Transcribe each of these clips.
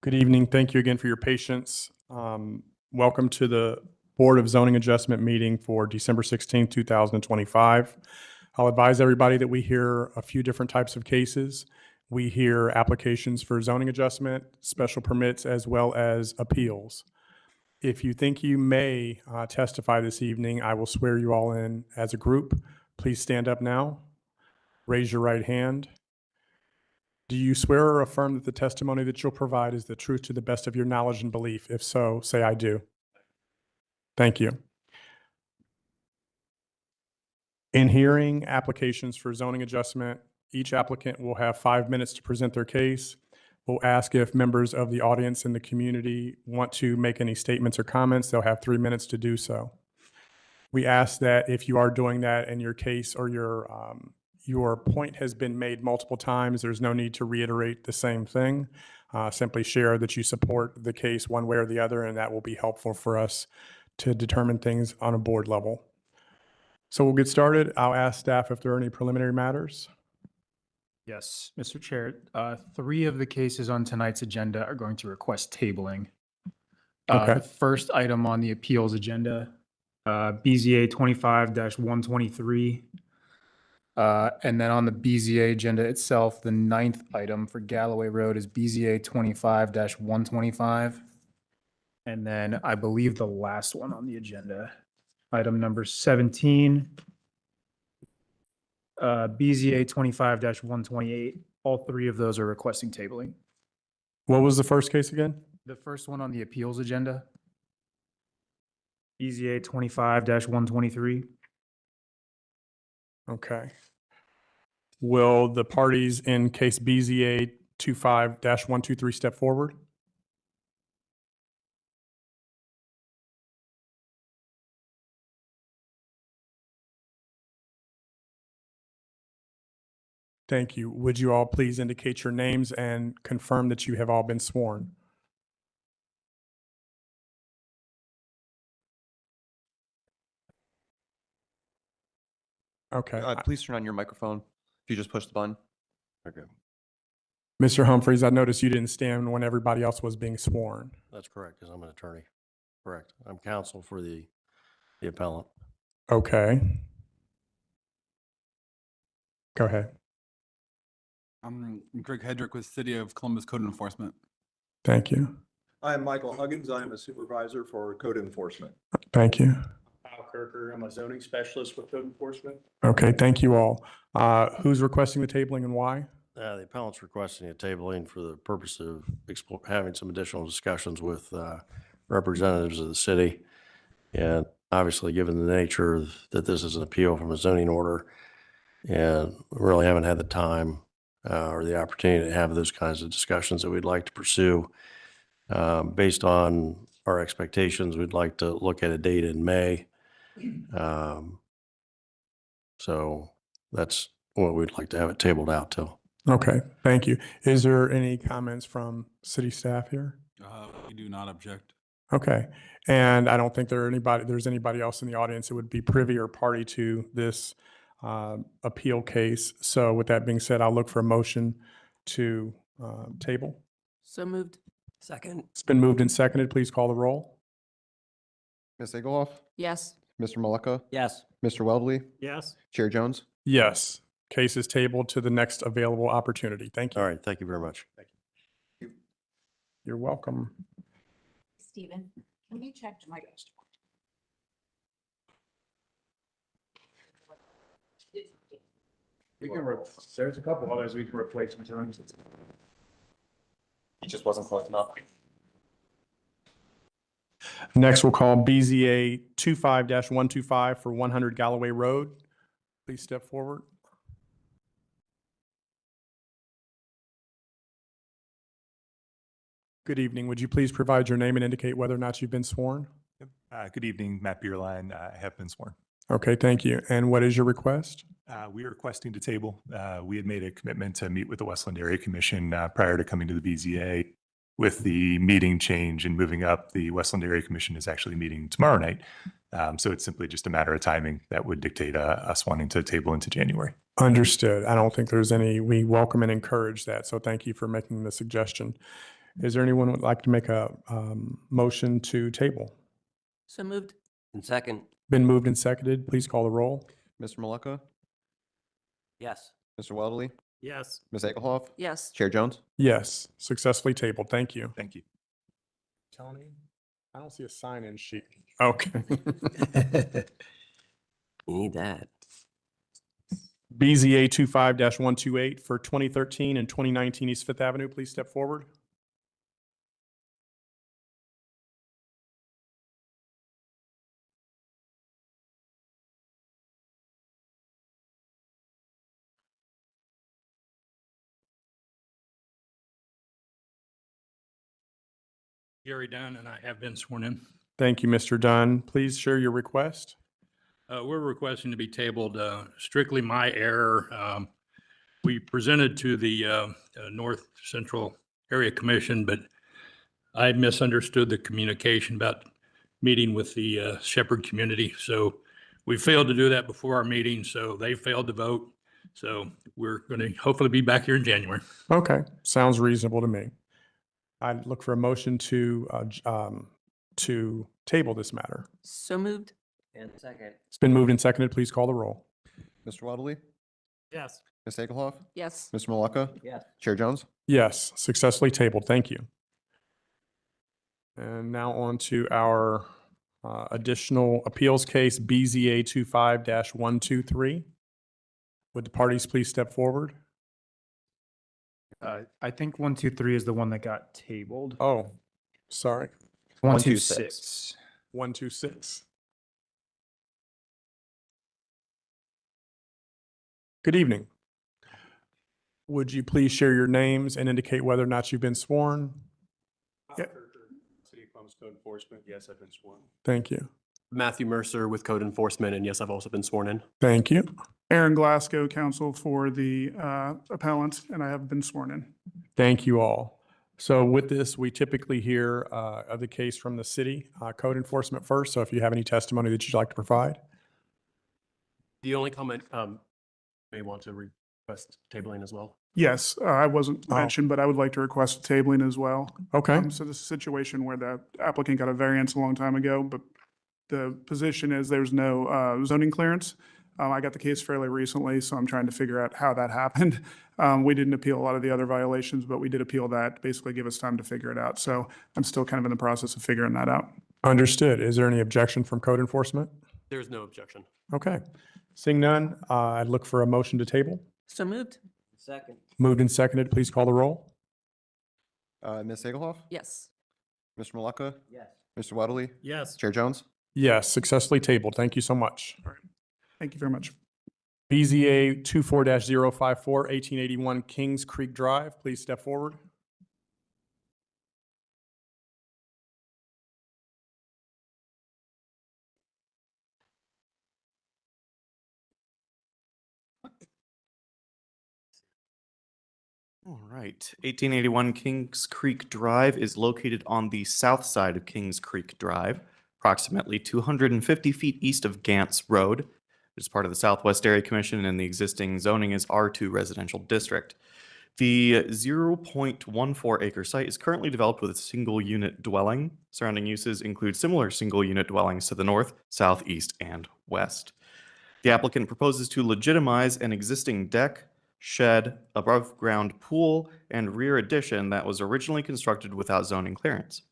Good evening. Thank you again for your patience. Welcome to the Board of Zoning Adjustment meeting for December 16th, 2025. I'll advise everybody that we hear a few different types of cases. We hear applications for zoning adjustment, special permits, as well as appeals. If you think you may testify this evening, I will swear you all in as a group. Please stand up now. Raise your right hand. Do you swear or affirm that the testimony that you'll provide is the truth to the best of your knowledge and belief? If so, say I do. Thank you. In hearing applications for zoning adjustment, each applicant will have 5 minutes to present their case. We'll ask if members of the audience and the community want to make any statements or comments. They'll have 3 minutes to do so. We ask that if you are doing that and your case or your point has been made multiple times, there's no need to reiterate the same thing. Simply share that you support the case one way or the other, and that will be helpful for us to determine things on a board level. So we'll get started. I'll ask staff if there are any preliminary matters. Yes, Mr. Chair. 3 of the cases on tonight's agenda are going to request tabling. Okay. The first item on the appeals agenda, BZA 25-123. And then on the BZA agenda itself, the 9th item for Galloway Road is BZA 25-125. And then I believe the last one on the agenda, item number 17, BZA 25-128. All 3 of those are requesting tabling. What was the first case again? The first one on the appeals agenda, BZA 25-123. Okay. Will the parties in case BZA 25-123 step forward? Thank you. Would you all please indicate your names and confirm that you have all been sworn? Okay. Please turn on your microphone if you just push the button. Okay, Mr. Humphreys, I noticed you didn't stand when everybody else was being sworn. that's correct, because I'm an attorney. Correct. I'm counsel for the appellant. Okay. Go ahead. I'm Greg Hedrick with City of Columbus Code Enforcement. Thank you. I am Michael Huggins. I am a supervisor for code enforcement. Thank you. Kyle Kirker, I'm a zoning specialist with code enforcement. Okay, thank you all. Who's requesting the tabling and why? The appellant's requesting a tabling for the purpose of having some additional discussions with representatives of the city. And obviously, given the nature that this is an appeal from a zoning order, and we really haven't had the time or the opportunity to have those kinds of discussions that we'd like to pursue. Based on our expectations, we'd like to look at a date in May. So that's what we'd like to have it tabled out till. Okay, thank you. Is there any comments from city staff here? We do not object. Okay, and I don't think there's anybody else in the audience that would be privy or party to this appeal case. So with that being said, I'll look for a motion to table. So moved. Second. It's been moved and seconded. Please call the roll. Ms. Egoloff, Yes. Mr. Maleka, Yes. Mr. Welbley, Yes. Chair Jones. Yes, case is tabled to the next available opportunity. Thank you. All right, thank you very much. You're welcome. Stephen, can you check my? There's a couple others we can replace. He just wasn't close enough. Next, we'll call BZA 25-125 for 100 Galloway Road. Please step forward. Good evening. Would you please provide your name and indicate whether or not you've been sworn? Good evening, Matt Beerline. I have been sworn. Okay, thank you. And what is your request? We are requesting to table. We had made a commitment to meet with the Westland Area Commission prior to coming to the BZA. With the meeting change and moving up, the Westland Area Commission is actually meeting tomorrow night. So it's simply just a matter of timing that would dictate us wanting to table into January. Understood. I don't think there's any, we welcome and encourage that. So thank you for making the suggestion. Is there anyone who would like to make a motion to table? So moved. And second. Been moved and seconded. Please call the roll. Mr. Maleka, Yes. Mr. Weatherly, Yes. Ms. Egelhoff, Yes. Chair Jones. Yes, successfully tabled. Thank you. Thank you. Tony, I don't see a sign-in sheet. Okay. You need that. BZA 25-128 for 2013 and 2019 East Fifth Avenue, please step forward. Gary Dunn, and I have been sworn in. Thank you, Mr. Dunn. Please share your request. We're requesting to be tabled, strictly my error. We presented to the North Central Area Commission, but I misunderstood the communication about meeting with the Shepherd community. So we failed to do that before our meeting, so they failed to vote. So we're going to hopefully be back here in January. Okay, sounds reasonable to me. I'd look for a motion to table this matter. So moved. And second. It's been moved and seconded. Please call the roll. Mr. Weatherly, Yes. Ms. Egelhoff, Yes. Mr. Maleka, Yes. Chair Jones. Yes, successfully tabled. Thank you. And now on to our additional appeals case, BZA 25-123. Would the parties please step forward? I think 123 is the one that got tabled. Oh, sorry. 126. 126. Good evening. Would you please share your names and indicate whether or not you've been sworn? Yeah. City of Columbus Code Enforcement. Yes, I've been sworn. Thank you. Matthew Mercer with Code Enforcement, and yes, I've also been sworn in. Thank you. Aaron Glasgow, counsel for the appellant, and I have been sworn in. Thank you all. So with this, we typically hear of the case from the city, code enforcement first. So if you have any testimony that you'd like to provide. The only comment, may want to request tabling as well. Yes, I wasn't Oh. mentioned, but I would like to request tabling as well. Okay. So this is a situation where the applicant got a variance a long time ago, but the position is there's no zoning clearance. I got the case fairly recently, so I'm trying to figure out how that happened. We didn't appeal a lot of the other violations, but we did appeal that, basically give us time to figure it out. So I'm still kind of in the process of figuring that out. Understood. Is there any objection from code enforcement? There's no objection. Okay. Seeing none, I'd look for a motion to table. So moved. Second. Moved and seconded. Please call the roll. Ms. Egelhoff, Yes. Mr. Maleka, Yes. Mr. Weatherly, Yes. Chair Jones. Yes, successfully tabled. Thank you so much. Thank you very much. BZA 24-054, 1881 Kings Creek Drive. Please step forward. All right. 1881 Kings Creek Drive is located on the south side of Kings Creek Drive, approximately 250 feet east of Gantz Road. It is part of the Southwest Area Commission, and the existing zoning is R2 Residential District. The 0.14 acre site is currently developed with a single unit dwelling. Surrounding uses include similar single unit dwellings to the north, south, east, and west. The applicant proposes to legitimize an existing deck, shed, above-ground pool, and rear addition that was originally constructed without zoning clearance.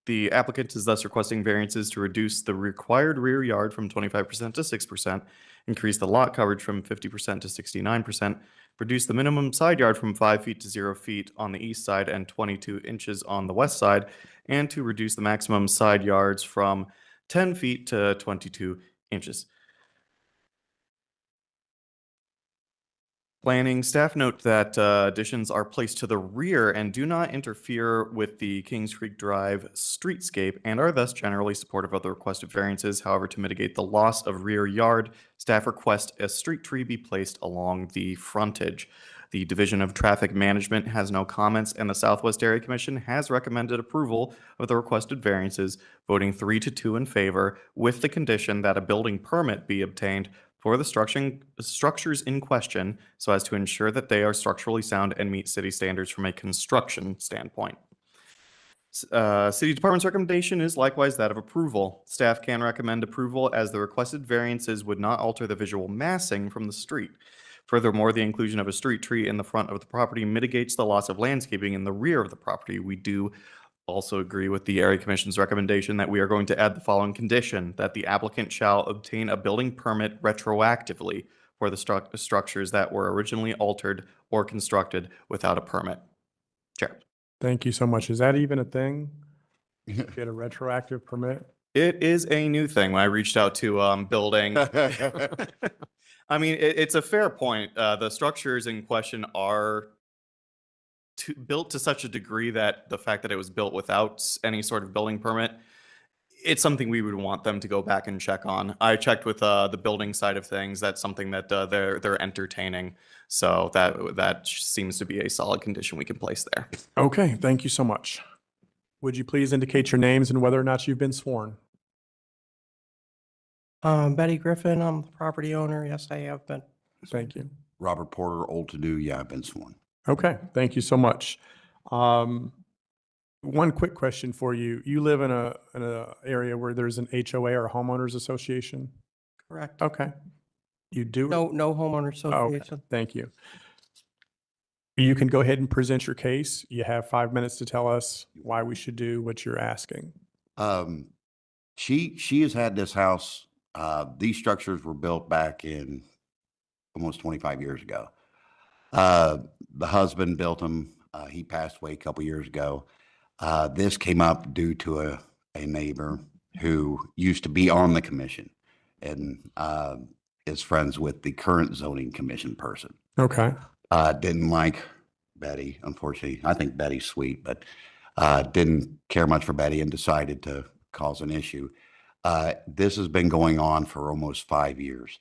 The applicant is thus requesting variances to reduce the required rear yard from 25% to 6%, increase the lot coverage from 50% to 69%, reduce the minimum side yard from 5 feet to 0 feet on the east side and 22 inches on the west side, and to reduce the maximum side yards from 10 feet to 22 inches. Planning staff note that additions are placed to the rear and do not interfere with the Kings Creek Drive streetscape and are thus generally supportive of the requested variances. However, to mitigate the loss of rear yard, staff request a street tree be placed along the frontage. The Division of Traffic Management has no comments, and the Southwest Area Commission has recommended approval of the requested variances, voting 3-2 in favor, with the condition that a building permit be obtained for the structures in question so as to ensure that they are structurally sound and meet city standards from a construction standpoint. City Department's recommendation is likewise that of approval. Staff can recommend approval as the requested variances would not alter the visual massing from the street. Furthermore, the inclusion of a street tree in the front of the property mitigates the loss of landscaping in the rear of the property. We do also agree with the Area Commission's recommendation that we are going to add the following condition, that the applicant shall obtain a building permit retroactively for the structures that were originally altered or constructed without a permit. Chair. Thank you so much. Is that even a thing? Get a retroactive permit? It is a new thing. When I reached out to building. I mean, it's a fair point. The structures in question are built to such a degree that the fact that it was built without any sort of building permit, it's something we would want them to go back and check on. I checked with the building side of things. That's something that they're entertaining. So that seems to be a solid condition we can place there. Okay, thank you so much. Would you please indicate your names and whether or not you've been sworn? Betty Griffin, I'm the property owner. Yes, I have been. Thank you. Robert Porter, old to do. Yeah, I've been sworn. Okay, thank you so much. One quick question for you. You live in a area where there's an HOA or homeowners association? Correct. Okay. You do? No homeowner Oh, okay. association. Thank you. You can go ahead and present your case. You have 5 minutes to tell us why we should do what you're asking. She has had this house. These structures were built back in almost 25 years ago. The husband built them. He passed away a couple years ago. This came up due to a neighbor who used to be on the commission and is friends with the current zoning commission person. Okay. Didn't like Betty, unfortunately. I think Betty's sweet, but didn't care much for Betty and decided to cause an issue. This has been going on for almost 5 years.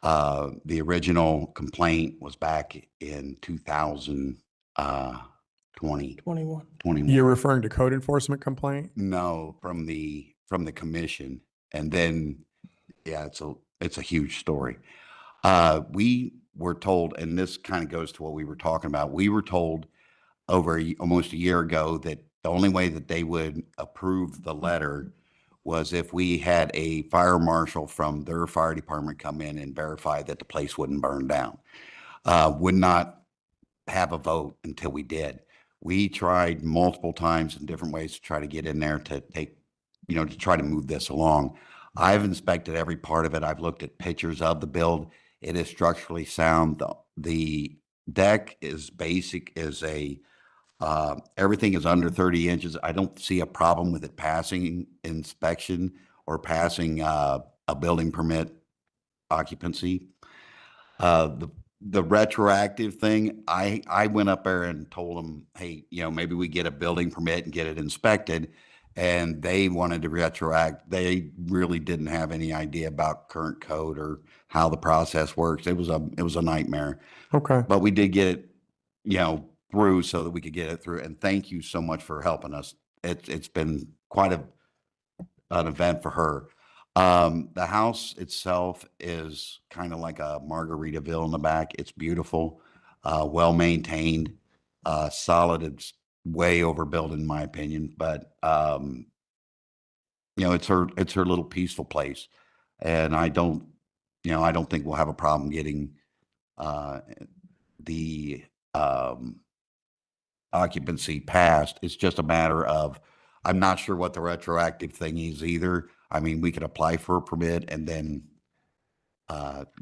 The original complaint was back in 2021. You're referring to code enforcement complaint? No, from the commission. And then, yeah, it's a huge story. We were told, and this kind of goes to what we were talking about. We were told almost a year ago that the only way that they would approve the letter was if we had a fire marshal from their fire department come in and verify that the place wouldn't burn down. Would not have a vote until we did. We tried multiple times in different ways to try to get in there to take, to try to move this along. I've inspected every part of it. I've looked at pictures of the build. It is structurally sound. The deck is basic, everything is under 30 inches. I don't see a problem with it passing inspection or passing a building permit occupancy. The retroactive thing, I went up there and told them, hey, maybe we get a building permit and get it inspected. And they wanted to retroact. They really didn't have any idea about current code or how the process works. It was a nightmare. Okay. But we did get it, through so that we could get it through. And thank you so much for helping us. It's been quite an event for her. The house itself is kind of like a Margaritaville in the back. It's beautiful, well maintained, solid. It's way overbuilt in my opinion, but it's her little peaceful place, and I don't think we'll have a problem getting the occupancy passed. It's just a matter of, I'm not sure what the retroactive thing is either. I mean, we could apply for a permit and then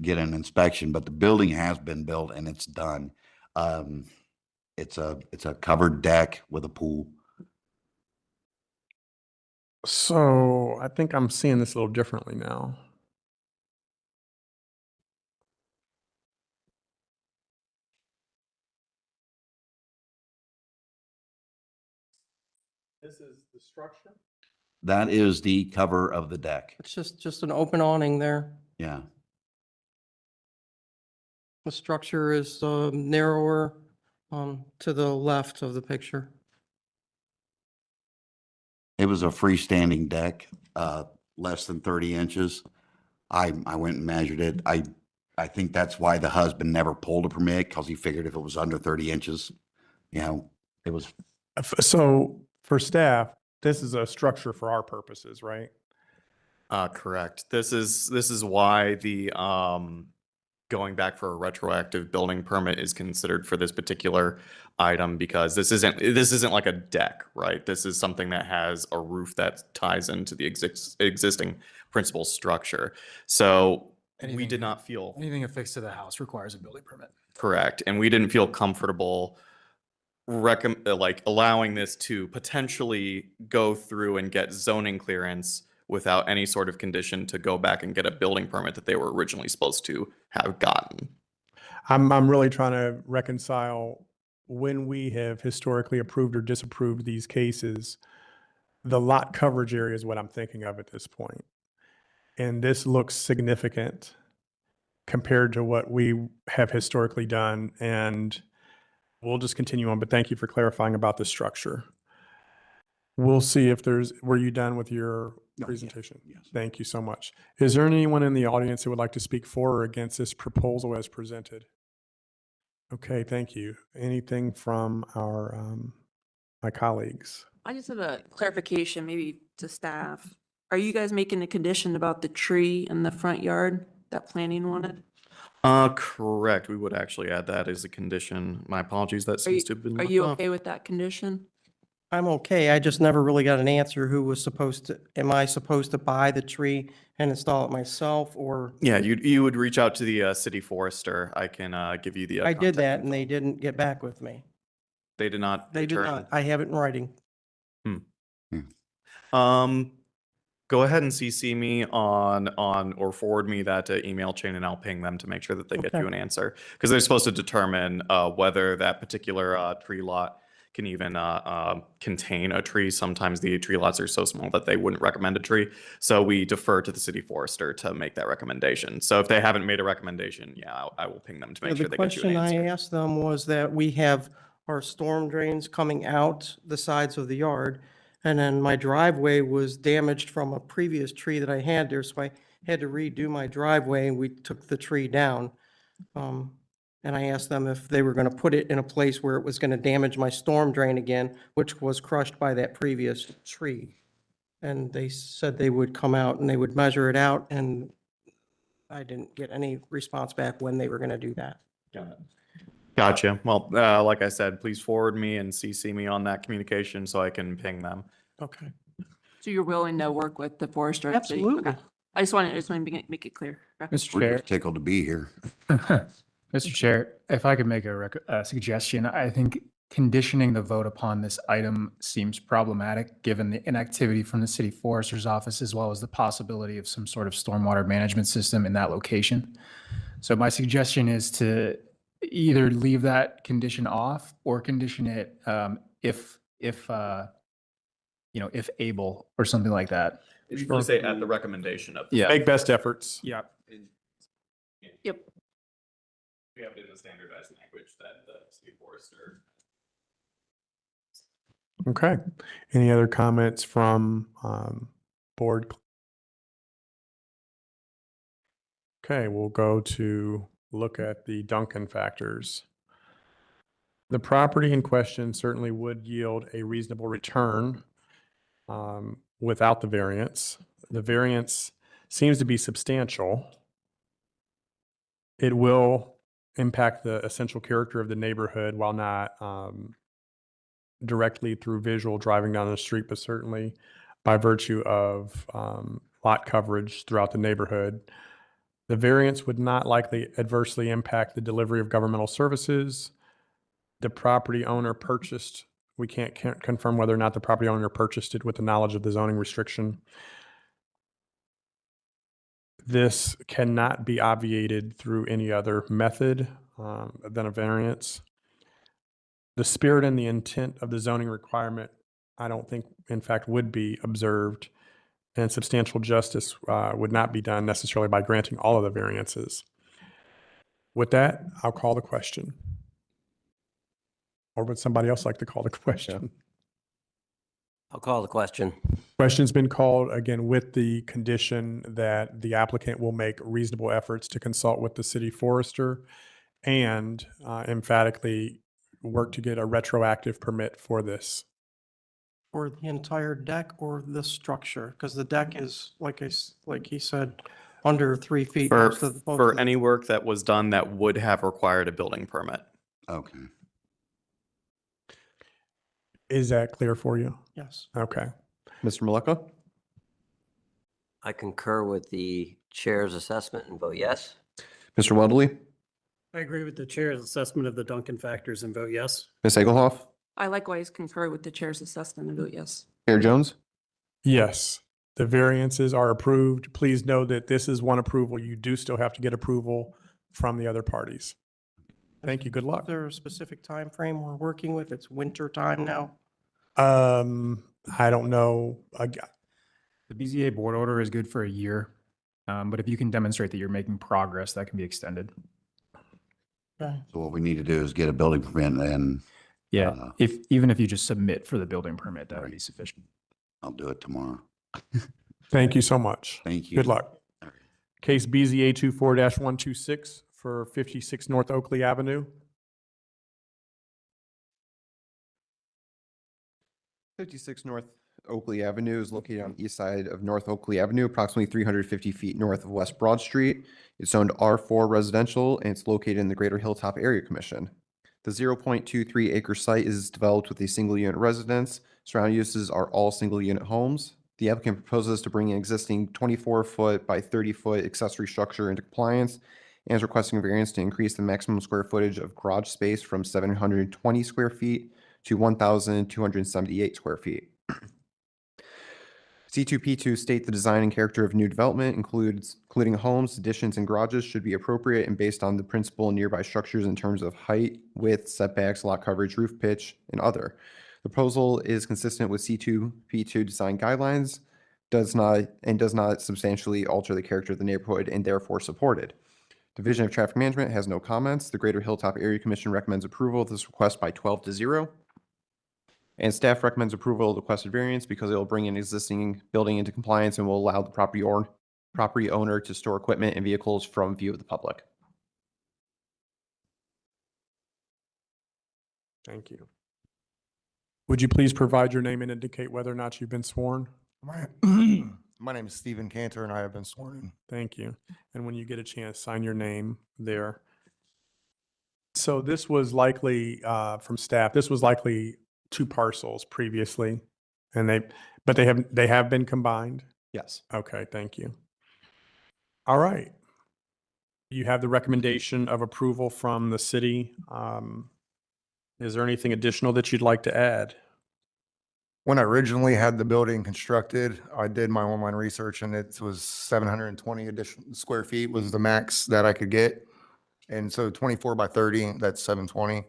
get an inspection, but the building has been built and it's done. It's a covered deck with a pool. So I think I'm seeing this a little differently now. This is the structure? That is the cover of the deck. It's just an open awning there. Yeah. The structure is narrower to the left of the picture. It was a freestanding deck, less than 30 inches. I went and measured it. I think that's why the husband never pulled a permit, because he figured if it was under 30 inches, it was. So For staff, this is a structure for our purposes, right? Correct. This is why the going back for a retroactive building permit is considered for this particular item, because this isn't like a deck, right? This is something that has a roof that ties into the existing principal structure. So we Anything- did not feel Anything affixed to the house requires a building permit. correct, and we didn't feel comfortable like allowing this to potentially go through and get zoning clearance without any sort of condition to go back and get a building permit that they were originally supposed to have gotten. I'm really trying to reconcile when we have historically approved or disapproved these cases, the lot coverage area is what I'm thinking of at this point. And this looks significant compared to what we have historically done. And we'll just continue on, but thank you for clarifying about the structure. We'll see if were you done with your presentation? yes. Thank you so much. Is there anyone in the audience who would like to speak for or against this proposal as presented? Okay, thank you. Anything from my colleagues? I just have a clarification, maybe to staff. Are you guys making a condition about the tree in the front yard that planning wanted? Correct. We would actually add that as a condition. My apologies, that seems to have been Are left you off. okay with that condition? I'm okay. I just never really got an answer who was supposed to, am I supposed to buy the tree and install it myself, or? Yeah, you would reach out to the city forester. I can give you the. I did contact that info. and they didn't get back with me. They did not. They did return. not. I have it in writing. Go ahead and CC me on or forward me that email chain, and I'll ping them to make sure that they get Okay. you an answer, because they're supposed to determine whether that particular tree lot can even contain a tree. Sometimes the tree lots are so small that they wouldn't recommend a tree. So we defer to the city forester to make that recommendation. So if they haven't made a recommendation, yeah, I will ping them to make sure The they get you an question I answer. asked them was that we have our storm drains coming out the sides of the yard, and then my driveway was damaged from a previous tree that I had there, so I had to redo my driveway, and we took the tree down. And I asked them if they were going to put it in a place where it was going to damage my storm drain again, which was crushed by that previous tree. And they said they would come out and they would measure it out, and I didn't get any response back when they were going to do that. Gotcha. Well, like I said, please forward me and CC me on that communication so I can ping them. Okay. So you're willing to work with the forester? at the city? Absolutely. Okay. I just wanted to make it clear. Okay. Mr. We're Chair, just tickled to be here. Mr. Chair, if I could make a suggestion, I think conditioning the vote upon this item seems problematic, given the inactivity from the city forester's office, as well as the possibility of some sort of stormwater management system in that location. So my suggestion is to either leave that condition off or condition it if able, or something like that. You say at the recommendation of. Yeah. Make best efforts. Yeah. Yep. We have it in the standardized language that the city forester. Okay. Any other comments from board? Okay, we'll go to look at the Duncan factors. The property in question certainly would yield a reasonable return without the variance. The variance seems to be substantial. It will impact the essential character of the neighborhood while not directly through visual driving down the street, but certainly by virtue of lot coverage throughout the neighborhood. The variance would not likely adversely impact the delivery of governmental services. The property owner purchased, we can't confirm whether or not the property owner purchased it with the knowledge of the zoning restriction. This cannot be obviated through any other method than a variance. The spirit and the intent of the zoning requirement, I don't think, in fact, would be observed, and substantial justice would not be done necessarily by granting all of the variances. With that, I'll call the question. Or would somebody else like to call the question? I'll call the question. Question's been called, again, with the condition that the applicant will make reasonable efforts to consult with the city forester and emphatically work to get a retroactive permit for this. For the entire deck or the structure? Because the deck is, like like he said, under 3 feet. For, most of the- most for of the- any work that was done that would have required a building permit. Okay. Is that clear for you? Yes. Okay. Mr. Maleka? I concur with the chair's assessment and vote yes. Mr. Weatherly? I agree with the chair's assessment of the Duncan factors and vote yes. Ms. Egelhoff? I likewise concur with the chair's assessment and vote yes. Mayor Jones? Yes, the variances are approved. Please know that this is one approval. You do still have to get approval from the other parties. Thank you. Good Is luck. there a specific time frame we're working with? It's winter time now. I don't know. The BZA board order is good for a year, but if you can demonstrate that you're making progress, that can be extended. Okay. So what we need to do is get a building permit and Yeah, even if you just submit for the building permit, that would be sufficient. I'll do it tomorrow. Thank you so much. Thank you. Good luck. Case BZA 24-126 for 56 North Oakley Avenue. 56 North Oakley Avenue is located on the east side of North Oakley Avenue, approximately 350 feet north of West Broad Street. It's zoned R4 residential, and it's located in the Greater Hilltop Area Commission. The 0.23 acre site is developed with a single unit residence. Surrounding uses are all single unit homes. The applicant proposes to bring an existing 24-foot by 30-foot accessory structure into compliance and is requesting a variance to increase the maximum square footage of garage space from 720 square feet to 1,278 square feet. C2P2 state the design and character of new development including homes, additions, and garages should be appropriate and based on the principal and nearby structures in terms of height, width, setbacks, lot coverage, roof pitch, and other. The proposal is consistent with C2P2 design guidelines, does not substantially alter the character of the neighborhood and therefore supported. Division of Traffic Management has no comments. The Greater Hilltop Area Commission recommends approval of this request by 12-0. And staff recommends approval of the requested variance because it will bring an existing building into compliance and will allow the property owner to store equipment and vehicles from view of the public. Thank you. Would you please provide your name and indicate whether or not you've been sworn? My name is Stephen Cantor and I have been sworn in. Thank you. And when you get a chance, sign your name there. So this was likely, from staff, this was likely 2 parcels previously, and they have been combined? Yes. Okay, thank you. All right. You have the recommendation of approval from the city. Is there anything additional that you'd like to add? When I originally had the building constructed, I did my online research and it was 720 additional square feet was the max that I could get. And so 24 by 30, that's 720.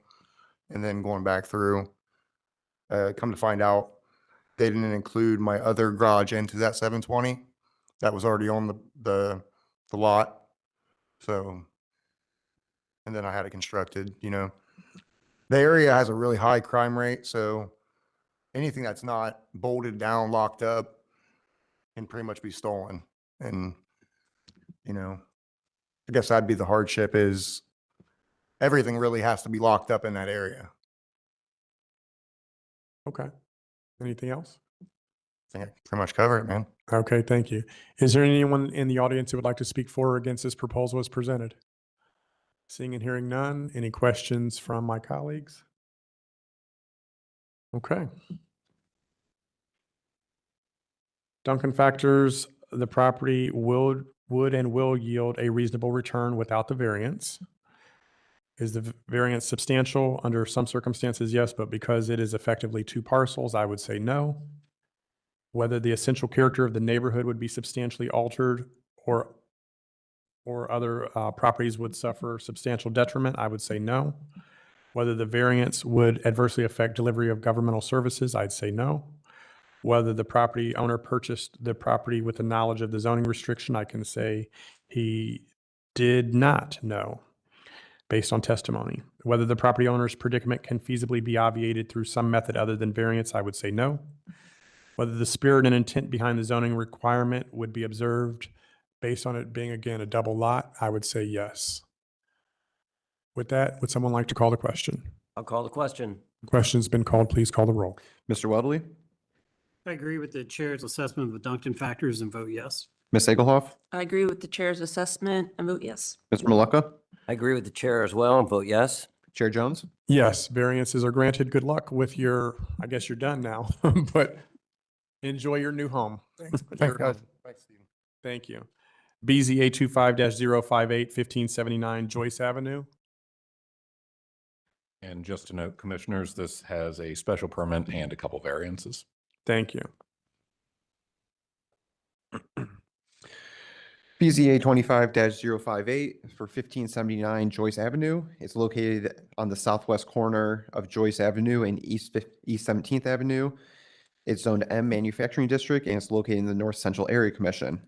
And then going back through, come to find out, they didn't include my other garage into that 720. That was already on the lot. So, and then I had it constructed, you know. The area has a really high crime rate, so anything that's not bolted down, locked up, can pretty much be stolen. And, you know, I guess that'd be the hardship is everything really has to be locked up in that area. Okay. Anything else? I think I pretty much cover it, man. Okay, thank you. Is there anyone in the audience who would like to speak for or against this proposal as presented? Seeing and hearing none, any questions from my colleagues? Okay. Duncan factors, the property would and will yield a reasonable return without the variance. Is the variance substantial? Under some circumstances, yes, but because it is effectively 2 parcels, I would say no. Whether the essential character of the neighborhood would be substantially altered or other properties would suffer substantial detriment, I would say no. Whether the variance would adversely affect delivery of governmental services, I'd say no. Whether the property owner purchased the property with the knowledge of the zoning restriction, I can say he did not know based on testimony. Whether the property owner's predicament can feasibly be obviated through some method other than variance, I would say no. Whether the spirit and intent behind the zoning requirement would be observed based on it being, again, a double lot, I would say yes. With that, would someone like to call the question? I'll call the question. Question's been called. Please call the roll. Mr. Weatherly? I agree with the chair's assessment of the Duncton factors and vote yes. Ms. Egelhoff? I agree with the chair's assessment and vote yes. Mr. Maleka? I agree with the chair as well and vote yes. Chair Jones? Yes, variances are granted. Good luck with your, I guess you're done now, but enjoy your new home. Thanks, guys. Thanks, Stephen. Thank you. BZA 25-058, 1579 Joyce Avenue. And just to note, commissioners, this has a special permit and a couple variances. Thank you. BZA 25-058 for 1579 Joyce Avenue. It's located on the southwest corner of Joyce Avenue and East 17th Avenue. It's zoned M Manufacturing District and it's located in the North Central Area Commission.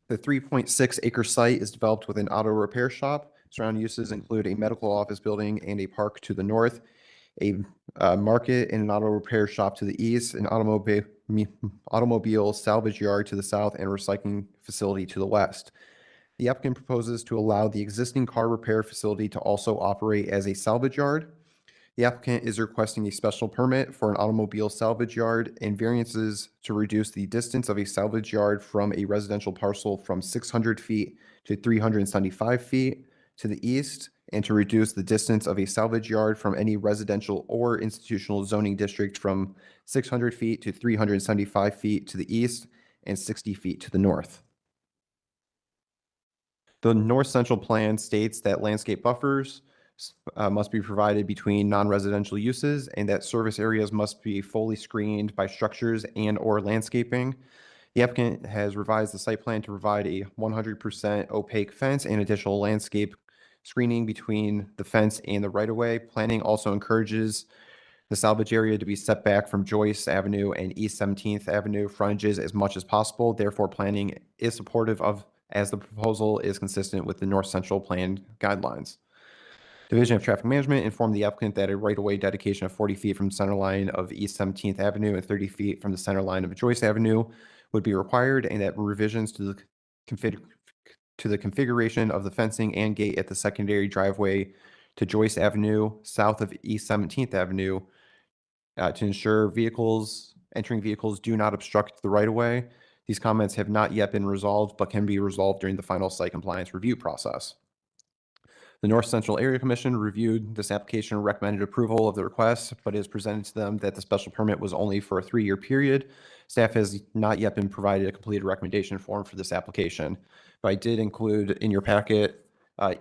The 3.6 acre site is developed with an auto repair shop. Surrounding uses include a medical office building and a park to the north, a market and an auto repair shop to the east, an automobile salvage yard to the south, and recycling facility to the west. The applicant proposes to allow the existing car repair facility to also operate as a salvage yard. The applicant is requesting a special permit for an automobile salvage yard and variances to reduce the distance of a salvage yard from a residential parcel from 600 feet to 375 feet to the east, and to reduce the distance of a salvage yard from any residential or institutional zoning district from 600 feet to 375 feet to the east and 60 feet to the north. The North Central Plan states that landscape buffers must be provided between non-residential uses and that service areas must be fully screened by structures and or landscaping. The applicant has revised the site plan to provide a 100% opaque fence and additional landscape screening between the fence and the right-of-way. Planning also encourages the salvage area to be set back from Joyce Avenue and East 17th Avenue frontages as much as possible. Therefore, planning is supportive of as the proposal is consistent with the North Central Plan guidelines. Division of Traffic Management informed the applicant that a right-of-way dedication of 40 feet from the center line of East 17th Avenue and 30 feet from the center line of Joyce Avenue would be required, and that revisions to the configuration of the fencing and gate at the secondary driveway to Joyce Avenue south of East 17th Avenue to ensure entering vehicles do not obstruct the right-of-way. These comments have not yet been resolved, but can be resolved during the final site compliance review process. The North Central Area Commission reviewed this application and recommended approval of the request, but it is presented to them that the special permit was only for a 3-year period. Staff has not yet been provided a completed recommendation form for this application, but I did include in your packet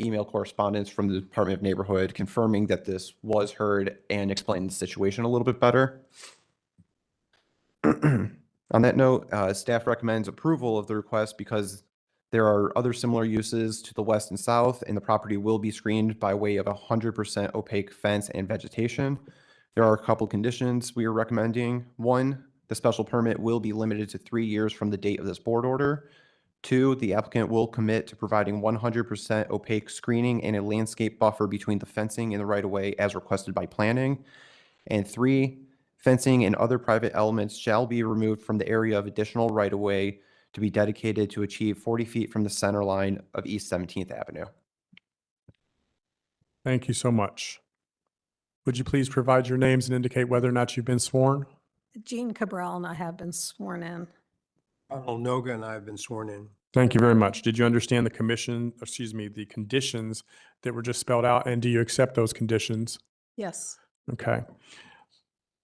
email correspondence from the Department of Neighborhood confirming that this was heard and explained the situation a little bit better. On that note, staff recommends approval of the request because there are other similar uses to the west and south, and the property will be screened by way of 100% opaque fence and vegetation. There are a couple conditions we are recommending. 1, the special permit will be limited to 3 years from the date of this board order. 2, the applicant will commit to providing 100% opaque screening and a landscape buffer between the fencing and the right-of-way as requested by planning. And 3, fencing and other private elements shall be removed from the area of additional right-of-way to be dedicated to achieve 40 feet from the center line of East 17th Avenue. Thank you so much. Would you please provide your names and indicate whether or not you've been sworn? Jean Cabral, and I have been sworn in. Arnold Noga and I have been sworn in. Thank you very much. Did you understand the the conditions that were just spelled out, and do you accept those conditions? Yes. Okay.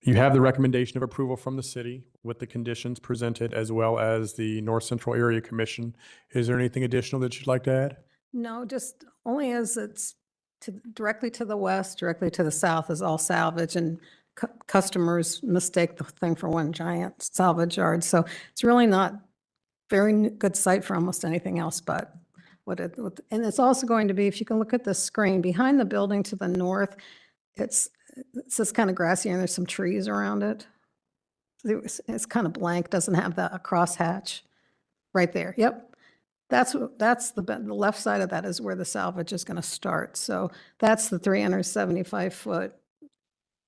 You have the recommendation of approval from the city with the conditions presented as well as the North Central Area Commission. Is there anything additional that you'd like to add? No, just only as it's directly to the west, directly to the south is all salvage, and customers mistake the thing for one giant salvage yard. So it's really not very good site for almost anything else but and it's also going to be, if you can look at the screen, behind the building to the north, it's just kind of grassy and there's some trees around it. It's kind of blank, doesn't have the crosshatch right there. Yep. That's the left side of that is where the salvage is going to start. So that's the 375 foot.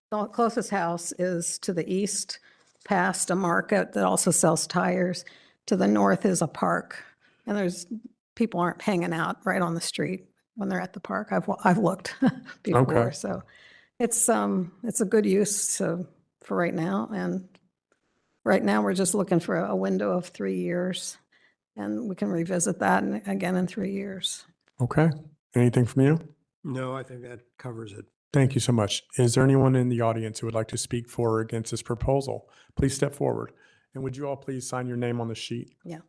The closest house is to the east, past a market that also sells tires. To the north is a park, and people aren't hanging out right on the street when they're at the park. I've looked before, Okay. So it's a good use for right now, and right now, we're just looking for a window of 3 years. And we can revisit that again in 3 years. Okay. Anything from you? No, I think that covers it. Thank you so much. Is there anyone in the audience who would like to speak for or against this proposal? Please step forward. And would you all please sign your name on the sheet? Yeah,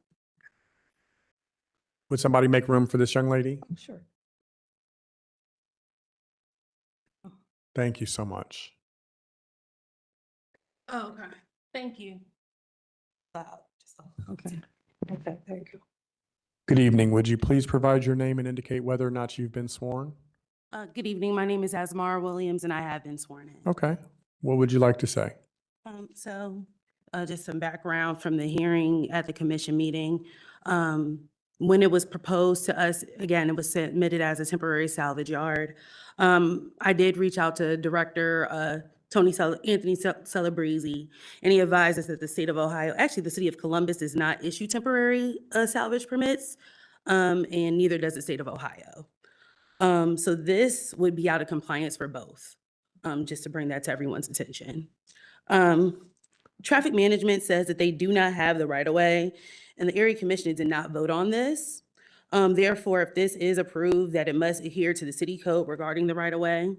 Would somebody make room for this young lady? sure. Thank you so much. Oh, okay. Thank you. Okay. Okay, there you go. Good evening. Would you please provide your name and indicate whether or not you've been sworn? Good evening. My name is Asmar Williams, and I have been sworn in. Okay. What would you like to say? Just some background from the hearing at the commission meeting. When it was proposed to us, again, it was submitted as a temporary salvage yard. I did reach out to Director Anthony Celebrezzi, and he advised us that the state of Ohio, actually the city of Columbus, does not issue temporary salvage permits, and neither does the state of Ohio. So this would be out of compliance for both, just to bring that to everyone's attention. Traffic management says that they do not have the right of way, and the area commission did not vote on this. Therefore, if this is approved, that it must adhere to the city code regarding the right of way.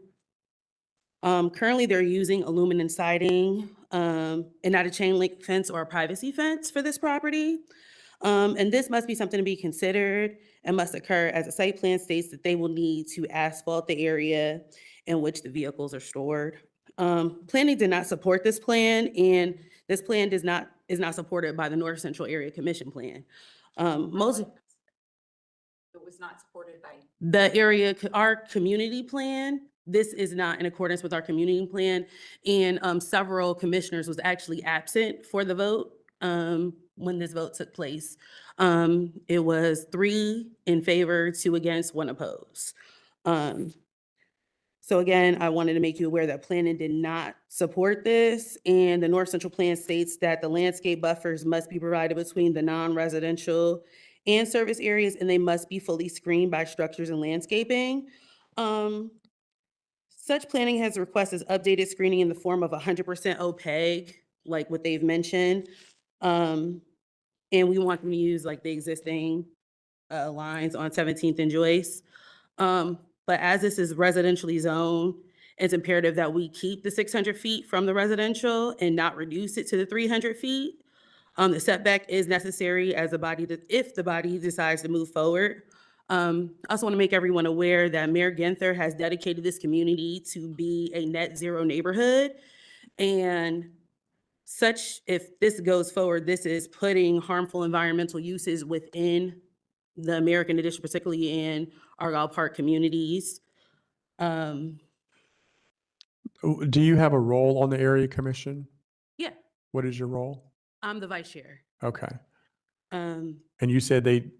Currently, they're using aluminum siding and not a chain link fence or a privacy fence for this property. And this must be something to be considered and must occur as a site plan states that they will need to asphalt the area in which the vehicles are stored. Planning did not support this plan, and this plan is not supported by the North Central Area Commission plan. It was not supported by. Our community plan, this is not in accordance with our community plan, and several commissioners was actually absent for the vote when this vote took place. It was 3 in favor, 2 against, 1 opposed. So again, I wanted to make you aware that planning did not support this, and the North Central Plan states that the landscape buffers must be provided between the non-residential and service areas, and they must be fully screened by structures and landscaping. Such planning has requested updated screening in the form of 100% opaque, like what they've mentioned. And we want them to use like the existing lines on 17th and Joyce. But as this is residentially zoned, it's imperative that we keep the 600 feet from the residential and not reduce it to the 300 feet. The setback is necessary as if the body decides to move forward. I also want to make everyone aware that Mayor Ginther has dedicated this community to be a net zero neighborhood. And if this goes forward, this is putting harmful environmental uses within the American Edition, particularly in Argyle Park communities. Do you have a role on the area commission? Yeah, What is your role? I'm the vice chair. Okay. Um, And you said they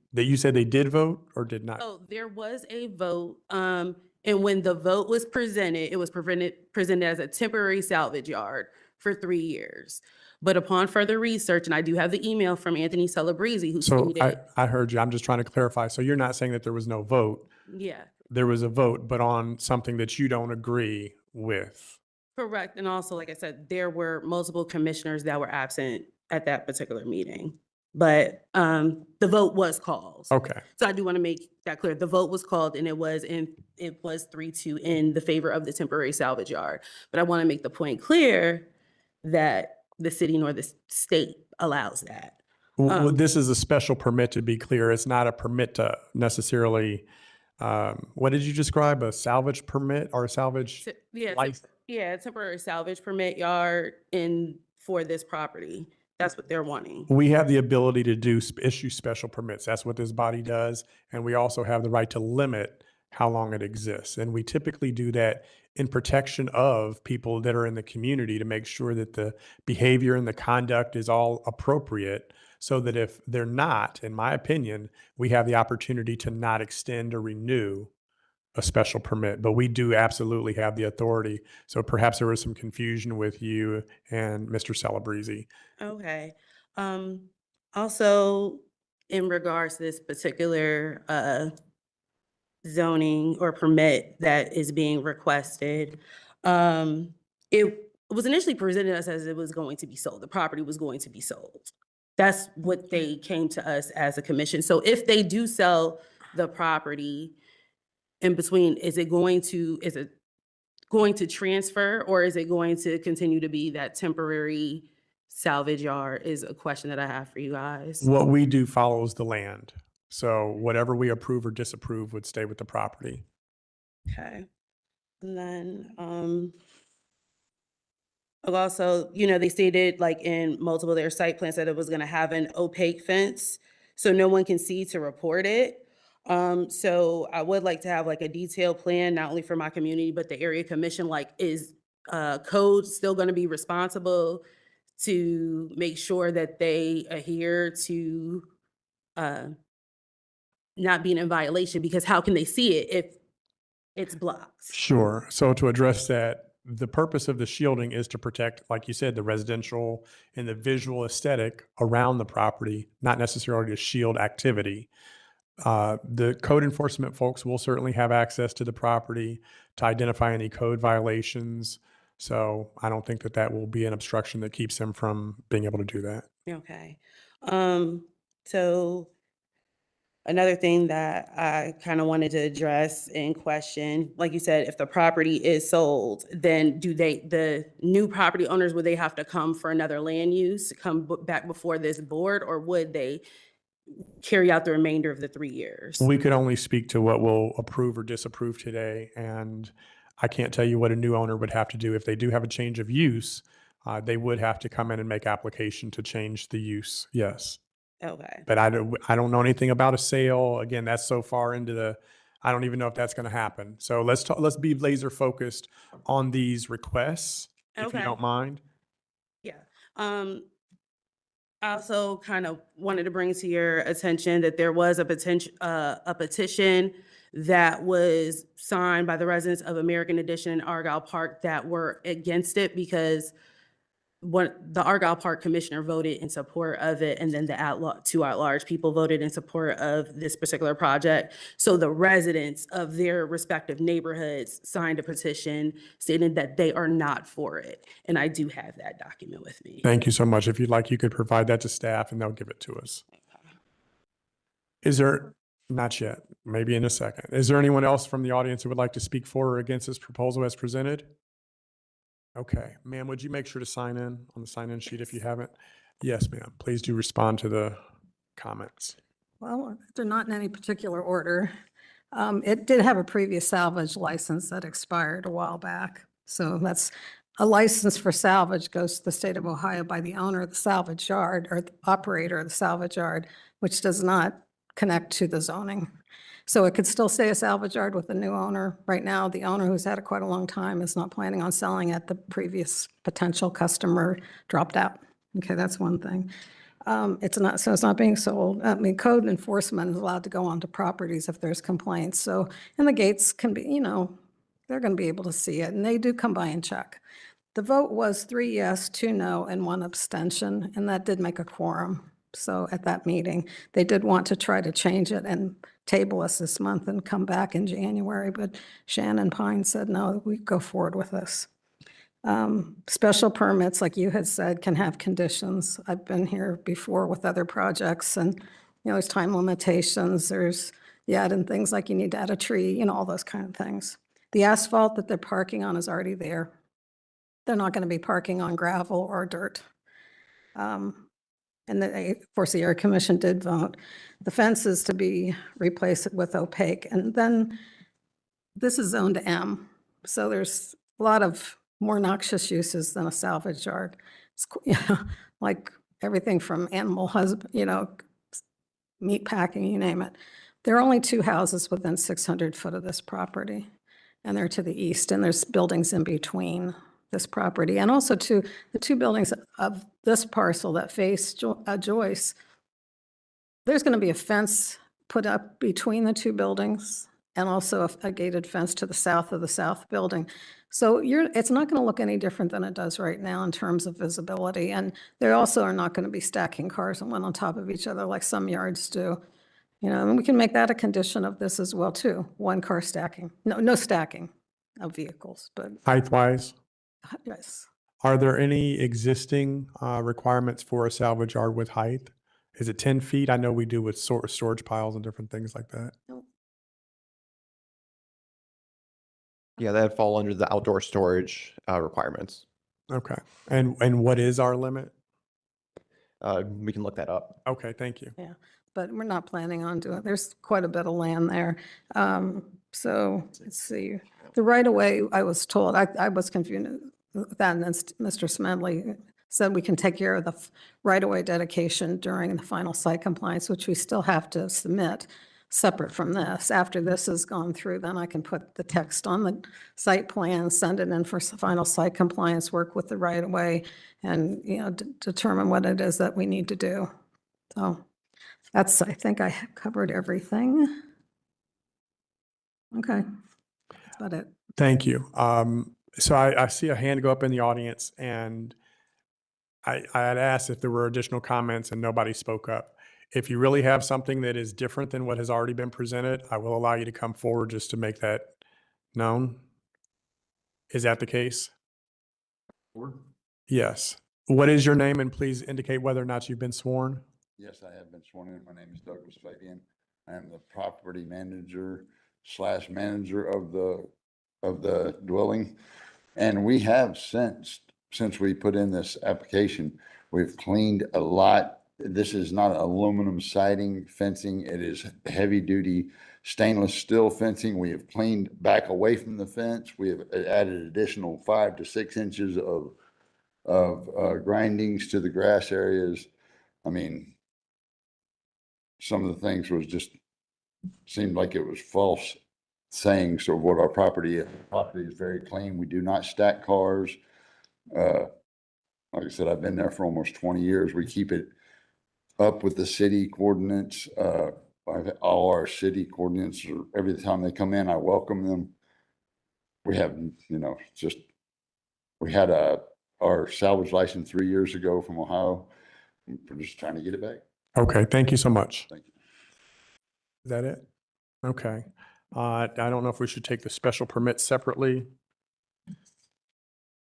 did vote or did not? Oh, there was a vote, and when the vote was presented, it was presented as a temporary salvage yard for 3 years. But upon further research, and I do have the email from Anthony Celebrezzi who So stated, I heard you. I'm just trying to clarify. So you're not saying that there was no vote. yeah, There was a vote, but on something that you don't agree with. correct. And also, like I said, there were multiple commissioners that were absent at that particular meeting. But the vote was called. Okay. So I do want to make that clear. The vote was called, and it was 3-2 in the favor of the temporary salvage yard. But I want to make the point clear that the city nor the state allows that. Well, this is a special permit, to be clear. It's not a permit to necessarily, what did you describe? A salvage permit or a salvage? Yeah, temporary salvage permit yard for this property. That's what they're wanting. We have the ability to issue special permits. That's what this body does. And we also have the right to limit how long it exists. And we typically do that in protection of people that are in the community to make sure that the behavior and the conduct is all appropriate, so that if they're not, in my opinion, we have the opportunity to not extend or renew a special permit. But we do absolutely have the authority. So perhaps there was some confusion with you and Mr. Celebrezzi. Okay. Also, in regards to this particular zoning or permit that is being requested, it was initially presented us as it was going to be sold. The property was going to be sold. That's what they came to us as a commission. So if they do sell the property in between, is it going to transfer, or is it going to continue to be that temporary salvage yard is a question that I have for you guys. What we do follows the land. So whatever we approve or disapprove would stay with the property. Okay. And then, also, you know, they stated like in multiple of their site plans that it was gonna have an opaque fence, so no one can see to report it. So I would like to have like a detailed plan, not only for my community, but the area commission, like is, code still gonna be responsible to make sure that they adhere to, uh, not being in violation, because how can they see it if it's blocked? Sure. So to address that, the purpose of the shielding is to protect, like you said, the residential and the visual aesthetic around the property, not necessarily to shield activity. The code enforcement folks will certainly have access to the property to identify any code violations. So I don't think that that will be an obstruction that keeps them from being able to do that. Okay. So another thing that I kind of wanted to address in question, like you said, if the property is sold, then the new property owners, would they have to come for another land use, back before this board, or would they carry out the remainder of the 3 years? We could only speak to what we'll approve or disapprove today, and I can't tell you what a new owner would have to do. If they do have a change of use, they would have to come in and make application to change the use, yes. Okay. But I don't know anything about a sale. Again, that's so far into I don't even know if that's going to happen. So let's be laser focused on these requests, if you Okay. don't mind. Yeah. I also kind of wanted to bring to your attention that there was a petition that was signed by the residents of American Addition and Argyle Park that were against it, because the Argyle Park Commissioner voted in support of it, and then the two at-large people voted in support of this particular project. So the residents of their respective neighborhoods signed a petition stating that they are not for it. And I do have that document with me. Thank you so much. If you'd like, you could provide that to staff and they'll give it to us. Is there, not yet, maybe in a second. Is there anyone else from the audience who would like to speak for or against this proposal as presented? Okay, ma'am, would you make sure to sign in on the sign-in sheet if you haven't? Yes, ma'am. Please do respond to the comments. Well, they're not in any particular order. It did have a previous salvage license that expired a while back. So that's a license for salvage goes to the state of Ohio by the owner of the salvage yard or the operator of the salvage yard, which does not connect to the zoning. So it could still stay a salvage yard with a new owner. Right now, the owner who's had it quite a long time is not planning on selling it. The previous potential customer dropped out. Okay, that's one thing. It's not being sold. I mean, code enforcement is allowed to go onto properties if there's complaints. So, and the gates can be, they're going to be able to see it, and they do come by and check. The vote was 3 yes, 2 no, and 1 abstention, and that did make a quorum. So at that meeting, they did want to try to change it and table us this month and come back in January, but Shannon Pine said, no, we go forward with this. Special permits, like you had said, can have conditions. I've been here before with other projects, and there's time limitations. There's adding things like you need to add a tree, all those kind of things. The asphalt that they're parking on is already there. They're not going to be parking on gravel or dirt. And of course, the Area Commission did vote. The fence is to be replaced with opaque. And then this is zoned M. So there's a lot of more noxious uses than a salvage yard. It's, like everything from animal husband, meat packing, you name it. There are only 2 houses within 600 foot of this property, and they're to the east, and there's buildings in between this property. And also the 2 buildings of this parcel that face Joyce, there's going to be a fence put up between the 2 buildings and also a gated fence to the south of the south building. So it's not going to look any different than it does right now in terms of visibility. And they also are not going to be stacking cars one on top of each other like some yards do. And we can make that a condition of this as well too. 1 car stacking, no stacking of vehicles, but Height-wise? yes. Are there any existing requirements for a salvage yard with height? Is it 10 feet? I know we do with storage piles and different things like that. Yeah, that'd fall under the outdoor storage requirements. Okay. And what is our limit? We can look that up. Okay, thank you. Yeah, but we're not planning on doing, there's quite a bit of land there. So let's see, the right of way, I was told, I was confused with that, and then Mr. Smedley said we can take care of the right of way dedication during the final site compliance, which we still have to submit separate from this. After this has gone through, then I can put the text on the site plan, send it in for final site compliance, work with the right of way, and, you know, determine what it is that we need to do. So that's, I think I have covered everything. Okay, that's about it. Thank you. So I see a hand go up in the audience, and I had asked if there were additional comments and nobody spoke up. If you really have something that is different than what has already been presented, I will allow you to come forward just to make that known. Is that the case? Yes. What is your name, and please indicate whether or not you've been sworn? Yes, I have been sworn in. My name is Douglas Fabian. I am the property manager / manager of the dwelling. And we have since we put in this application, we've cleaned a lot. This is not aluminum siding fencing. It is heavy duty stainless steel fencing. We have cleaned back away from the fence. We have added additional 5 to 6 inches of grindings to the grass areas. I mean, some of the things was just seemed like it was false sayings of what our property is. Property is very clean. We do not stack cars. Like I said, I've been there for almost 20 years. We keep it up with the city coordinates. All our city coordinates, every time they come in, I welcome them. We have, we had our salvage license 3 years ago from Ohio. We're just trying to get it back. Okay, thank you so much. Thank you. Is that it? Okay. I don't know if we should take the special permit separately.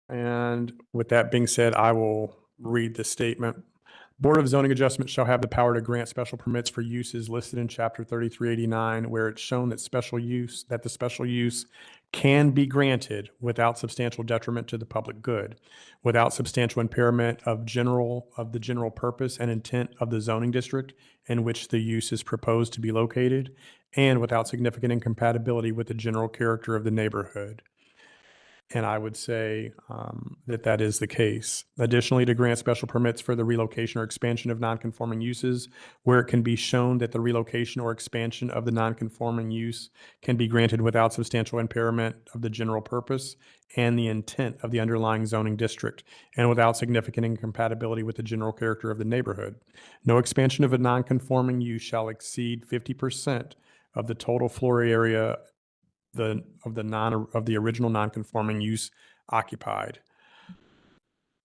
And with that being said, I will read the statement. Board of Zoning Adjustment shall have the power to grant special permits for uses listed in Chapter 3389, where it's shown that the special use can be granted without substantial detriment to the public good, without substantial impairment of the general purpose and intent of the zoning district in which the use is proposed to be located, and without significant incompatibility with the general character of the neighborhood. And I would say that is the case. Additionally, to grant special permits for the relocation or expansion of nonconforming uses, where it can be shown that the relocation or expansion of the nonconforming use can be granted without substantial impairment of the general purpose and the intent of the underlying zoning district, and without significant incompatibility with the general character of the neighborhood. No expansion of a nonconforming use shall exceed 50% of the total floor area of the original nonconforming use occupied.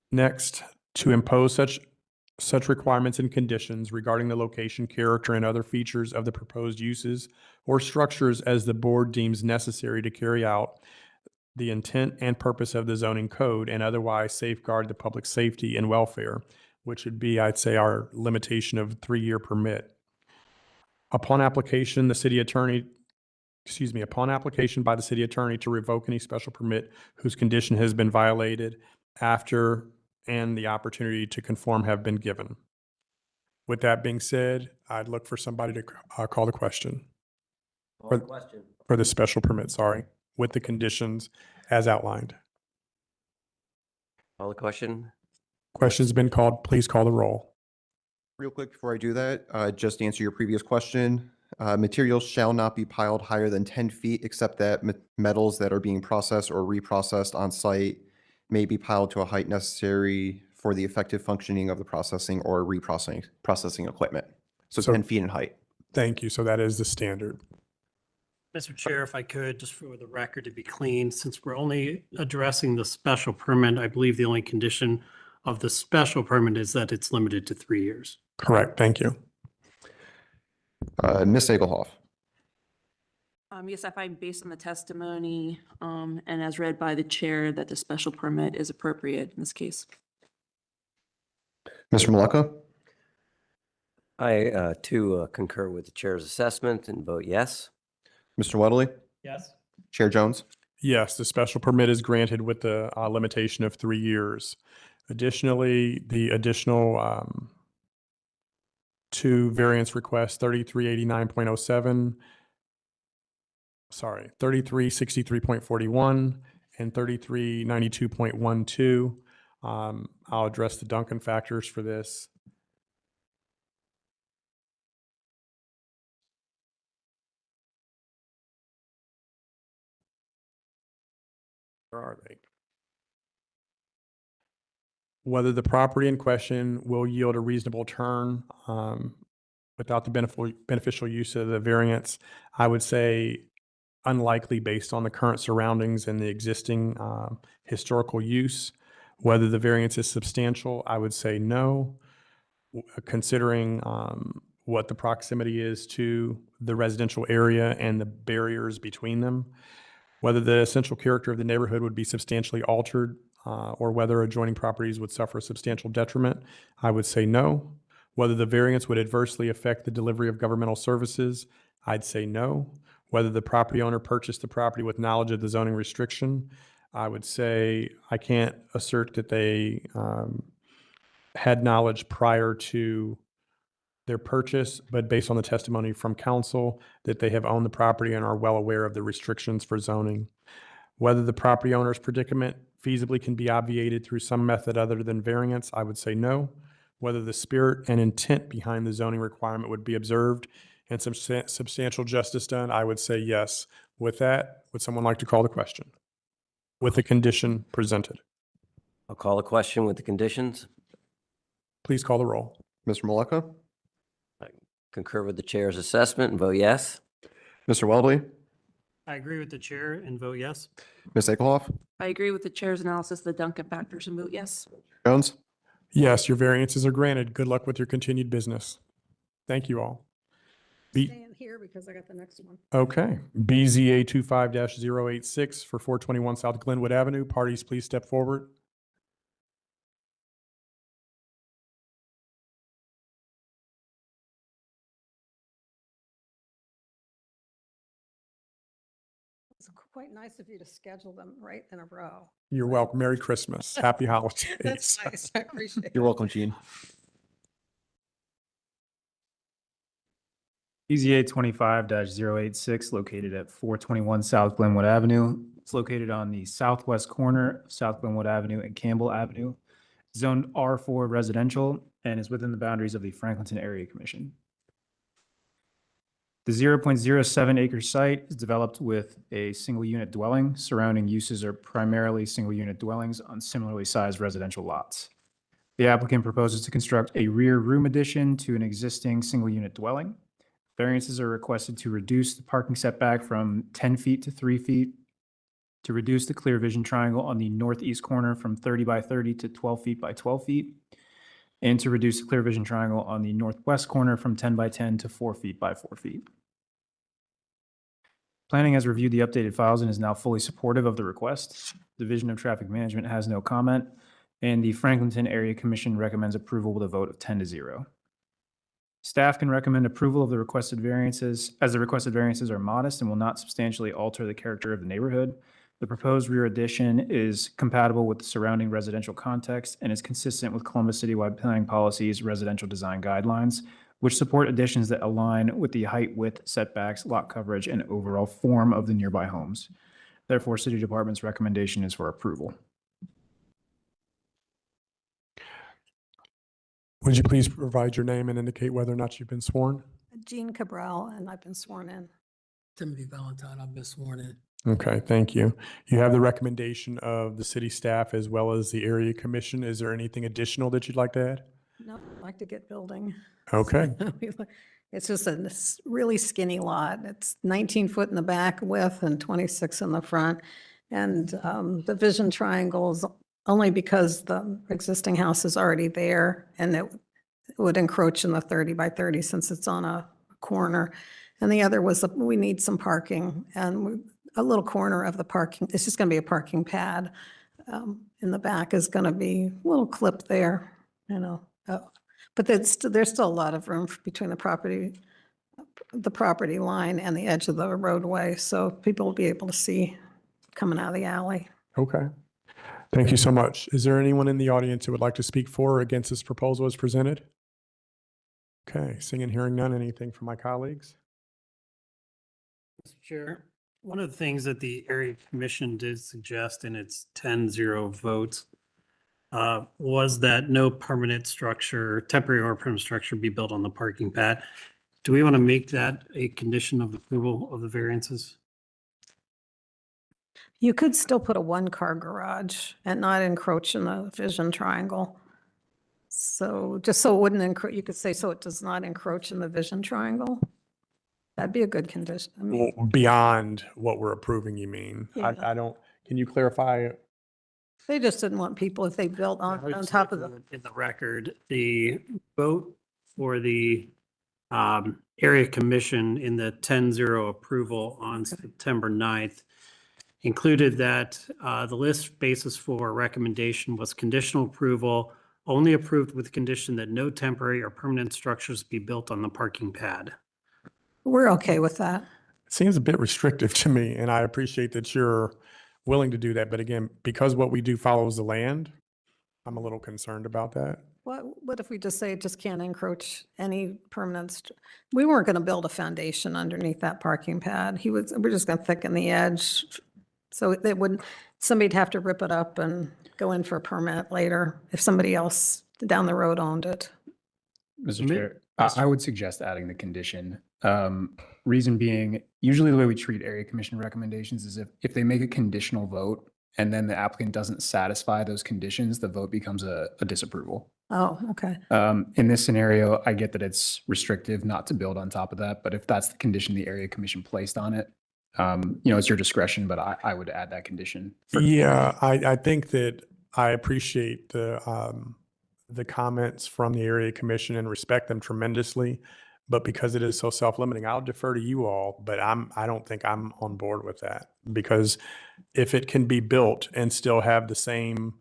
Next, to impose such requirements and conditions regarding the location, character, and other features of the proposed uses or structures as the board deems necessary to carry out the intent and purpose of the zoning code and otherwise safeguard the public safety and welfare, which would be, I'd say, our limitation of 3-year permit. Upon application by the city attorney to revoke any special permit whose condition has been violated after and the opportunity to conform have been given. With that being said, I'd look for somebody to call the question. For the special permit, sorry, with the conditions as outlined. Call the question. Question's been called. Please call the roll. Real quick before I do that, just to answer your previous question, materials shall not be piled higher than 10 feet except that metals that are being processed or reprocessed on site may be piled to a height necessary for the effective functioning of the processing or processing equipment. So 10 feet in height. Thank you. So that is the standard. Mr. Chair, if I could, just for the record to be clean, since we're only addressing the special permit, I believe the only condition of the special permit is that it's limited to 3 years. Correct. Thank you. Ms. Egelhoff. Yes, I find based on the testimony, and as read by the chair, that the special permit is appropriate in this case. Mr. Maleka? I too concur with the chair's assessment and vote yes. Mr. Weddley? Yes. Chair Jones? Yes, the special permit is granted with the limitation of 3 years. Additionally, the additional 2 variance requests, 3389.07, 3363.41 and 3392.12. I'll address the Duncan factors for this. Where are they? Whether the property in question will yield a reasonable turn without the beneficial use of the variance, I would say unlikely based on the current surroundings and the existing historical use. Whether the variance is substantial, I would say no. Considering what the proximity is to the residential area and the barriers between them, whether the essential character of the neighborhood would be substantially altered or whether adjoining properties would suffer a substantial detriment, I would say no. Whether the variance would adversely affect the delivery of governmental services, I'd say no. Whether the property owner purchased the property with knowledge of the zoning restriction, I would say I can't assert that they had knowledge prior to their purchase, but based on the testimony from council, that they have owned the property and are well aware of the restrictions for zoning. Whether the property owner's predicament feasibly can be obviated through some method other than variance, I would say no. Whether the spirit and intent behind the zoning requirement would be observed and some substantial justice done, I would say yes. With that, would someone like to call the question? With the condition presented. I'll call the question with the conditions. Please call the roll. Mr. Maleka? Concur with the chair's assessment and vote yes. Mr. Weldley? I agree with the chair and vote yes. Ms. Ekelhoff? I agree with the chair's analysis of the Duncan factors and vote yes. Jones? Yes, your variances are granted. Good luck with your continued business. Thank you all. Staying here because I got the next one. Okay. BZA 25-086 for 421 South Glenwood Avenue. Parties, please step forward. It's quite nice of you to schedule them right in a row. You're welcome. Merry Christmas. Happy holidays. That's nice. I appreciate it. You're welcome, Gene. BZA 25-086 located at 421 South Glenwood Avenue. It's located on the southwest corner of South Glenwood Avenue and Campbell Avenue, zoned R4 residential, and is within the boundaries of the Franklinton Area Commission. The 0.07 acre site is developed with a single unit dwelling. Surrounding uses are primarily single unit dwellings on similarly sized residential lots. The applicant proposes to construct a rear room addition to an existing single unit dwelling. Variances are requested to reduce the parking setback from 10 feet to 3 feet, to reduce the clear vision triangle on the northeast corner from 30 by 30 to 12 feet by 12 feet, and to reduce the clear vision triangle on the northwest corner from 10 by 10 to 4 feet by 4 feet. Planning has reviewed the updated files and is now fully supportive of the request. Division of Traffic Management has no comment, and the Franklinton Area Commission recommends approval with a vote of 10-0. Staff can recommend approval of the requested variances, as the requested variances are modest and will not substantially alter the character of the neighborhood. The proposed rear addition is compatible with the surrounding residential context and is consistent with Columbus citywide planning policies, residential design guidelines, which support additions that align with the height, width, setbacks, lot coverage, and overall form of the nearby homes. Therefore, City Department's recommendation is for approval. Would you please provide your name and indicate whether or not you've been sworn? Jean Cabral, and I've been sworn in. Timothy Valentine, I've been sworn in. Okay, thank you. You have the recommendation of the city staff as well as the area commission. Is there anything additional that you'd like to add? No, I'd like to get building. Okay. It's just a really skinny lot. It's 19 foot in the back width and 26 in the front. And the vision triangle is only because the existing house is already there and it would encroach in the 30 by 30 since it's on a corner. And the other was, we need some parking, and a little corner of the parking, it's just going to be a parking pad. In the back is going to be a little clip there, you know. But there's still a lot of room between the property line and the edge of the roadway, so people will be able to see coming out of the alley. Okay. Thank you so much. Is there anyone in the audience who would like to speak for or against this proposal as presented? Okay, seeing and hearing none, anything from my colleagues? Mr. Chair, one of the things that the area commission did suggest in its 10-0 votes was that no permanent structure, temporary or permanent structure, be built on the parking pad. Do we want to make that a condition of approval of the variances? You could still put a one-car garage and not encroach in the vision triangle. So just so it wouldn't encroach, you could say, so it does not encroach in the vision triangle. That'd be a good condition. I mean, Well, beyond what we're approving, you mean? Yeah. I don't, can you clarify? they just didn't want people, if they built I would on say top of the, in the record, the vote for the area commission in the 10-0 approval on September 9th included that the list basis for recommendation was conditional approval, only approved with the condition that no temporary or permanent structures be built on the parking pad. we're okay with that. It seems a bit restrictive to me, and I appreciate that you're willing to do that. But again, because what we do follows the land, I'm a little concerned about that. What if we just say it just can't encroach any permanent, we weren't going to build a foundation underneath that parking pad. We're just going to thicken the edge. So they wouldn't, somebody'd have to rip it up and go in for a permit later if somebody else down the road owned it. Mr. Chair, I would suggest adding the condition. Reason being, usually the way we treat area commission recommendations is if they make a conditional vote and then the applicant doesn't satisfy those conditions, the vote becomes a disapproval. Oh, okay. In this scenario, I get that it's restrictive not to build on top of that, but if that's the condition the area commission placed on it, it's your discretion, but I would add that condition. Yeah, I think that I appreciate the comments from the area commission and respect them tremendously. But because it is so self-limiting, I'll defer to you all, but I don't think I'm on board with that. Because if it can be built and still have the same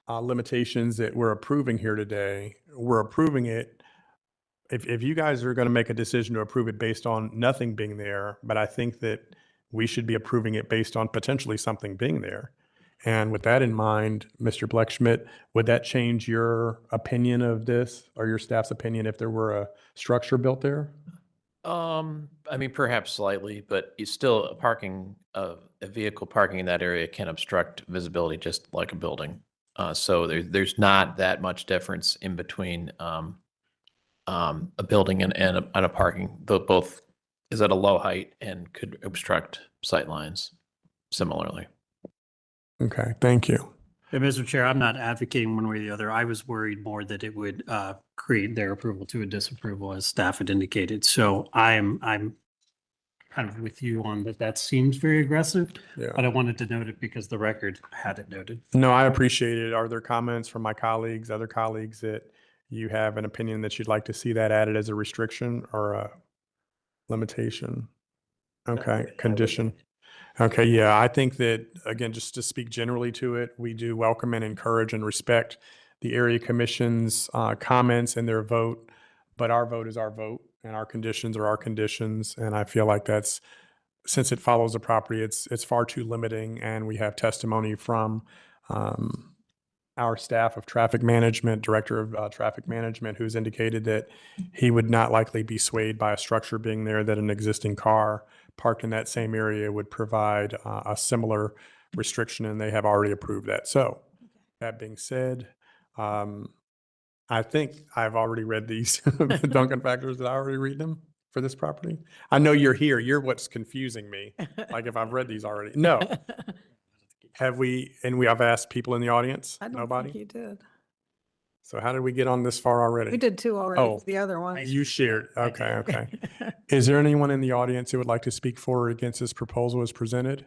limitations that we're approving here today, we're approving it. If you guys are going to make a decision to approve it based on nothing being there, but I think that we should be approving it based on potentially something being there. And with that in mind, Mr. Bleckschmidt, would that change your opinion of this or your staff's opinion if there were a structure built there? I mean, perhaps slightly, but you still a vehicle parking in that area can obstruct visibility just like a building. So there's not that much difference in between a building and a parking. Both is at a low height and could obstruct sight lines similarly. Okay, thank you. Yeah, Mr. Chair, I'm not advocating one way or the other. I was worried more that it would create their approval to a disapproval, as staff had indicated. So I'm kind of with you on that. That seems very aggressive, but I wanted to note it because the record had it noted. No, I appreciate it. Are there comments from my colleagues, other colleagues, that you have an opinion that you'd like to see that added as a restriction or a limitation? Okay, condition. Okay, yeah, I think that, again, just to speak generally to it, we do welcome and encourage and respect the area commission's comments and their vote, but our vote is our vote and our conditions are our conditions. And I feel like that's, since it follows the property, it's far too limiting. And we have testimony from our staff of traffic management, director of traffic management, who's indicated that he would not likely be swayed by a structure being there, that an existing car parked in that same area would provide a similar restriction, and they have already approved that. So that being said, I think I've already read these Duncan factors. Did I already read them for this property? I know you're here. You're what's confusing me. Like if I've read these already. No. Have we, and I've asked people in the audience? I don't Nobody? think you did. So how did we get on this far already? We did two already, Oh, the other ones. you shared. Okay, okay. Is there anyone in the audience who would like to speak for or against this proposal as presented?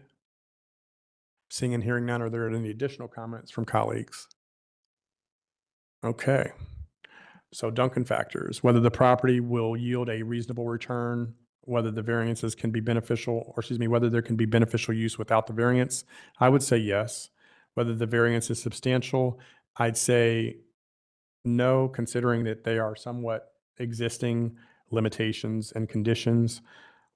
Seeing and hearing none, are there any additional comments from colleagues? Okay. So Duncan factors, whether the property will yield a reasonable return, whether the variances can be beneficial, or excuse me, whether there can be beneficial use without the variance. I would say yes. Whether the variance is substantial, I'd say no, considering that they are somewhat existing limitations and conditions.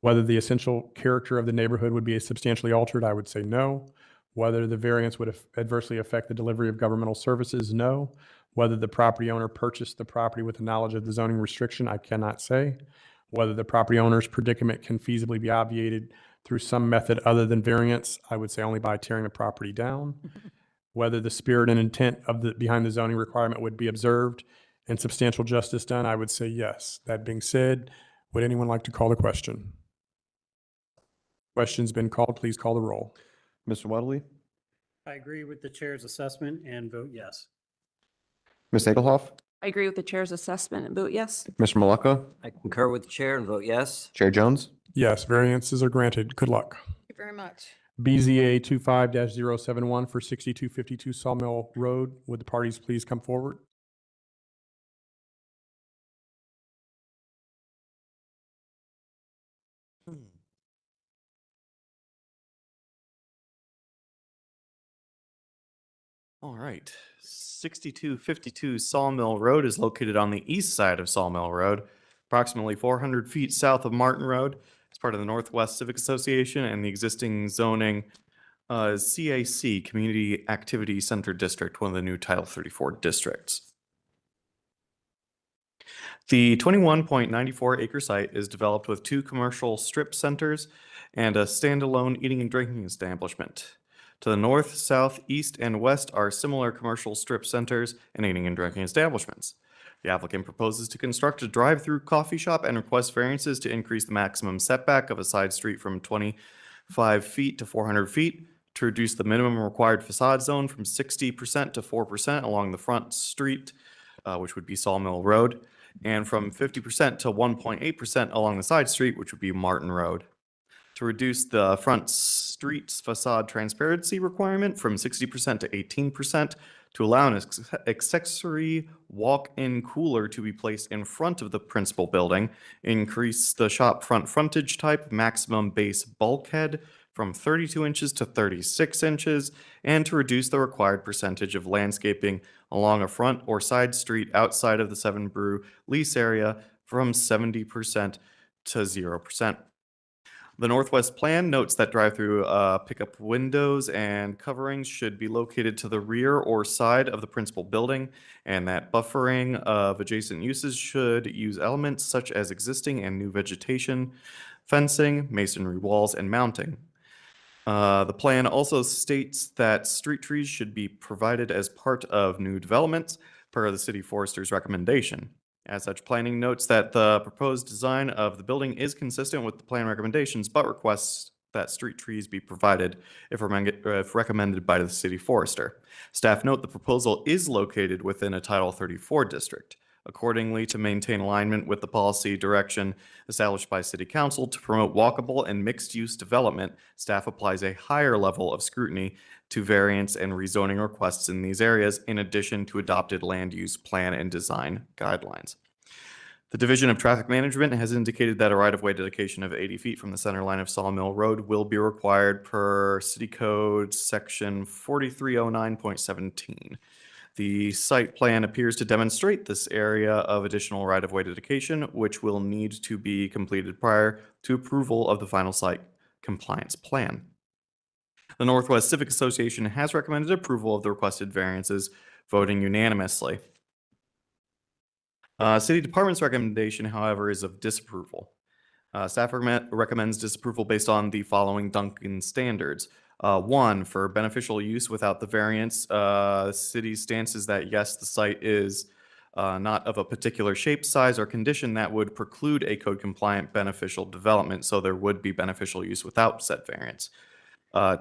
Whether the essential character of the neighborhood would be substantially altered, I would say no. Whether the variance would adversely affect the delivery of governmental services, no. Whether the property owner purchased the property with the knowledge of the zoning restriction, I cannot say. Whether the property owner's predicament can feasibly be obviated through some method other than variance, I would say only by tearing the property down. Whether the spirit and intent of behind the zoning requirement would be observed and substantial justice done, I would say yes. That being said, would anyone like to call the question? Question's been called. Please call the roll. Mr. Weddle, I agree with the chair's assessment and vote yes. Ms. Egelhoff, I agree with the chair's assessment and vote yes. Mr. Maleka, I concur with the chair and vote yes. Chair Jones. Yes, variances are granted. Good luck. Thank you very much. BZA 25-071 for 6252 Sawmill Road. Would the parties please come forward? All right. 6252 Sawmill Road is located on the east side of Sawmill Road, approximately 400 feet south of Martin Road. It's part of the Northwest Civic Association and the existing zoning CAC, Community Activity Center District, one of the new Title 34 districts. The 21.94 acre site is developed with 2 commercial strip centers and a standalone eating and drinking establishment. To the north, south, east, and west are similar commercial strip centers and eating and drinking establishments. The applicant proposes to construct a drive-through coffee shop and requests variances to increase the maximum setback of a side street from 25 feet to 400 feet, to reduce the minimum required facade zone from 60% to 4% along the front street, which would be Sawmill Road, and from 50% to 1.8% along the side street, which would be Martin Road. To reduce the front street's facade transparency requirement from 60% to 18%, to allow an accessory walk-in cooler to be placed in front of the principal building, increase the shop front frontage type maximum base bulkhead from 32 inches to 36 inches, and to reduce the required percentage of landscaping along a front or side street outside of the 7 Brew lease area from 70% to 0%. The Northwest Plan notes that drive-through pickup windows and coverings should be located to the rear or side of the principal building, and that buffering of adjacent uses should use elements such as existing and new vegetation, fencing, masonry walls, and mounting. The plan also states that street trees should be provided as part of new developments per the city forester's recommendation. As such, planning notes that the proposed design of the building is consistent with the plan recommendations, but requests that street trees be provided if recommended by the city forester. Staff note the proposal is located within a Title 34 district. Accordingly, to maintain alignment with the policy direction established by City Council to promote walkable and mixed-use development, staff applies a higher level of scrutiny to variance and rezoning requests in these areas, in addition to adopted land use plan and design guidelines. The Division of Traffic Management has indicated that a right-of-way dedication of 80 feet from the center line of Sawmill Road will be required per City Code Section 4309.17. The site plan appears to demonstrate this area of additional right-of-way dedication, which will need to be completed prior to approval of the final site compliance plan. The Northwest Civic Association has recommended approval of the requested variances, voting unanimously. City Department's recommendation, however, is of disapproval. Staff recommends disapproval based on the following Duncan standards. 1, for beneficial use without the variance, the city's stance is that yes, the site is not of a particular shape, size, or condition that would preclude a code-compliant beneficial development, so there would be beneficial use without said variance.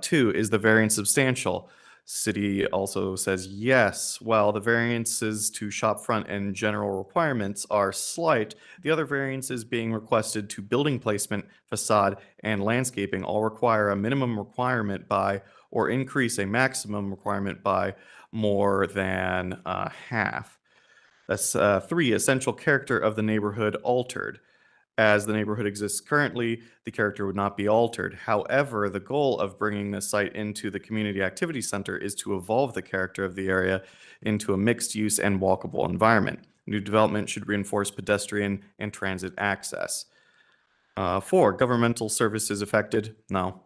2, is the variance substantial? City also says yes, while the variances to shop front and general requirements are slight, the other variances being requested to building placement, facade, and landscaping all require a minimum requirement by or increase a maximum requirement by more than half. 3, essential character of the neighborhood altered. As the neighborhood exists currently, the character would not be altered. However, the goal of bringing this site into the Community Activity Center is to evolve the character of the area into a mixed-use and walkable environment. New development should reinforce pedestrian and transit access. 4, governmental services affected? No.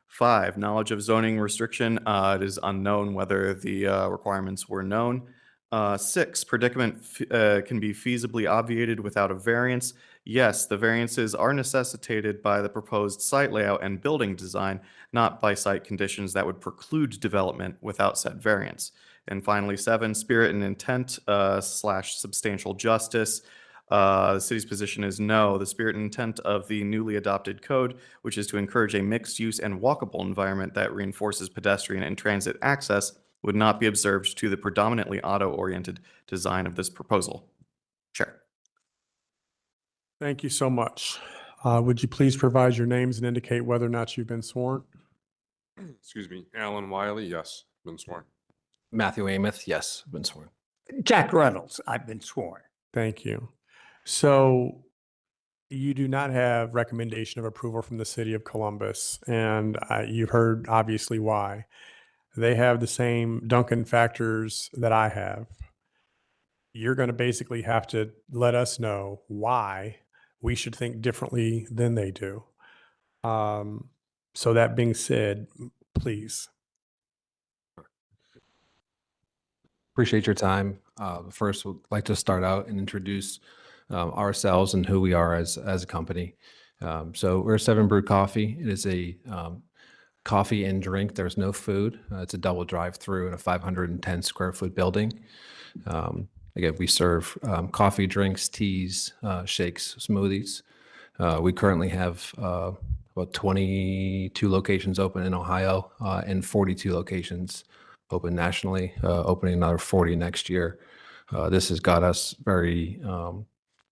5, knowledge of zoning restriction. It is unknown whether the requirements were known. 6, predicament can be feasibly obviated without a variance. Yes, the variances are necessitated by the proposed site layout and building design, not by site conditions that would preclude development without said variance. And finally, 7, spirit and intent / substantial justice. The city's position is no. The spirit and intent of the newly adopted code, which is to encourage a mixed-use and walkable environment that reinforces pedestrian and transit access, would not be observed to the predominantly auto-oriented design of this proposal. Chair. Thank you so much. Would you please provide your names and indicate whether or not you've been sworn? Excuse me, Alan Wiley, yes, been sworn. Matthew Amos, yes, been sworn. Jack Reynolds, I've been sworn. Thank you. So you do not have recommendation of approval from the city of Columbus, and you've heard obviously why. They have the same Duncan factors that I have. You're going to basically have to let us know why we should think differently than they do. So that being said, please. Appreciate your time. First, would like to start out and introduce ourselves and who we are as a company. So we're 7 Brew Coffee. It is a coffee and drink. There's no food. It's a double drive-through in a 510 square foot building. Again, we serve coffee, drinks, teas, shakes, smoothies. We currently have about 22 locations open in Ohio and 42 locations open nationally, opening another 40 next year. This has got us very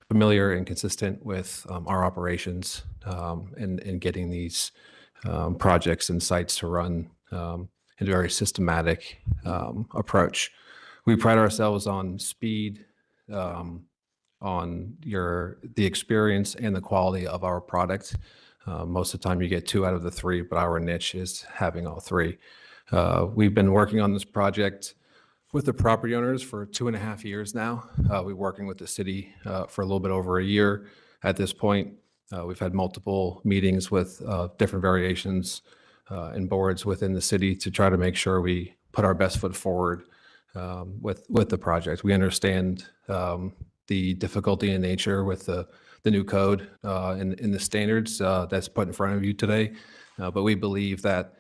familiar and consistent with our operations and getting these projects and sites to run in a very systematic approach. We pride ourselves on speed, on the experience and the quality of our product. Most of the time you get 2 out of the 3, but our niche is having all 3. We've been working on this project with the property owners for 2.5 years now. We're working with the city for a little bit over a year at this point. We've had multiple meetings with different variations and boards within the city to try to make sure we put our best foot forward with the project. We understand the difficulty in nature with the new code and the standards that's put in front of you today. But we believe that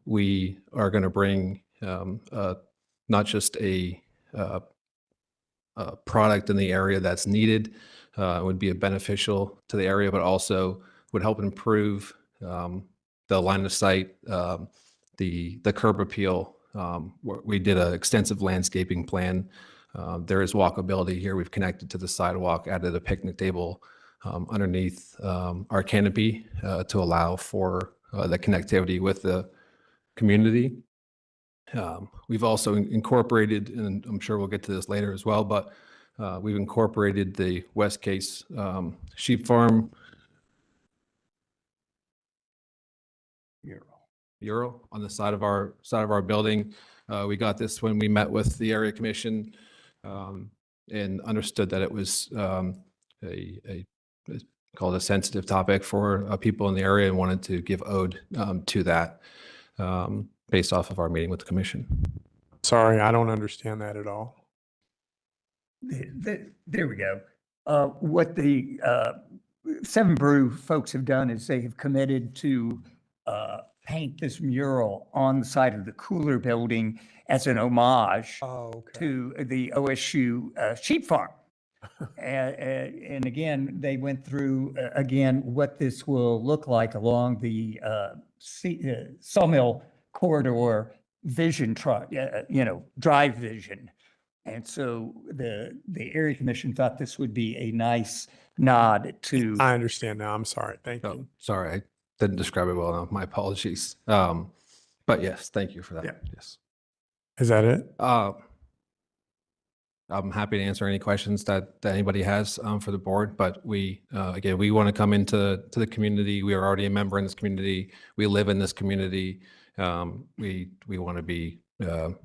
we are going to bring not just a product in the area that's needed, would be beneficial to the area, but also would help improve the line of sight, the curb appeal. We did an extensive landscaping plan. There is walkability here. We've connected to the sidewalk, added a picnic table underneath our canopy to allow for the connectivity with the community. We've also incorporated, and I'm sure we'll get to this later as well, but we've incorporated the West Case sheep farm mural on the side of our building. We got this when we met with the area commission and understood that it was called a sensitive topic for people in the area and wanted to give ode to that based off of our meeting with the commission. Sorry, I don't understand that at all. There we go. What the 7 Brew folks have done is they have committed to paint this mural on the side of the cooler building as an homage to the OSU sheep farm. And again, they went through again what this will look like along the Sawmill corridor vision truck, drive vision. And so the area commission thought this would be a nice nod to. I understand now. I'm sorry. Thank you. Sorry, I didn't describe it well enough. My apologies. But yes, thank you for that. Yeah. Yes. Is that it? I'm happy to answer any questions that anybody has for the board. But we, again, we want to come into the community. We are already a member in this community. We live in this community. We want to be put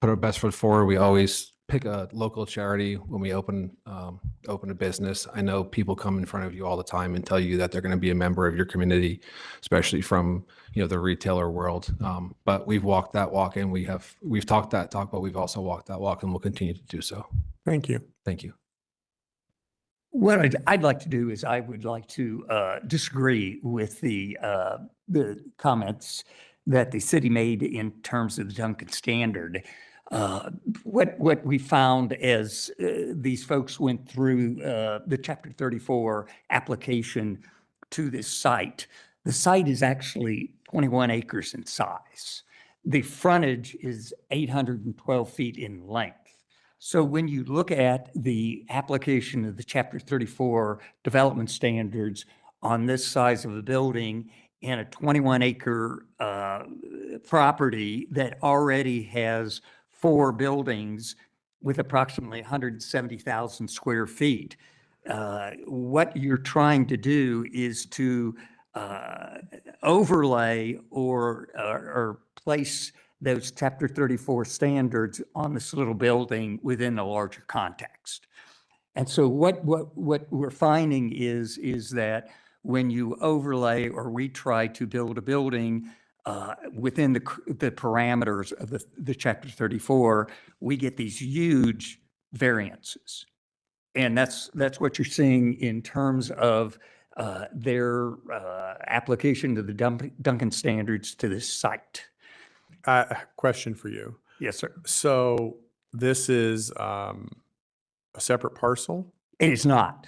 our best foot forward. We always pick a local charity when we open a business. I know people come in front of you all the time and tell you that they're going to be a member of your community, especially from the retailer world. But we've walked that walk, and we've talked that talk, but we've also walked that walk, and we'll continue to do so. Thank you. Thank you. What I'd like to do is I would like to disagree with the comments that the city made in terms of the Duncan standard. What we found as these folks went through the Chapter 34 application to this site, the site is actually 21 acres in size. The frontage is 812 feet in length. So when you look at the application of the Chapter 34 development standards on this size of a building in a 21-acre property that already has 4 buildings with approximately 170,000 square feet, what you're trying to do is to overlay or place those Chapter 34 standards on this little building within a larger context. And so what we're finding is that when you overlay or we try to build a building within the parameters of the Chapter 34, we get these huge variances. And that's what you're seeing in terms of their application to the Duncan standards to this site. Question for you. Yes, sir. So this is a separate parcel? It is not.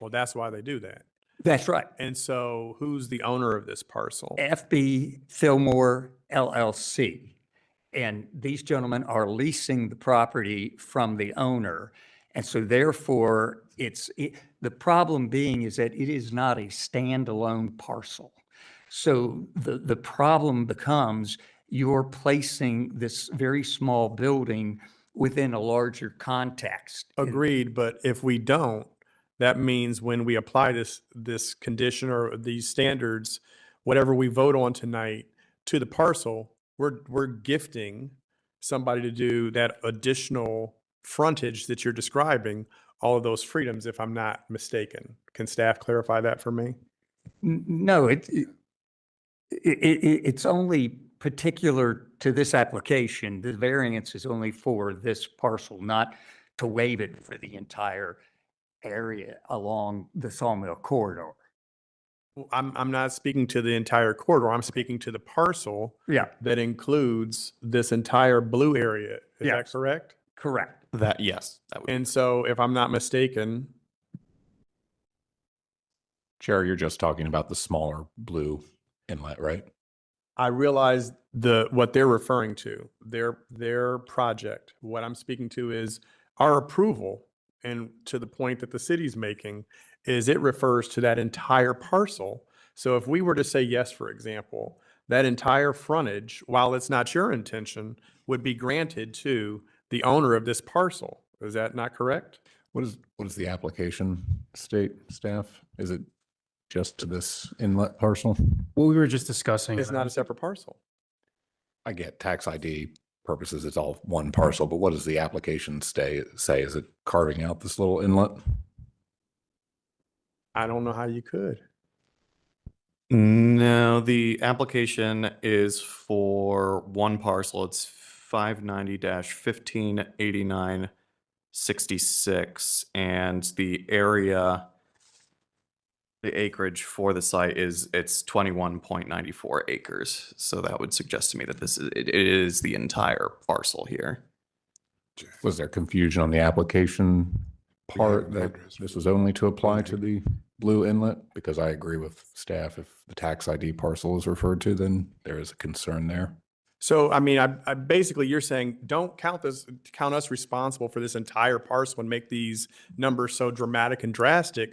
Well, that's why they do that. That's right. And so who's the owner of this parcel? FB Fillmore LLC. And these gentlemen are leasing the property from the owner. And so therefore, the problem being is that it is not a standalone parcel. So the problem becomes you're placing this very small building within a larger context. Agreed, but if we don't, that means when we apply this condition or these standards, whatever we vote on tonight to the parcel, we're gifting somebody to do that additional frontage that you're describing, all of those freedoms, if I'm not mistaken. Can staff clarify that for me? No, it's only particular to this application. The variance is only for this parcel, not to waive it for the entire area along the Sawmill corridor. Well, I'm not speaking to the entire corridor. I'm speaking to the parcel that includes this entire blue area. Is that correct? Correct. Yes. That would And so if I'm not mistaken, Chair, you're just talking about the smaller blue inlet, right? I realize what they're referring to, their project. What I'm speaking to is our approval, and to the point that the city's making, is it refers to that entire parcel. So if we were to say yes, for example, that entire frontage, while it's not your intention, would be granted to the owner of this parcel. Is that not correct? What is the application state, staff? Is it just to this inlet parcel? Well, we were just discussing. It's not a separate parcel. I get tax ID purposes, it's all one parcel, but what does the application say? Is it carving out this little inlet? I don't know how you could. No, the application is for one parcel. It's 590-1589-66, and the area, the acreage for the site it's 21.94 acres. So that would suggest to me that it is the entire parcel here. Was there confusion on the application part that this was only to apply to the blue inlet? Because I agree with staff, if the tax ID parcel is referred to, then there is a concern there. So, I mean, I basically, you're saying, don't count us responsible for this entire parcel and make these numbers so dramatic and drastic,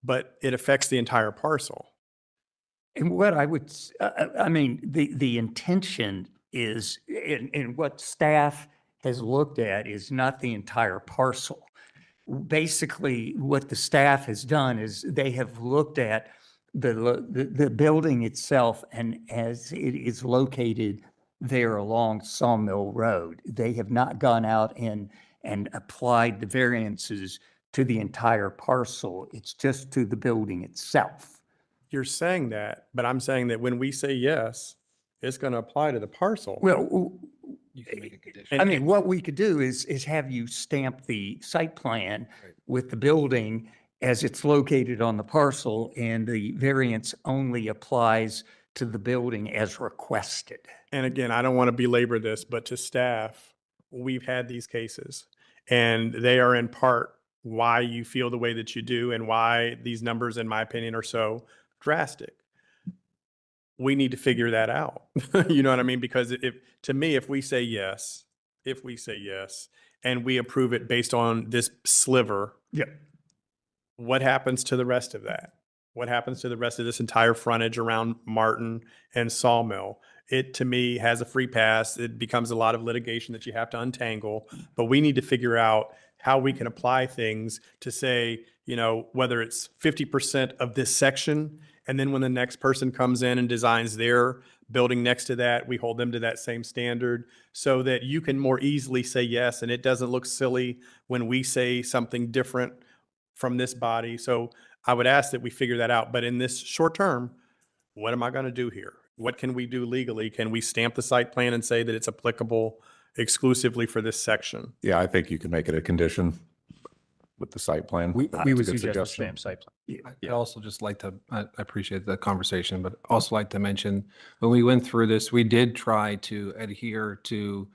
but it affects the entire parcel. And what I would, I mean, the intention is, and what staff has looked at is not the entire parcel. Basically, what the staff has done is they have looked at the building itself, and as it is located there along Sawmill Road, they have not gone out and applied the variances to the entire parcel. It's just to the building itself. You're saying that, but I'm saying that when we say yes, it's going to apply to the parcel. Well, You can make a condition. I mean, what we could do is have you stamp the site plan with the building as it's located on the parcel, and the variance only applies to the building as requested. And again, I don't want to belabor this, but to staff, we've had these cases, and they are in part why you feel the way that you do and why these numbers, in my opinion, are so drastic. We need to figure that out. You know what I mean? Because to me, if we say yes, and we approve it based on this sliver, what happens to the rest of that? What happens to the rest of this entire frontage around Martin and Sawmill? It, to me, has a free pass. It becomes a lot of litigation that you have to untangle, but we need to figure out how we can apply things to say, you know, whether it's 50% of this section, and then when the next person comes in and designs their building next to that, we hold them to that same standard so that you can more easily say yes, and it doesn't look silly when we say something different from this body. So I would ask that we figure that out. But in this short term, what am I going to do here? What can we do legally? Can we stamp the site plan and say that it's applicable exclusively for this section? Yeah, I think you can make it a condition with the site plan. We That's a would good suggest a suggestion. stamp site plan. I'd also just like to, I appreciate the conversation, but also like to mention, when we went through this, we did try to adhere to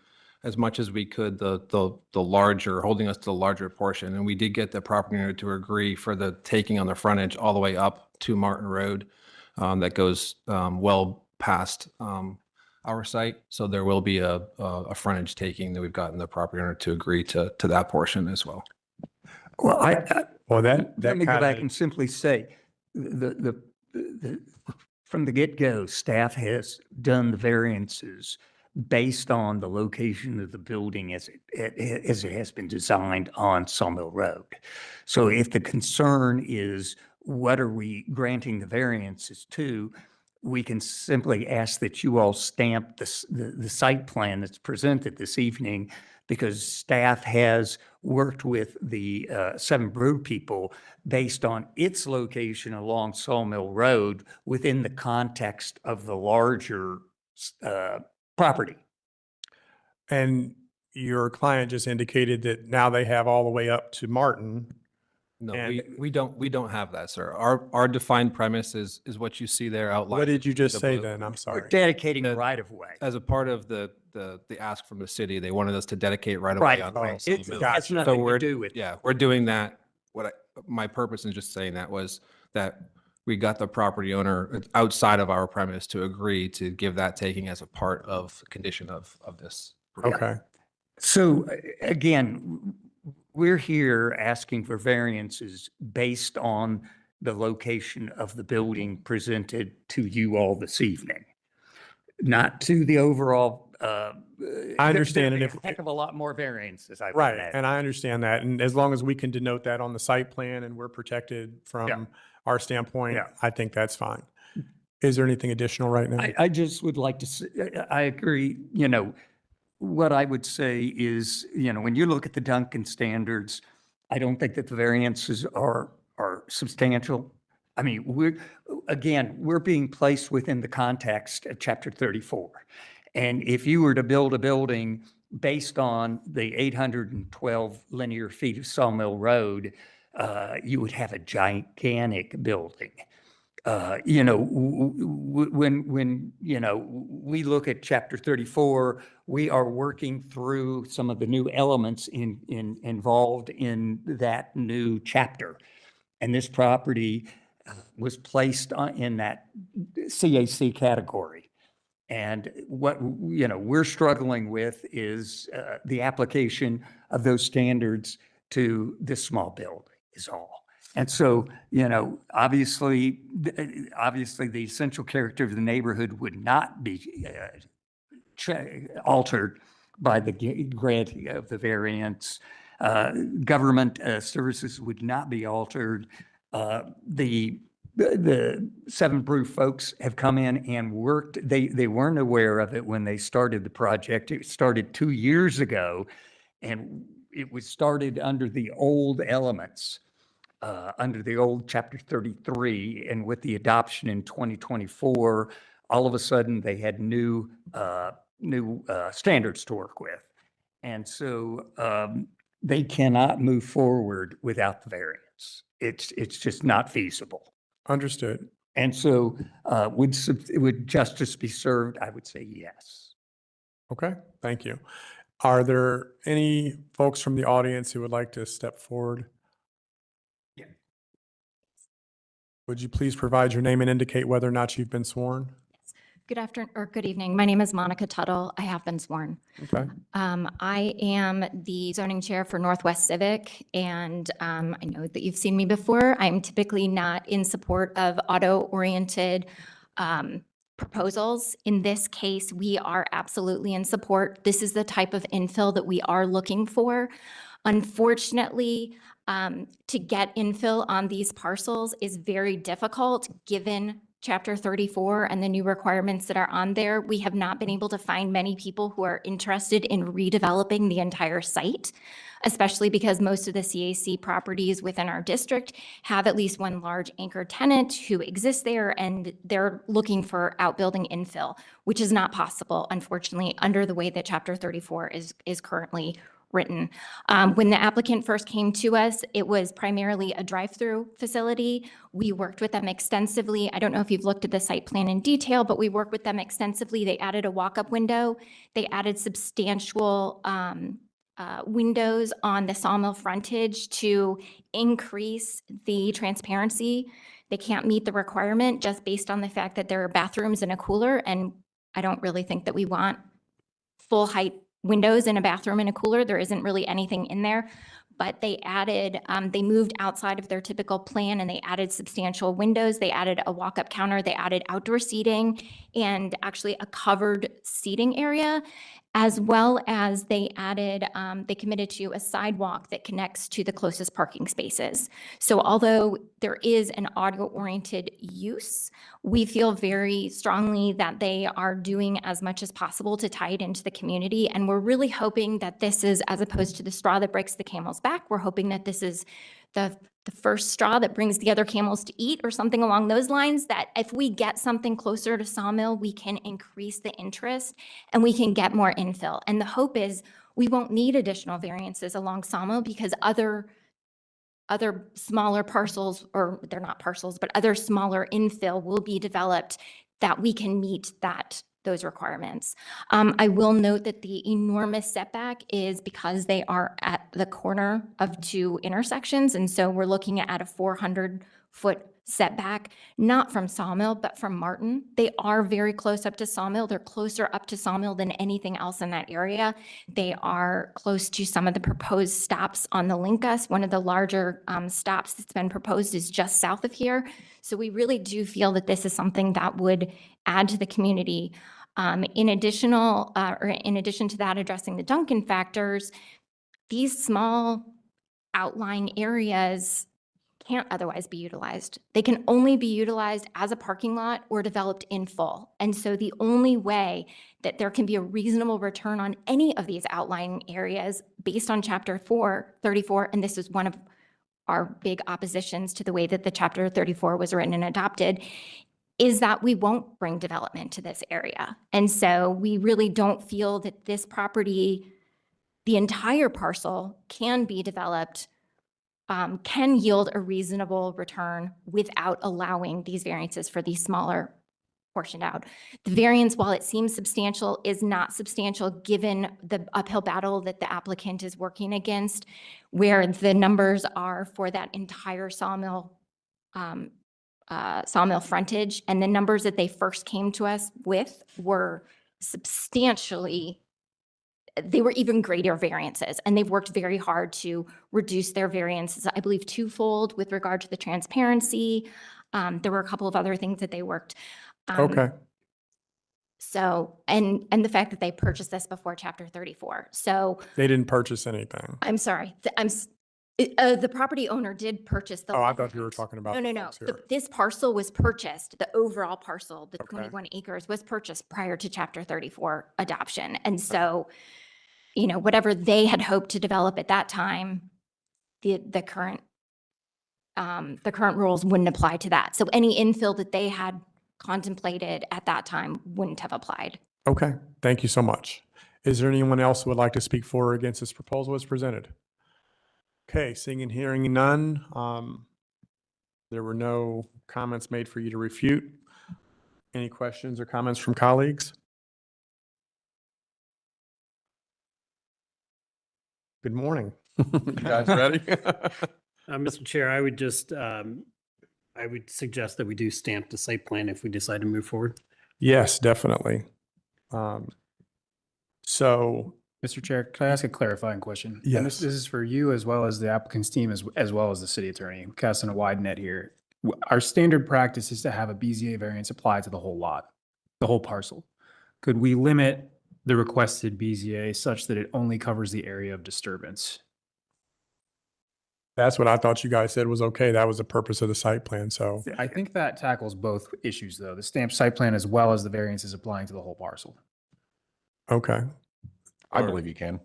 as much as we could, the larger, holding us to the larger portion. And we did get the property owner to agree for the taking on the frontage all the way up to Martin Road. That goes well past our site. So there will be a frontage taking that we've gotten the property owner to agree to that portion as well. Well, that let me go back kinda- and simply say, from the get-go, staff has done the variances based on the location of the building as it has been designed on Sawmill Road. So if the concern is what are we granting the variances to, we can simply ask that you all stamp the site plan that's presented this evening, because staff has worked with the Seven Brew people based on its location along Sawmill Road within the context of the larger property. And your client just indicated that now they have all the way up to Martin. No, And- we don't have that, sir. Our defined premise is what you see there outlined. What did you just the say blue. then? I'm We're sorry. dedicating The- right of way. As a part of the ask from the city, they wanted us to dedicate right away Right. on Right. all It Sawmill. has So nothing to we're, do with. yeah, we're doing that. My purpose in just saying that was that we got the property owner outside of our premise to agree to give that taking as a part of condition of this. Okay. So again, we're here asking for variances based on the location of the building presented to you all this evening, not to the overall. I understand it there'd if- be a heck of a lot more variances. I would Right, imagine. and I understand that. And as long as we can denote that on the site plan and we're protected from our standpoint, Yeah. I think that's fine. Is there anything additional right now? I just would like to say, I agree, what I would say is, when you look at the Duncan standards, I don't think that the variances are substantial. I mean, we're being placed within the context of Chapter 34. And if you were to build a building based on the 812 linear feet of Sawmill Road, you would have a gigantic building. When we look at Chapter 34, we are working through some of the new elements involved in that new chapter. And this property was placed in that CAC category. And what, we're struggling with is the application of those standards to this small building is all. And so, obviously, the essential character of the neighborhood would not be altered by the granting of the variance. Government services would not be altered. The Seven Brew folks have come in and worked. They weren't aware of it when they started the project. It started 2 years ago, and it was started under the old elements, under the old Chapter 33. And with the adoption in 2024, all of a sudden they had new standards to work with. And so they cannot move forward without the variance. It's just not feasible. Understood. And so would justice be served? I would say yes. Okay, thank you. Are there any folks from the audience who would like to step forward? Yeah. Would you please provide your name and indicate whether or not you've been sworn? Good afternoon or good evening. My name is Monica Tuttle. I have been sworn. Okay. I am the zoning chair for Northwest Civic, and I know that you've seen me before. I'm typically not in support of auto-oriented proposals. In this case, we are absolutely in support. This is the type of infill that we are looking for. Unfortunately, to get infill on these parcels is very difficult given Chapter 34 and the new requirements that are on there. We have not been able to find many people who are interested in redeveloping the entire site, especially because most of the CAC properties within our district have at least one large anchor tenant who exists there, and they're looking for outbuilding infill, which is not possible, unfortunately, under the way that Chapter 34 is currently written. When the applicant first came to us, it was primarily a drive-through facility. We worked with them extensively. I don't know if you've looked at the site plan in detail, but we worked with them extensively. They added a walk-up window. They added substantial windows on the sawmill frontage to increase the transparency. They can't meet the requirement just based on the fact that there are bathrooms and a cooler, and I don't really think that we want full height windows in a bathroom and a cooler. There isn't really anything in there, but they added, they moved outside of their typical plan and they added substantial windows. They added a walk-up counter. They added outdoor seating and actually a covered seating area, as well as they added, they committed to a sidewalk that connects to the closest parking spaces. So although there is an audio-oriented use, we feel very strongly that they are doing as much as possible to tie it into the community. And we're really hoping that this is, as opposed to the straw that breaks the camel's back, we're hoping that this is the first straw that brings the other camels to eat, or something along those lines, that if we get something closer to Sawmill, we can increase the interest and we can get more infill. And the hope is we won't need additional variances along Sawmill because other smaller parcels, or they're not parcels, but other smaller infill will be developed that we can meet those requirements. I will note that the enormous setback is because they are at the corner of two intersections. And so we're looking at a 400-foot setback, not from Sawmill, but from Martin. They are very close up to Sawmill. They're closer up to Sawmill than anything else in that area. They are close to some of the proposed stops on the Linkus. One of the larger stops that's been proposed is just south of here. So we really do feel that this is something that would add to the community. In addition to that, addressing the Duncan factors, these small outlying areas can't otherwise be utilized. They can only be utilized as a parking lot or developed in full. And so the only way that there can be a reasonable return on any of these outlying areas based on Chapter 34, and this is one of our big oppositions to the way that the Chapter 34 was written and adopted, is that we won't bring development to this area. And so we really don't feel that this property, the entire parcel, can be developed, can yield a reasonable return without allowing these variances for these smaller portioned out. The variance, while it seems substantial, is not substantial given the uphill battle that the applicant is working against, where the numbers are for that entire sawmill frontage. And the numbers that they first came to us with were substantially, they were even greater variances, and they've worked very hard to reduce their variances, I believe twofold with regard to the transparency. There were a couple of other things that they worked. Okay. So, and the fact that they purchased this before Chapter 34. So They didn't purchase anything. I'm sorry, the property owner did purchase the. Oh, I land. thought you were talking about. No, the no, no. folks here. This parcel was purchased, the overall parcel, the Okay. 21 acres was purchased prior to Chapter 34 adoption. And so, you know, whatever they had hoped to develop at that time, the current rules wouldn't apply to that. So any infill that they had contemplated at that time wouldn't have applied. Okay, thank you so much. Is there anyone else who would like to speak for or against this proposal as presented? Okay, seeing and hearing none, there were no comments made for you to refute. Any questions or comments from colleagues? Good morning. You guys ready? Mr. Chair, I would just, I would suggest that we do stamp the site plan if we decide to move forward. Yes, definitely. So, Mr. Chair, can I ask a clarifying question? And Yes. this is for you as well as the applicant's team as well as the city attorney. I'm casting a wide net here. Our standard practice is to have a BZA variance applied to the whole lot, the whole parcel. Could we limit the requested BZA such that it only covers the area of disturbance? that's what I thought you guys said was okay. That was the purpose of the site plan, so. I think that tackles both issues though, the stamped site plan as well as the variances applying to the whole parcel. Okay. I believe you can.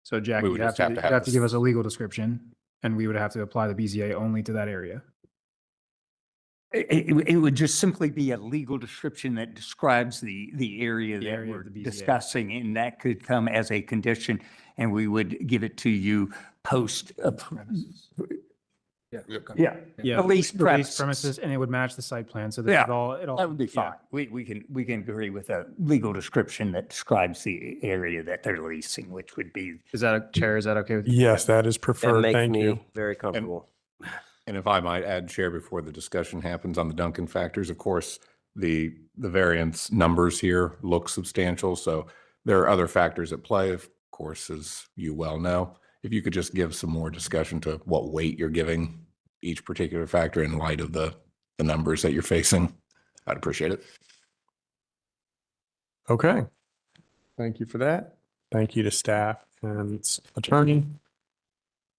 So Jack, We you'd would have just to, have to you'd have have to this- give us a legal description and we would have to apply the BZA only to that area. It would just simply be a legal description that describes the area The that area we're of the BZA. discussing, and that could come as a condition, and we would give it to you post. Yeah. Yeah. Yeah. Released Released premises. premises and it would match the site plan. So this Yeah, is all, it all. that would be yeah. fine. We can agree with a legal description that describes the area that they're leasing, which would be. Is that a chair? Is that okay with you? Yes, that is That preferred. makes Thank you. me very comfortable. And if I might add, Chair, before the discussion happens on the Duncan factors, of course, the variance numbers here look substantial, so there are other factors at play, of course, as you well know. If you could just give some more discussion to what weight you're giving each particular factor in light of the numbers that you're facing, I'd appreciate it. Okay. Thank you for that. Thank you to staff and attorney.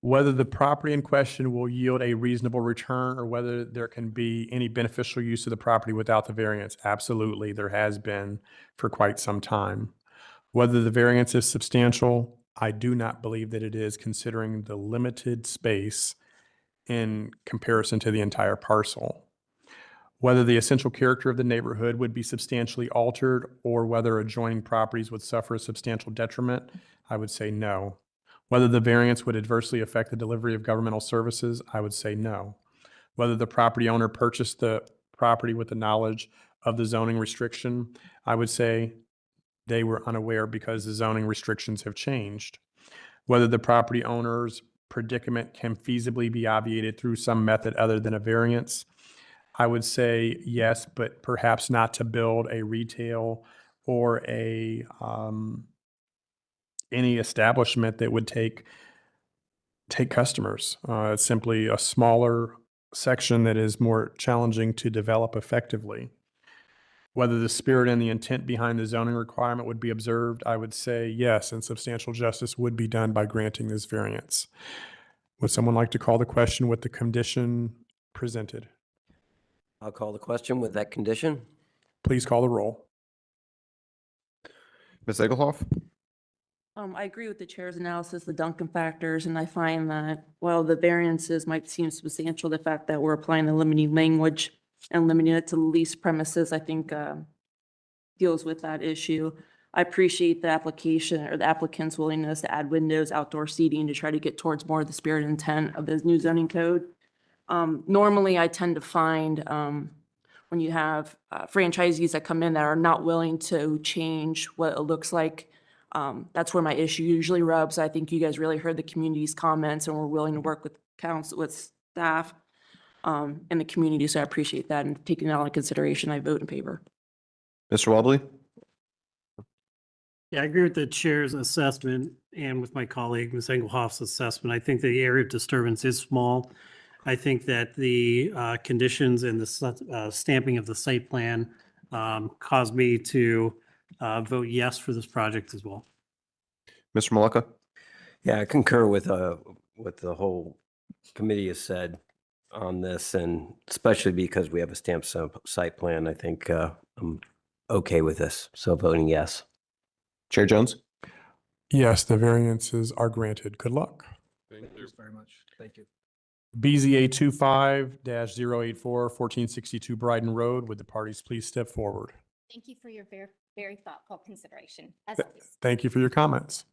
Whether the property in question will yield a reasonable return or whether there can be any beneficial use of the property without the variance. Absolutely, there has been for quite some time. Whether the variance is substantial, I do not believe that it is, considering the limited space in comparison to the entire parcel. Whether the essential character of the neighborhood would be substantially altered or whether adjoining properties would suffer a substantial detriment, I would say no. Whether the variance would adversely affect the delivery of governmental services, I would say no. Whether the property owner purchased the property with the knowledge of the zoning restriction, I would say they were unaware because the zoning restrictions have changed. Whether the property owner's predicament can feasibly be obviated through some method other than a variance, I would say yes, but perhaps not to build a retail or any establishment that would take customers. It's simply a smaller section that is more challenging to develop effectively. Whether the spirit and the intent behind the zoning requirement would be observed, I would say yes, and substantial justice would be done by granting this variance. Would someone like to call the question with the condition presented? I'll call the question with that condition. Please call the roll. Ms. Egelhoff? I agree with the chair's analysis, the Duncan factors, and I find that while the variances might seem substantial, the fact that we're applying the limiting language and limiting it to lease premises, I think deals with that issue. I appreciate the application or the applicant's willingness to add windows, outdoor seating to try to get towards more of the spirit and intent of the new zoning code. Normally, I tend to find when you have franchisees that come in that are not willing to change what it looks like, that's where my issue usually rubs. I think you guys really heard the community's comments and we're willing to work with council, with staff in the community. So I appreciate that, and taking that into consideration, I vote in favor. Mr. Wobbly? Yeah, I agree with the chair's assessment and with my colleague, Ms. Engelhoff's assessment. I think the area of disturbance is small. I think that the conditions and the stamping of the site plan caused me to vote yes for this project as well. Mr. Maleka? Yeah, I concur with what the whole committee has said on this, and especially because we have a stamped site plan, I think I'm okay with this. So voting yes. Chair Jones? Yes, the variances are granted. Good luck. Thank you. very much. Thank you. BZA 25-084, 1462 Bryden Road. Would the parties please step forward? Thank you for your very, very thoughtful consideration, as Th- always. Thank you for your comments.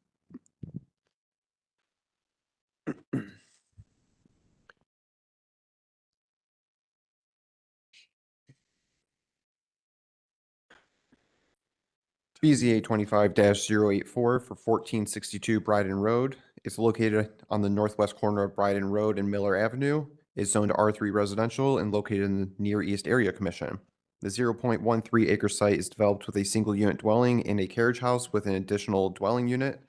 BZA 25-084 for 1462 Bryden Road. It's located on the northwest corner of Bryden Road and Miller Avenue. It's zoned R3 residential and located in the Near East Area Commission. The 0.13 acre site is developed with a single unit dwelling and a carriage house with an additional dwelling unit,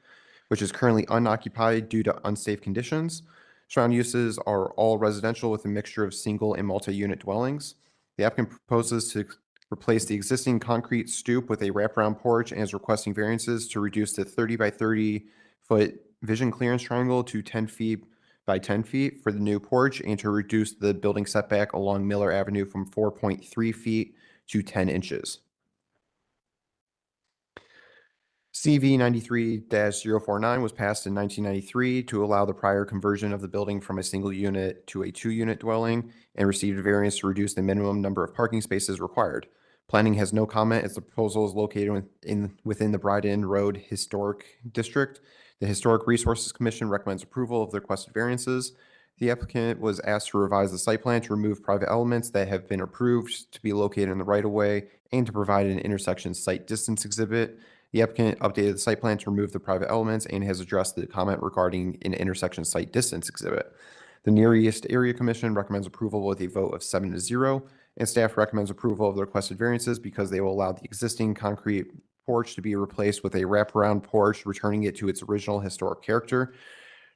which is currently unoccupied due to unsafe conditions. Surrounding uses are all residential with a mixture of single and multi-unit dwellings. The applicant proposes to replace the existing concrete stoop with a wraparound porch and is requesting variances to reduce the 30 by 30 foot vision clearance triangle to 10 feet by 10 feet for the new porch and to reduce the building setback along Miller Avenue from 4.3 feet to 10 inches. CV 93-049 was passed in 1993 to allow the prior conversion of the building from a single unit to a 2-unit dwelling and received a variance to reduce the minimum number of parking spaces required. Planning has no comment as the proposal is located within the Bryden Road Historic District. The Historic Resources Commission recommends approval of the requested variances. The applicant was asked to revise the site plan to remove private elements that have been approved to be located in the right-of-way and to provide an intersection site distance exhibit. The applicant updated the site plan to remove the private elements and has addressed the comment regarding an intersection site distance exhibit. The Near East Area Commission recommends approval with a vote of 7-0, and staff recommends approval of the requested variances because they will allow the existing concrete porch to be replaced with a wraparound porch, returning it to its original historic character.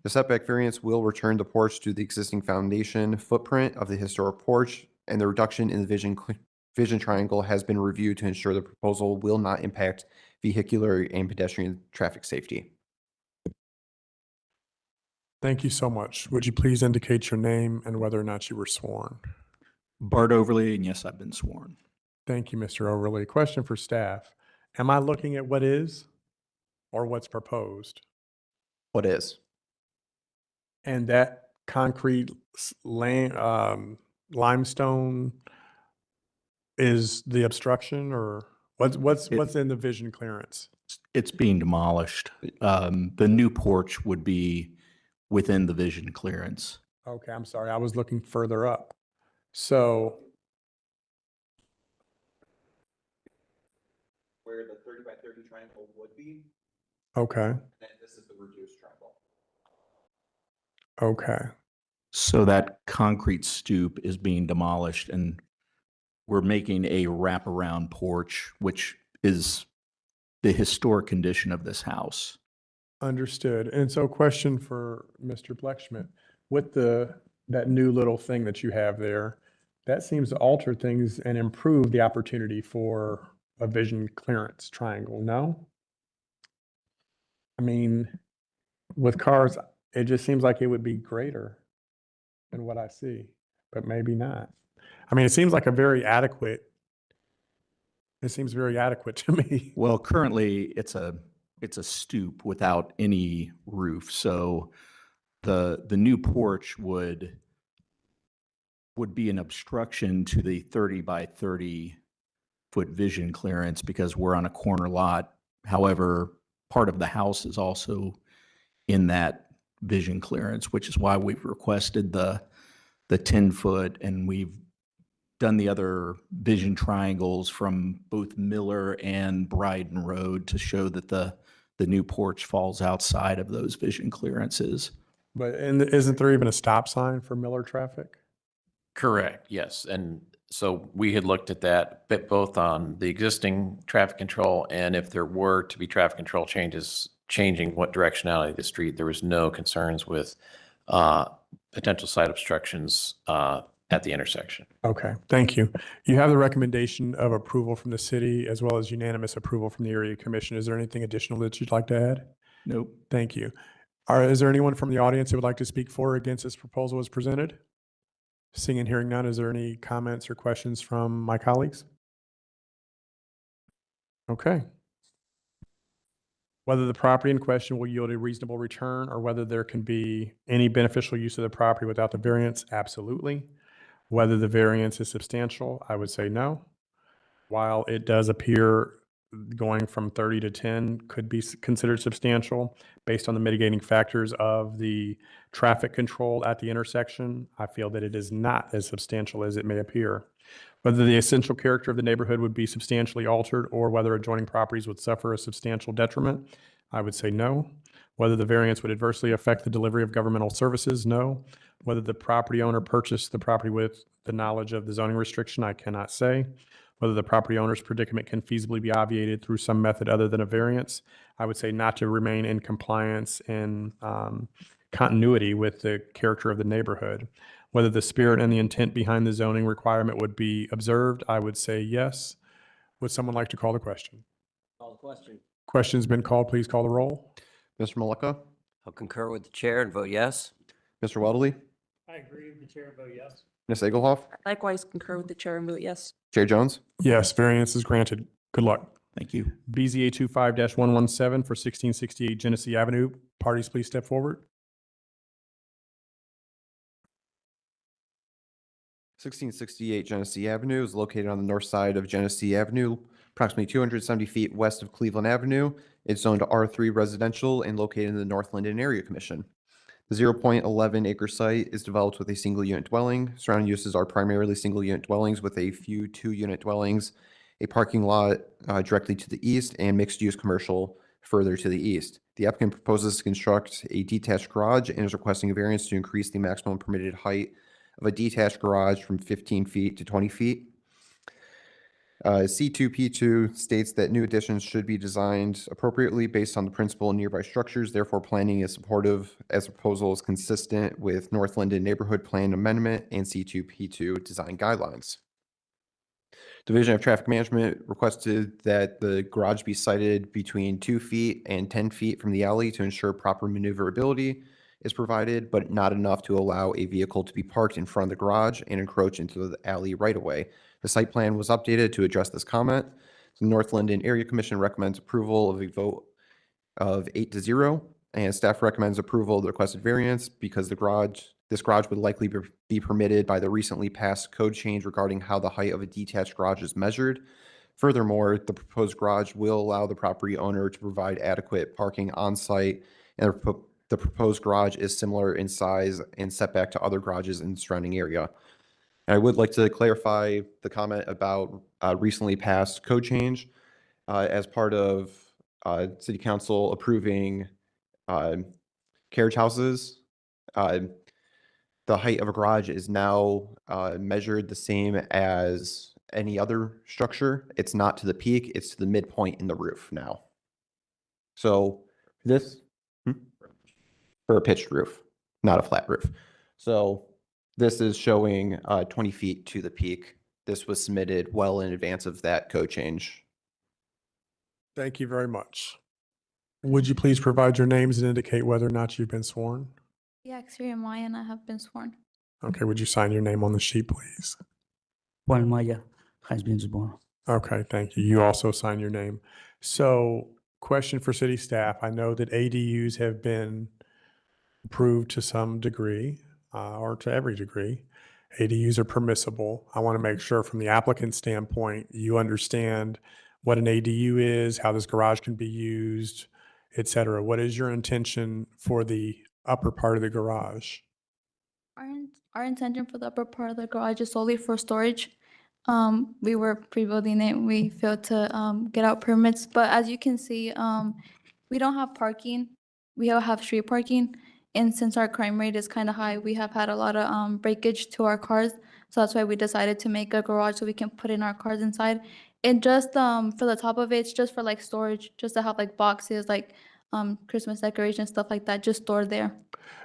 The setback variance will return the porch to the existing foundation footprint of the historic porch, and the reduction in the vision triangle has been reviewed to ensure the proposal will not impact vehicular and pedestrian traffic safety. Thank you so much. Would you please indicate your name and whether or not you were sworn? Bart Overly, and yes, I've been sworn. Thank you, Mr. Overly. Question for staff. Am I looking at what is or what's proposed? What is? And that concrete limestone is the obstruction, or what's in the vision clearance? It's being demolished. The new porch would be within the vision clearance. Okay, I'm sorry. I was looking further up. So Where the 30 by 30 triangle would be, okay, and this is the reduced triangle. okay. So that concrete stoop is being demolished and we're making a wraparound porch, which is the historic condition of this house. Understood. And so question for Mr. Blechschmidt, with that new little thing that you have there, that seems to alter things and improve the opportunity for a vision clearance triangle, no? I mean, with cars, it just seems like it would be greater than what I see, but maybe not. I mean, it seems very adequate to me. Well, currently it's a stoop without any roof. So the new porch would be an obstruction to the 30 by 30 foot vision clearance because we're on a corner lot. However, part of the house is also in that vision clearance, which is why we've requested the 10 foot, and we've done the other vision triangles from both Miller and Bryden Road to show that the new porch falls outside of those vision clearances. But isn't there even a stop sign for Miller traffic? Correct, yes. And so we had looked at that, but both on the existing traffic control and if there were to be traffic control changes, changing what directionality of the street, there was no concerns with potential site obstructions at the intersection. Okay, thank you. You have the recommendation of approval from the city as well as unanimous approval from the area commission. Is there anything additional that you'd like to add? Nope. Thank you. Is there anyone from the audience who would like to speak for or against this proposal as presented? Seeing and hearing none, is there any comments or questions from my colleagues? Okay. Whether the property in question will yield a reasonable return or whether there can be any beneficial use of the property without the variance, absolutely. Whether the variance is substantial, I would say no. While it does appear going from 30 to 10 could be considered substantial based on the mitigating factors of the traffic control at the intersection, I feel that it is not as substantial as it may appear. Whether the essential character of the neighborhood would be substantially altered or whether adjoining properties would suffer a substantial detriment, I would say no. Whether the variance would adversely affect the delivery of governmental services, no. Whether the property owner purchased the property with the knowledge of the zoning restriction, I cannot say. Whether the property owner's predicament can feasibly be obviated through some method other than a variance, I would say not to remain in compliance and continuity with the character of the neighborhood. Whether the spirit and the intent behind the zoning requirement would be observed, I would say yes. Would someone like to call the question? Call the question. Question's been called. Please call the roll. Mr. Malika, I'll concur with the chair and vote yes. Mr. Weatherly, I agree with the chair, vote yes. Ms. Egelhoff, Likewise concur with the chair and vote yes. Chair Jones. Yes, variance is granted. Good luck. Thank you. BZA 25-117 for 1668 Genesee Avenue. Parties, please step forward. 1668 Genesee Avenue is located on the north side of Genesee Avenue, approximately 270 feet west of Cleveland Avenue. It's zoned to R3 residential and located in the North Linden Area Commission. The 0.11 acre site is developed with a single unit dwelling. Surrounding uses are primarily single unit dwellings with a few 2-unit dwellings, a parking lot directly to the east, and mixed use commercial further to the east. The applicant proposes to construct a detached garage and is requesting a variance to increase the maximum permitted height of a detached garage from 15 feet to 20 feet. C2P2 states that new additions should be designed appropriately based on the principal and nearby structures. Therefore, planning is supportive as the proposal is consistent with North Linden Neighborhood Plan Amendment and C2P2 design guidelines. Division of Traffic Management requested that the garage be sited between 2 feet and 10 feet from the alley to ensure proper maneuverability is provided, but not enough to allow a vehicle to be parked in front of the garage and encroach into the alley right away. The site plan was updated to address this comment. The North Linden Area Commission recommends approval of a vote of 8-0, and staff recommends approval of the requested variance because this garage would likely be permitted by the recently passed code change regarding how the height of a detached garage is measured. Furthermore, the proposed garage will allow the property owner to provide adequate parking on site, and the proposed garage is similar in size and setback to other garages in the surrounding area. I would like to clarify the comment about recently passed code change. As part of City Council approving carriage houses, the height of a garage is now measured the same as any other structure. It's not to the peak, it's to the midpoint in the roof now. So this, for a pitched roof, not a flat roof. So this is showing 20 feet to the peak. This was submitted well in advance of that code change. Thank you very much. Would you please provide your names and indicate whether or not you've been sworn? Yeah, Xavier Maya, and I have been sworn. Okay, would you sign your name on the sheet, please? Juan Maya has been sworn. Okay, thank you. You also sign your name. So, question for city staff. I know that ADUs have been approved to some degree, or to every degree. ADUs are permissible. I want to make sure from the applicant standpoint, you understand what an ADU is, how this garage can be used, et cetera. What is your intention for the upper part of the garage? Our intention for the upper part of the garage is solely for storage. We were pre-building it. We failed to get out permits, but as you can see, we don't have parking. We have street parking, and since our crime rate is kind of high, we have had a lot of breakage to our cars. So that's why we decided to make a garage so we can put in our cars inside. And just for the top of it, it's just for like storage, just to have like boxes, like Christmas decorations, stuff like that, just stored there.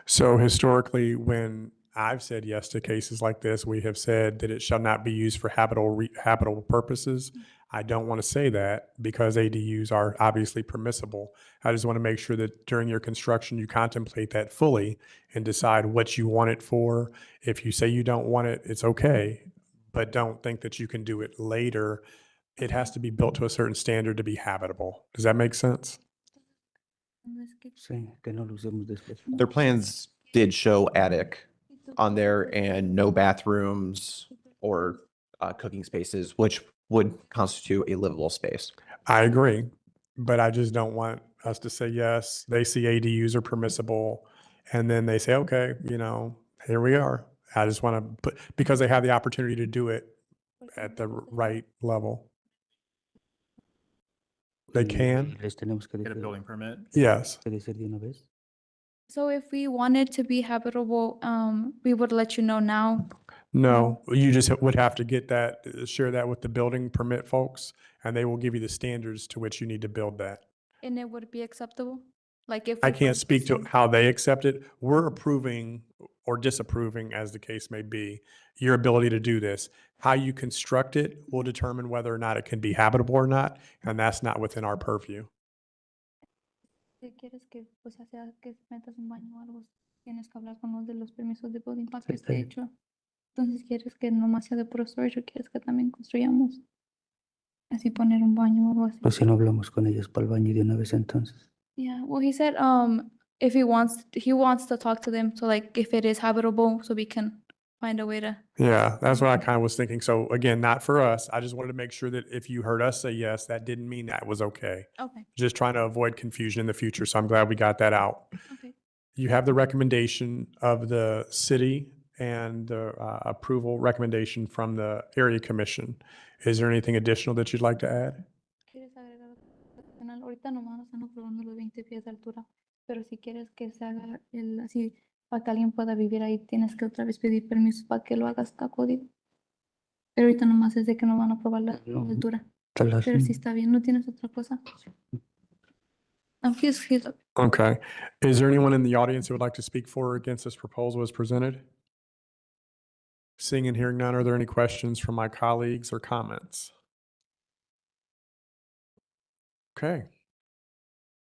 So historically, when I've said yes to cases like this. We have said that it shall not be used for habitable purposes. I don't want to say that because ADUs are obviously permissible. I just want to make sure that during your construction, you contemplate that fully and decide what you want it for. If you say you don't want it, it's okay, but don't think that you can do it later. It has to be built to a certain standard to be habitable. Does that make sense? Sí, que no lo usemos después. Their plans did show attic on there and no bathrooms or cooking spaces, which would constitute a livable space. I agree, but I just don't want us to say yes. They see ADUs are permissible, and then they say, okay, here we are. I just want to put, because they have the opportunity to do it at the right level. They can. Les tenemos que Get a decir, building permit. Yes. que decir de una vez. So if we wanted to be habitable, we would let you know now. No, you just would have to get that, share that with the building permit folks, and they will give you the standards to which you need to build that. And it would be acceptable? Like if I we can't put speak to some- how they accept it. We're approving or disapproving, as the case may be, your ability to do this. How you construct it will determine whether or not it can be habitable or not, and that's not within our purview. Si quieres que, o sea, que metas un baño o algo, tienes que hablar con los de los permisos de building para que Sí, está esté bien. hecho. Entonces, ¿quieres que nomás sea de puro storage o quieres que también construyamos? Así poner un baño o algo así. Pues si no hablamos con ellos para el baño de una vez entonces. Yeah, well, he said, if he wants to talk to them, so like if it is habitable, so we can find a way to. Yeah, that's what I kind of was thinking. So again, not for us. I just wanted to make sure that if you heard us say yes, that didn't mean that was okay. Okay. Just trying to avoid confusion in the future. So I'm glad we got that out. Okay. You have the recommendation of the city and the approval recommendation from the area commission. Is there anything additional that you'd like to add? ¿Quieres agregar otro adicional? Ahorita nomás nos están aprobando los 20 pies de altura, pero si quieres que se haga el así para que alguien pueda vivir ahí, tienes que otra vez pedir permiso para que lo hagas a código. Pero ahorita nomás es de que no van a aprobar la altura. Pero si está bien, ¿no tienes otra cosa? He's Okay. Is there anyone in the audience who would like to speak for or against this proposal as presented? Seeing and hearing none, are there any questions from my colleagues or comments? Okay.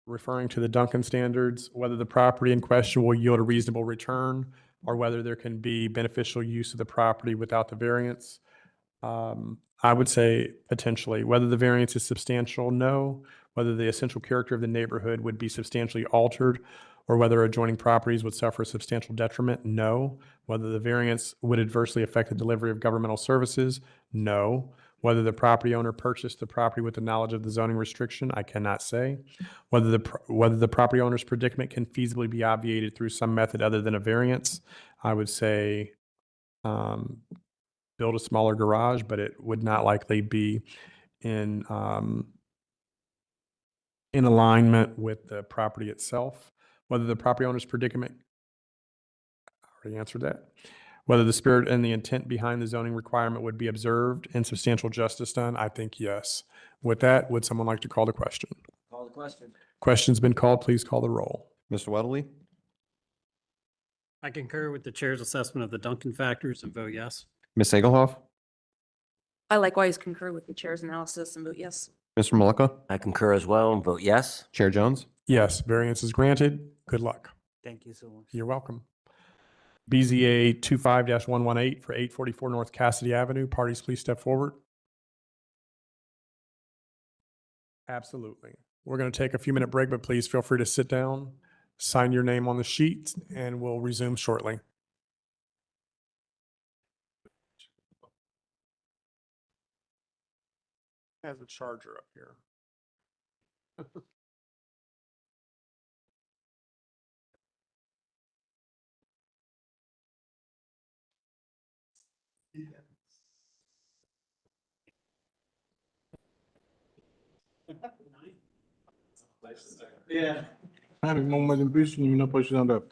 Referring to the Duncan standards, whether the property in question will yield a reasonable return or whether there can be beneficial use of the property without the variance. I would say potentially. Whether the variance is substantial, no. Whether the essential character of the neighborhood would be substantially altered or whether adjoining properties would suffer substantial detriment, no. Whether the variance would adversely affect the delivery of governmental services, no. Whether the property owner purchased the property with the knowledge of the zoning restriction, I cannot say. Whether the property owner's predicament can feasibly be obviated through some method other than a variance, I would say build a smaller garage, but it would not likely be in alignment with the property itself. Whether the property owner's predicament, I already answered that. Whether the spirit and the intent behind the zoning requirement would be observed and substantial justice done, I think yes. With that, would someone like to call the question? Call the question. Question's been called. Please call the roll. Mr. Weatherly, I concur with the chair's assessment of the Duncan factors and vote yes. Ms. Egelhoff, I likewise concur with the chair's analysis and vote yes. Mr. Malika, I concur as well and vote yes. Chair Jones. Yes, variance is granted. Good luck. Thank you so much. You're welcome. BZA 25-118 for 844 North Cassidy Avenue. Parties, please step forward. Absolutely. We're going to take a few minute break, but please feel free to sit down, sign your name on the sheet, and we'll resume shortly. Has a charger up here. Yeah. Having more than vision, you know, push it on up.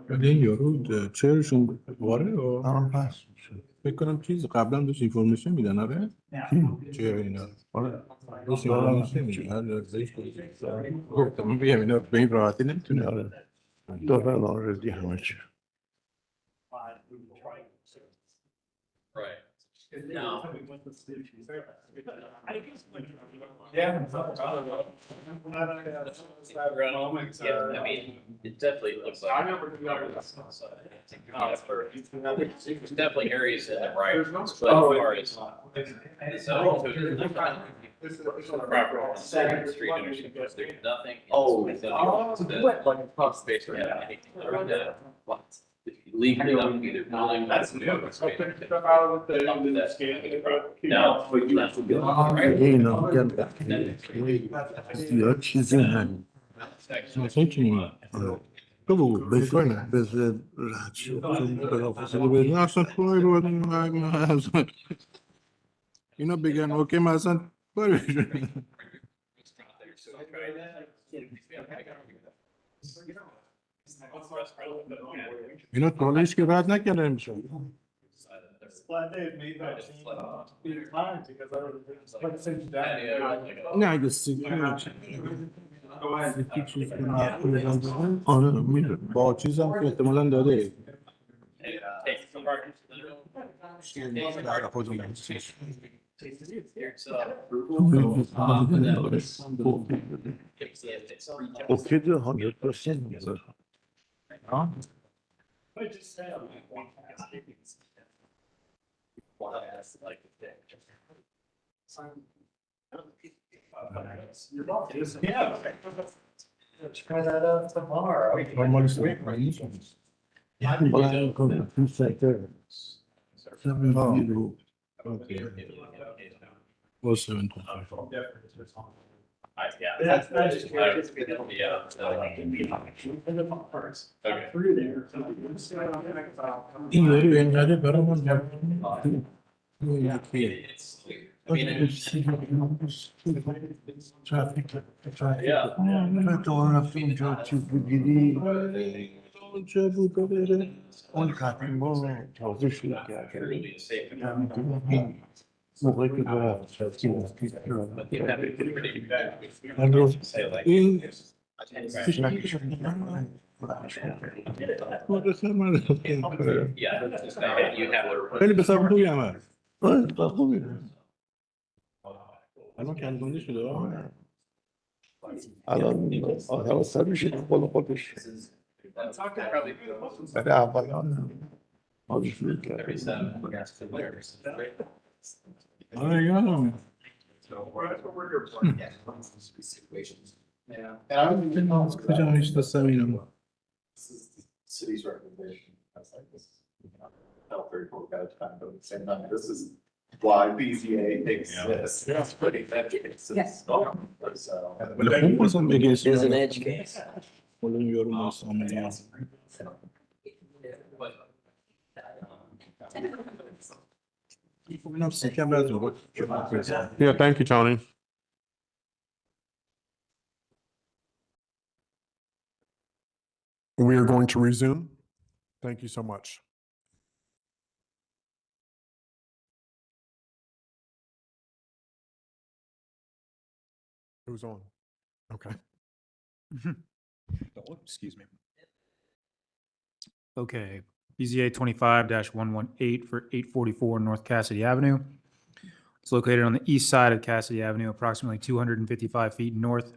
ولی این یارو چهرشون واره و فکر کنم چیز قبلا بهش اینفورمیشن میدن آره چهر اینا بهش اینفورمیشن میدن گفتم بگم اینا به این راحتی نمیتونه آره دارن آردی همه چی No. Yeah, I mean, it definitely looks like. There's definitely areas in the right, but as far as. Street intersection, there's nothing. It's basically anything like that. If you leave it up, either building. That's new. No. این یا چیزی هم مثلا چی تو بگو بکنه بذار رد شد چون بلافاصله بدون اصلا کاری رو اصلا اینا بگن اوکی من اصلا کاری بشون اینا تالش که رد نکرده میشه نه اگه سیکی چیز که معقول آره میره با چیز هم که احتمالا داده اوکی ده 100% Try that out tomorrow. این یارو اینقدر برامون ترافیک تو رفتی اونجا چیز بگیری اونجا بود بره اون خطی ما تازه شروع کرد موقعی که این پیش نکشم خیلی بسر خوبی هم هست خوبی الان کندونی شده الان آدم سر میشه بالا خودش برای اولان حالش شروع کرد آره یادم کجا میشناسم اینو City's recommendation. That's like this. Felt very cool at a time, but at the same time, this is why BZA exists. Yeah. It's pretty dedicated. Yes. So. ولی خوب بازم بگه There's an edge case. ولی اون یارو مستعملی هم Yeah, thank you, Tony. We are going to resume. Thank you so much. Who's on? Okay. Excuse me. Okay, BZA 25-118 for 844 North Cassidy Avenue. It's located on the east side of Cassidy Avenue, approximately 255 feet north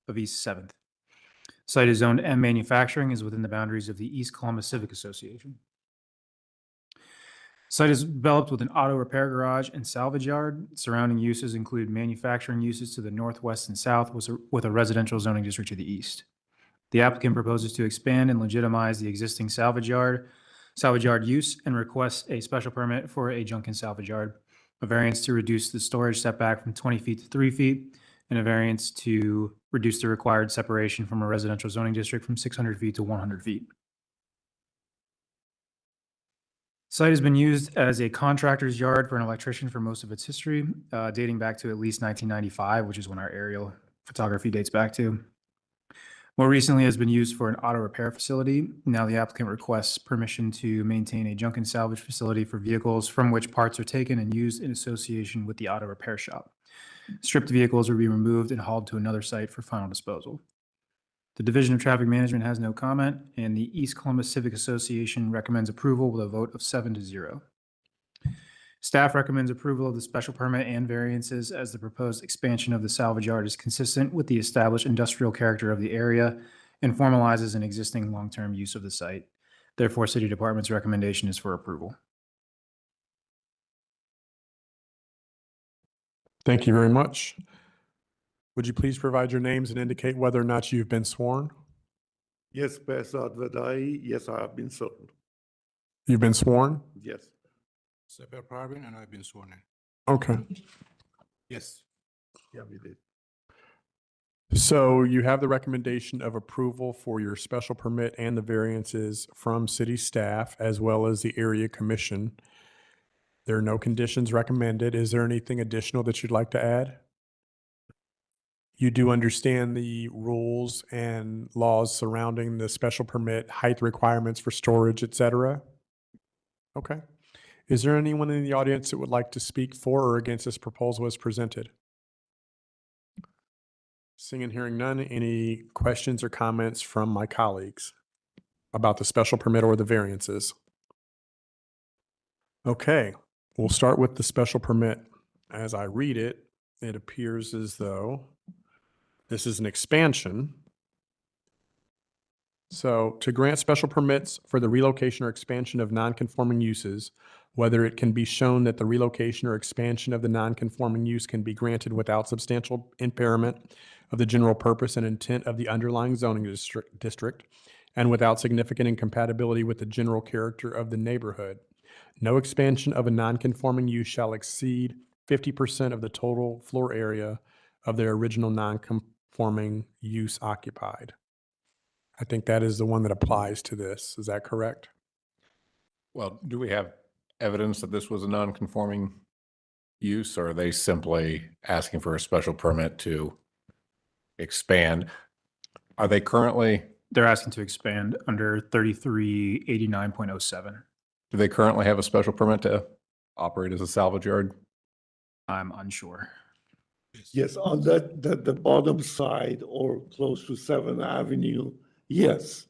of East 7th. Site is zoned M Manufacturing, is within the boundaries of the East Columbus Civic Association. Site is developed with an auto repair garage and salvage yard. Surrounding uses include manufacturing uses to the northwest and south with a residential zoning district to the east. The applicant proposes to expand and legitimize the existing salvage yard use and requests a special permit for a junk and salvage yard, a variance to reduce the storage setback from 20 feet to 3 feet, and a variance to reduce the required separation from a residential zoning district from 600 feet to 100 feet. Site has been used as a contractor's yard for an electrician for most of its history, dating back to at least 1995, which is when our aerial photography dates back to. More recently has been used for an auto repair facility. Now the applicant requests permission to maintain a junk and salvage facility for vehicles from which parts are taken and used in association with the auto repair shop. Stripped vehicles will be removed and hauled to another site for final disposal. The Division of Traffic Management has no comment, and the East Columbus Civic Association recommends approval with a vote of 7-0. Staff recommends approval of the special permit and variances as the proposed expansion of the salvage yard is consistent with the established industrial character of the area and formalizes an existing long-term use of the site. Therefore, City Department's recommendation is for approval. Thank you very much. Would you please provide your names and indicate whether or not you've been sworn? Yes, Behzad Vadai. Yes, I have been sworn. You've been sworn? Yes. Sefer Parvin, and I've been sworn in. Okay. Yes. Yeah, we did. So you have the recommendation of approval for your special permit and the variances from city staff as well as the area commission. There are no conditions recommended. Is there anything additional that you'd like to add? You do understand the rules and laws surrounding the special permit, height requirements for storage, et cetera? Okay. Is there anyone in the audience that would like to speak for or against this proposal as presented? Seeing and hearing none, any questions or comments from my colleagues about the special permit or the variances? Okay, we'll start with the special permit. As I read it, it appears as though this is an expansion. So to grant special permits for the relocation or expansion of non-conforming uses, whether it can be shown that the relocation or expansion of the non-conforming use can be granted without substantial impairment of the general purpose and intent of the underlying zoning district, and without significant incompatibility with the general character of the neighborhood. No expansion of a non-conforming use shall exceed 50% of the total floor area of their original non-conforming use occupied. I think that is the one that applies to this. Is that correct? Well, do we have evidence that this was a non-conforming use, or are they simply asking for a special permit to expand? Are they currently, They're asking to expand under 3389.07. do they currently have a special permit to operate as a salvage yard? I'm unsure. Yes, on the bottom side or close to 7th Avenue, yes.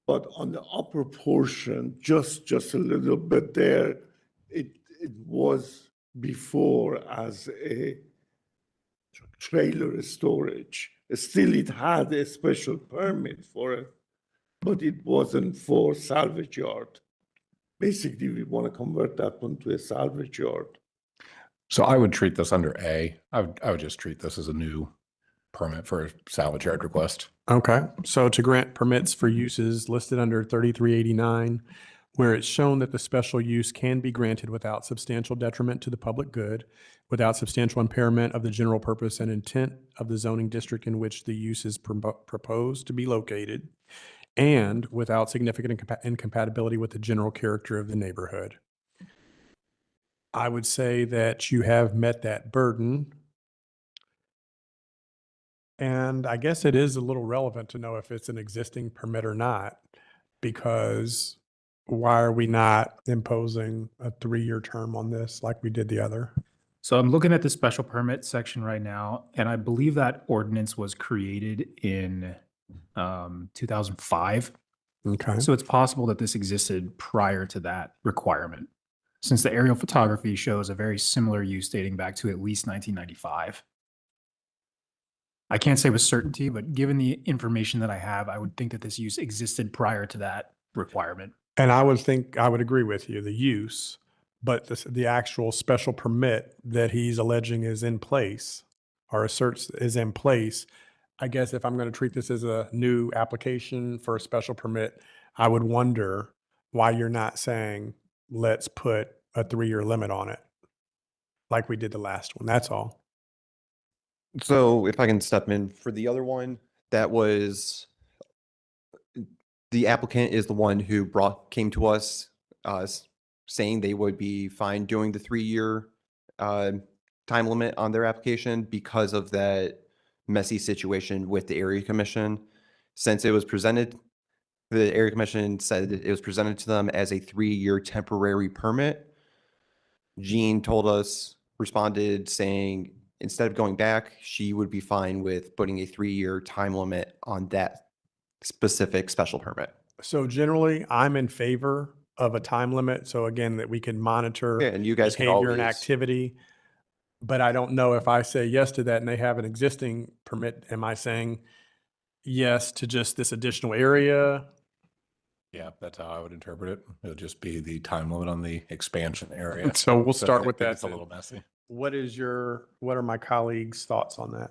But on the upper portion, just a little bit there, it was before as a trailer storage. Still, it had a special permit for it, but it wasn't for salvage yard. Basically, we want to convert that one to a salvage yard. So I would treat this under A. I would just treat this as a new permit for a salvage yard request. Okay, so to grant permits for uses listed under 3389, where it's shown that the special use can be granted without substantial detriment to the public good, without substantial impairment of the general purpose and intent of the zoning district in which the use is proposed to be located, and without significant incompatibility with the general character of the neighborhood. I would say that you have met that burden. And I guess it is a little relevant to know if it's an existing permit or not, because why are we not imposing a 3-year term on this like we did the other? So I'm looking at the special permit section right now, and I believe that ordinance was created in 2005. Okay. So it's possible that this existed prior to that requirement, since the aerial photography shows a very similar use dating back to at least 1995. I can't say with certainty, but given the information that I have, I would think that this use existed prior to that requirement. And I would think, I would agree with you, the use, but the actual special permit that he's alleging is in place or asserts is in place. I guess if I'm going to treat this as a new application for a special permit, I would wonder why you're not saying, let's put a 3-year limit on it like we did the last one. That's all. So if I can step in for the other one, that was the applicant is the one who came to us saying they would be fine doing the 3-year time limit on their application because of that messy situation with the area commission. Since it was presented, the area commission said that it was presented to them as a 3-year temporary permit. Jean told us, responded saying, instead of going back, she would be fine with putting a 3-year time limit on that specific special permit. So generally, I'm in favor of a time limit. So again, that we can monitor Yeah, and you guys could behavior and always- activity. But I don't know if I say yes to that and they have an existing permit, am I saying yes to just this additional area? Yeah, that's how I would interpret it. It'll just be the time limit on the expansion area. So we'll start I with think that It's a then. little messy. What are my colleagues' thoughts on that?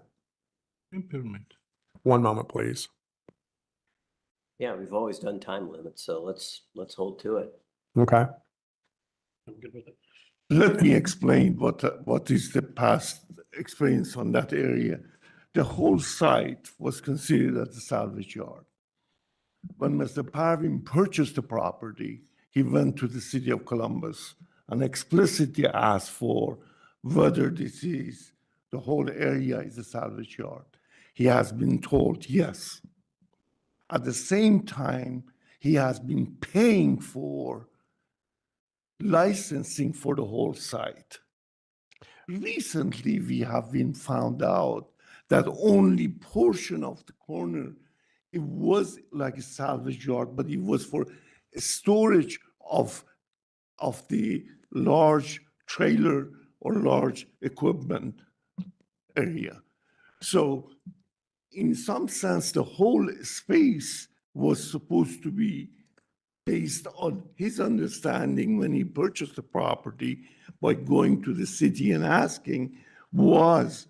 Improvement. One moment, please. Yeah, we've always done time limits, so let's hold to it. Okay. I'm good with it. Let me explain what is the past experience on that area. The whole site was considered as a salvage yard. When Mr. Parvin purchased the property, he went to the city of Columbus and explicitly asked for whether the whole area is a salvage yard. He has been told yes. At the same time, he has been paying for licensing for the whole site. Recently, we have been found out that only portion of the corner, it was like a salvage yard, but it was for storage of the large trailer or large equipment area. So in some sense, the whole space was supposed to be based on his understanding when he purchased the property by going to the city and asking, was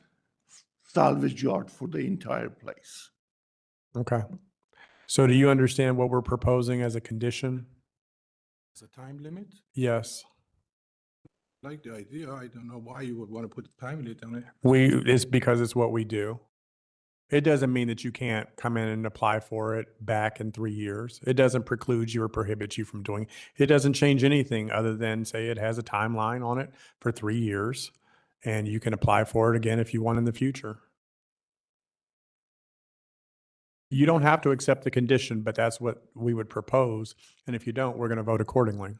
salvage yard for the entire place. Okay. So do you understand what we're proposing as a condition? It's a time limit. Yes. Like the idea, I don't know why you would want to put a time limit on it. It's because it's what we do. It doesn't mean that you can't come in and apply for it back in 3 years. It doesn't preclude you or prohibit you from doing. It doesn't change anything other than say it has a timeline on it for 3 years, and you can apply for it again if you want in the future. You don't have to accept the condition, but that's what we would propose. And if you don't, we're going to vote accordingly.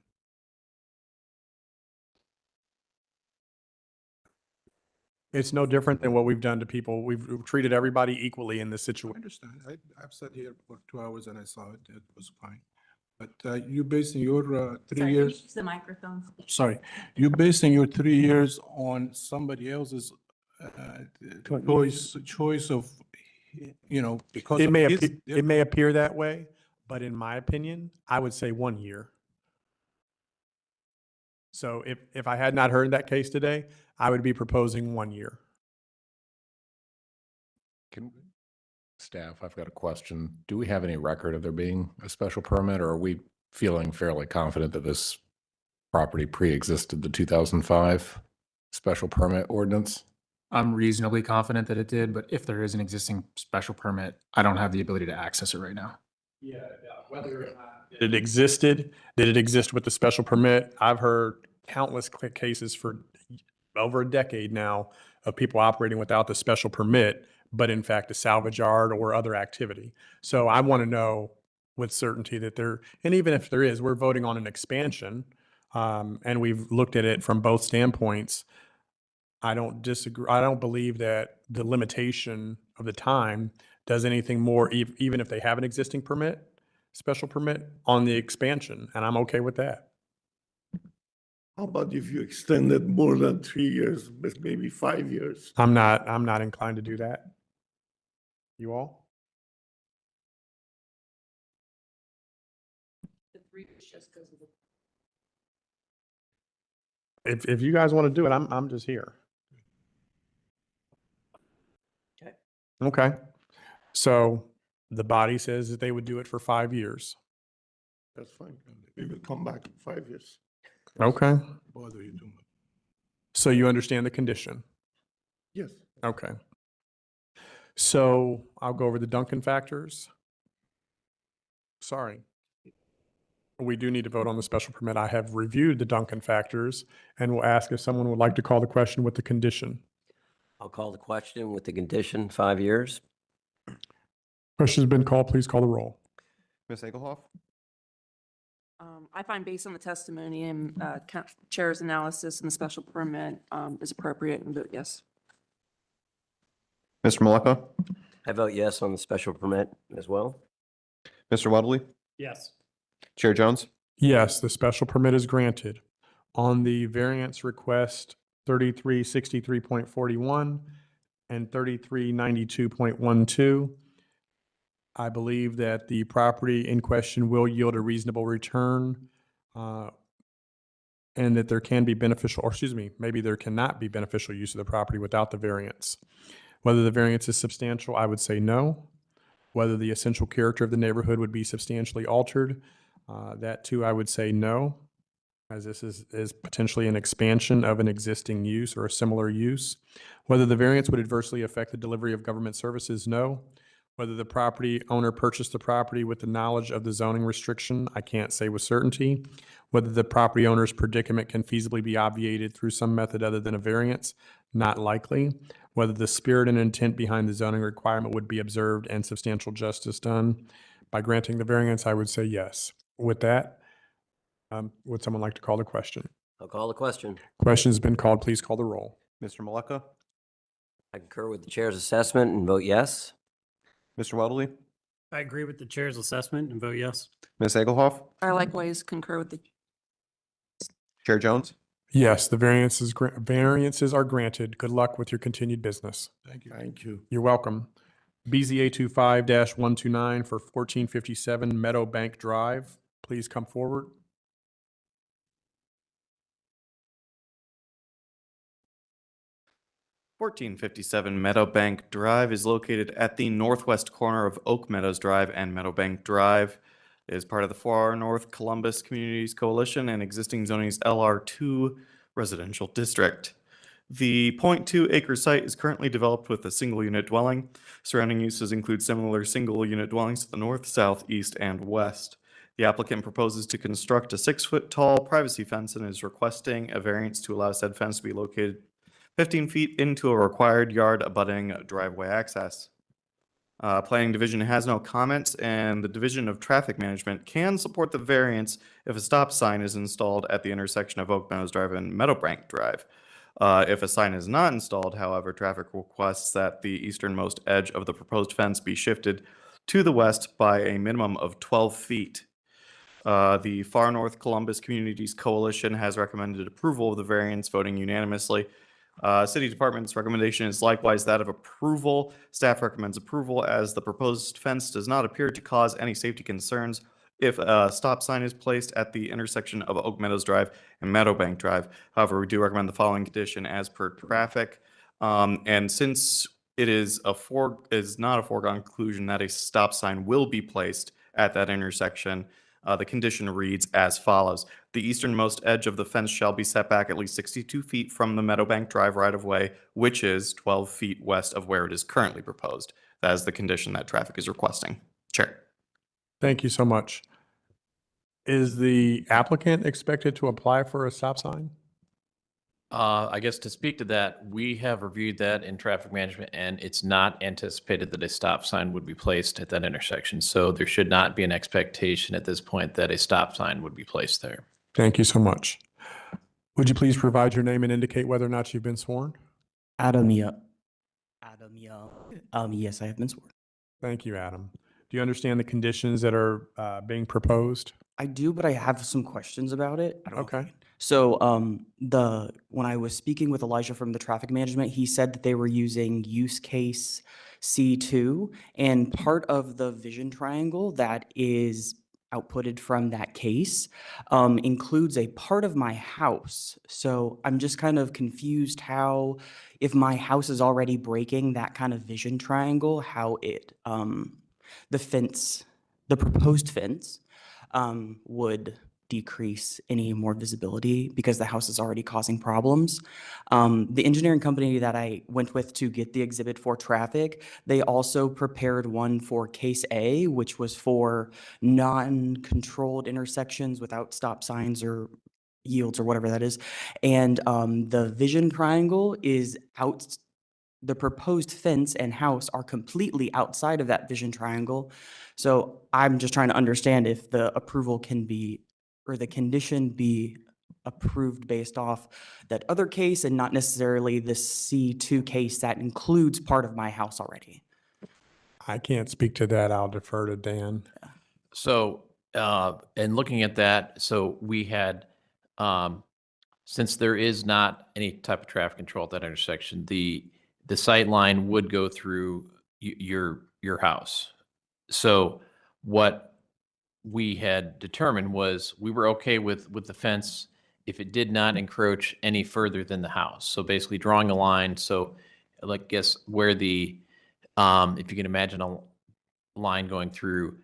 It's no different than what we've done to people. We've treated everybody equally in this I situation. understand. I've sat here for 2 hours and I saw it. It was fine. But you basing your 3 years. The microphone. Sorry, you basing your 3 years on somebody else's choice of, because It of may his- it may appear that way, but in my opinion, I would say 1 year. So if I had not heard that case today, I would be proposing 1 year. Staff, I've got a question. Do we have any record of there being a special permit, or are we feeling fairly confident that this property pre-existed the 2005 special permit ordinance? I'm reasonably confident that it did, but if there is an existing special permit, I don't have the ability to access it right now. Yeah, whether or not it existed, did it exist with the special permit? I've heard countless cases for over a decade now of people operating without the special permit, but in fact a salvage yard or other activity. So I want to know with certainty that and even if there is, we're voting on an expansion, and we've looked at it from both standpoints. I don't disagree. I don't believe that the limitation of the time does anything more, even if they have an existing permit, special permit on the expansion, and I'm okay with that. How about if you extend it more than 3 years, but maybe 5 years? I'm not inclined to do that. You all? If you guys want to do it, I'm just here. Okay. Okay. So the body says that they would do it for 5 years. That's fine. We will come back in 5 years. Okay. Bother you too much. So you understand the condition? Yes. Okay. So I'll go over the Duncan factors. Sorry. We do need to vote on the special permit. I have reviewed the Duncan factors and will ask if someone would like to call the question with the condition. I'll call the question with the condition 5 years. Question's been called. Please call the roll. Ms. Egelhoff? I find based on the testimony and chair's analysis and the special permit is appropriate and vote yes. Mr. Maleka? I vote yes on the special permit as well. Mr. Weatherly? Yes. Chair Jones? Yes, the special permit is granted. On the variance request 3363.41 and 3392.12, I believe that the property in question will yield a reasonable return, and that there can be beneficial, or excuse me, maybe there cannot be beneficial use of the property without the variance. Whether the variance is substantial, I would say no. Whether the essential character of the neighborhood would be substantially altered, that too, I would say no, as this is potentially an expansion of an existing use or a similar use. Whether the variance would adversely affect the delivery of government services, no. Whether the property owner purchased the property with the knowledge of the zoning restriction, I can't say with certainty. Whether the property owner's predicament can feasibly be obviated through some method other than a variance, not likely. Whether the spirit and intent behind the zoning requirement would be observed and substantial justice done. By granting the variance, I would say yes. With that, would someone like to call the question? I'll call the question. Question's been called. Please call the roll. Mr. Maleka? I concur with the chair's assessment and vote yes. Mr. Weatherly? I agree with the chair's assessment and vote yes. Ms. Egelhoff? I likewise concur with the Chair Jones? Yes, the variances are granted. Good luck with your continued business. Thank you. Thank you. You're welcome. BZA 25-129 for 1457 Meadow Bank Drive. Please come forward. (1457) Meadowbank Drive is located at the northwest corner of Oak Meadows Drive and Meadowbank Drive. It is part of the Far North Columbus Communities Coalition and existing zoning's LR2 residential district. The 0.2 acre site is currently developed with a single unit dwelling. Surrounding uses include similar single unit dwellings to the north, south, east, and west. The applicant proposes to construct a 6-foot tall privacy fence and is requesting a variance to allow said fence to be located 15 feet into a required yard abutting driveway access. Planning Division has no comments, and the Division of Traffic Management can support the variance if a stop sign is installed at the intersection of Oak Meadows Drive and Meadowbank Drive. If a sign is not installed, however, traffic requests that the easternmost edge of the proposed fence be shifted to the west by a minimum of 12 feet. The Far North Columbus Communities Coalition has recommended approval of the variance, voting unanimously. City Department's recommendation is likewise that of approval. Staff recommends approval as the proposed fence does not appear to cause any safety concerns if a stop sign is placed at the intersection of Oak Meadows Drive and Meadowbank Drive. However, we do recommend the following condition as per traffic. And since it is not a foregone conclusion that a stop sign will be placed at that intersection, the condition reads as follows. The easternmost edge of the fence shall be set back at least 62 feet from the Meadowbank Drive right-of-way, which is 12 feet west of where it is currently proposed. That is the condition that traffic is requesting. Chair. Thank you so much. Is the applicant expected to apply for a stop sign? I guess to speak to that, we have reviewed that in traffic management, and it's not anticipated that a stop sign would be placed at that intersection. So there should not be an expectation at this point that a stop sign would be placed there. Thank you so much. Would you please provide your name and indicate whether or not you've been sworn? Adam Young. Yes, I have been sworn. Thank you, Adam. Do you understand the conditions that are being proposed? I do, but I have some questions about it. I don't know if I Okay. can- So, when I was speaking with Elijah from the traffic management, he said that they were using use case C2, and part of the vision triangle that is outputted from that case includes a part of my house. So I'm just kind of confused how, if my house is already breaking that kind of vision triangle, how it, the fence, the proposed fence would decrease any more visibility because the house is already causing problems. The engineering company that I went with to get the exhibit for traffic, they also prepared one for case A, which was for non-controlled intersections without stop signs or yields or whatever that is. And the vision triangle is the proposed fence and house are completely outside of that vision triangle. So I'm just trying to understand if the approval can be, or the condition be approved based off that other case and not necessarily the C2 case that includes part of my house already. I can't speak to that. I'll defer to Dan. So, and looking at that, so we had, since there is not any type of traffic control at that intersection, the sight line would go through your house. So what we had determined was we were okay with the fence if it did not encroach any further than the house. So basically drawing a line. So like, guess where the, if you can imagine a line going through,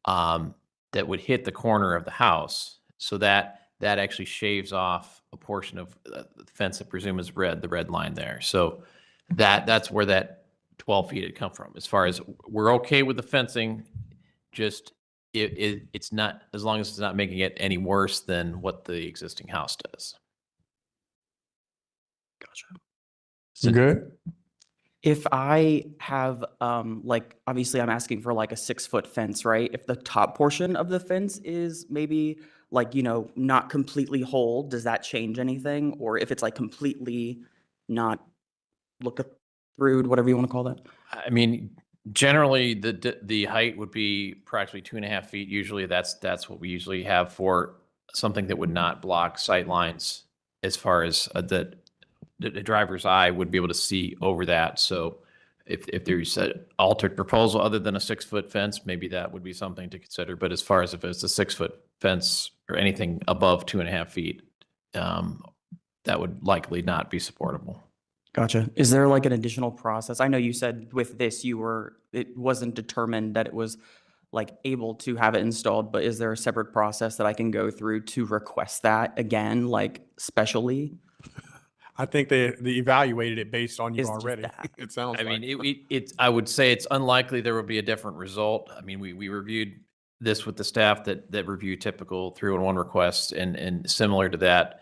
that would hit the corner of the house. So that actually shaves off a portion of the fence I presume is red, the red line there. So that's where that 12 feet had come from. As far as we're okay with the fencing, just it's not, as long as it's not making it any worse than what the existing house does. Gotcha. You good? If I have, like, obviously I'm asking for like a 6-foot fence, right? If the top portion of the fence is maybe like, not completely whole, does that change anything? Or if it's like completely not through, whatever you want to call that? I mean, generally the height would be approximately 2.5 feet. Usually that's what we usually have for something that would not block sight lines, as far as the driver's eye would be able to see over that. So if there's an altered proposal other than a 6-foot fence, maybe that would be something to consider. But as far as if it's a 6-foot fence or anything above 2.5 feet, that would likely not be supportable. Gotcha. Is there like an additional process? I know you said with this, it wasn't determined that it was like able to have it installed, but is there a separate process that I can go through to request that again, like specially? I think they evaluated it based on you It's just already. that. It sounds I like. mean, I would say it's unlikely there will be a different result. I mean, we reviewed this with the staff that review typical 311 requests, and similar to that,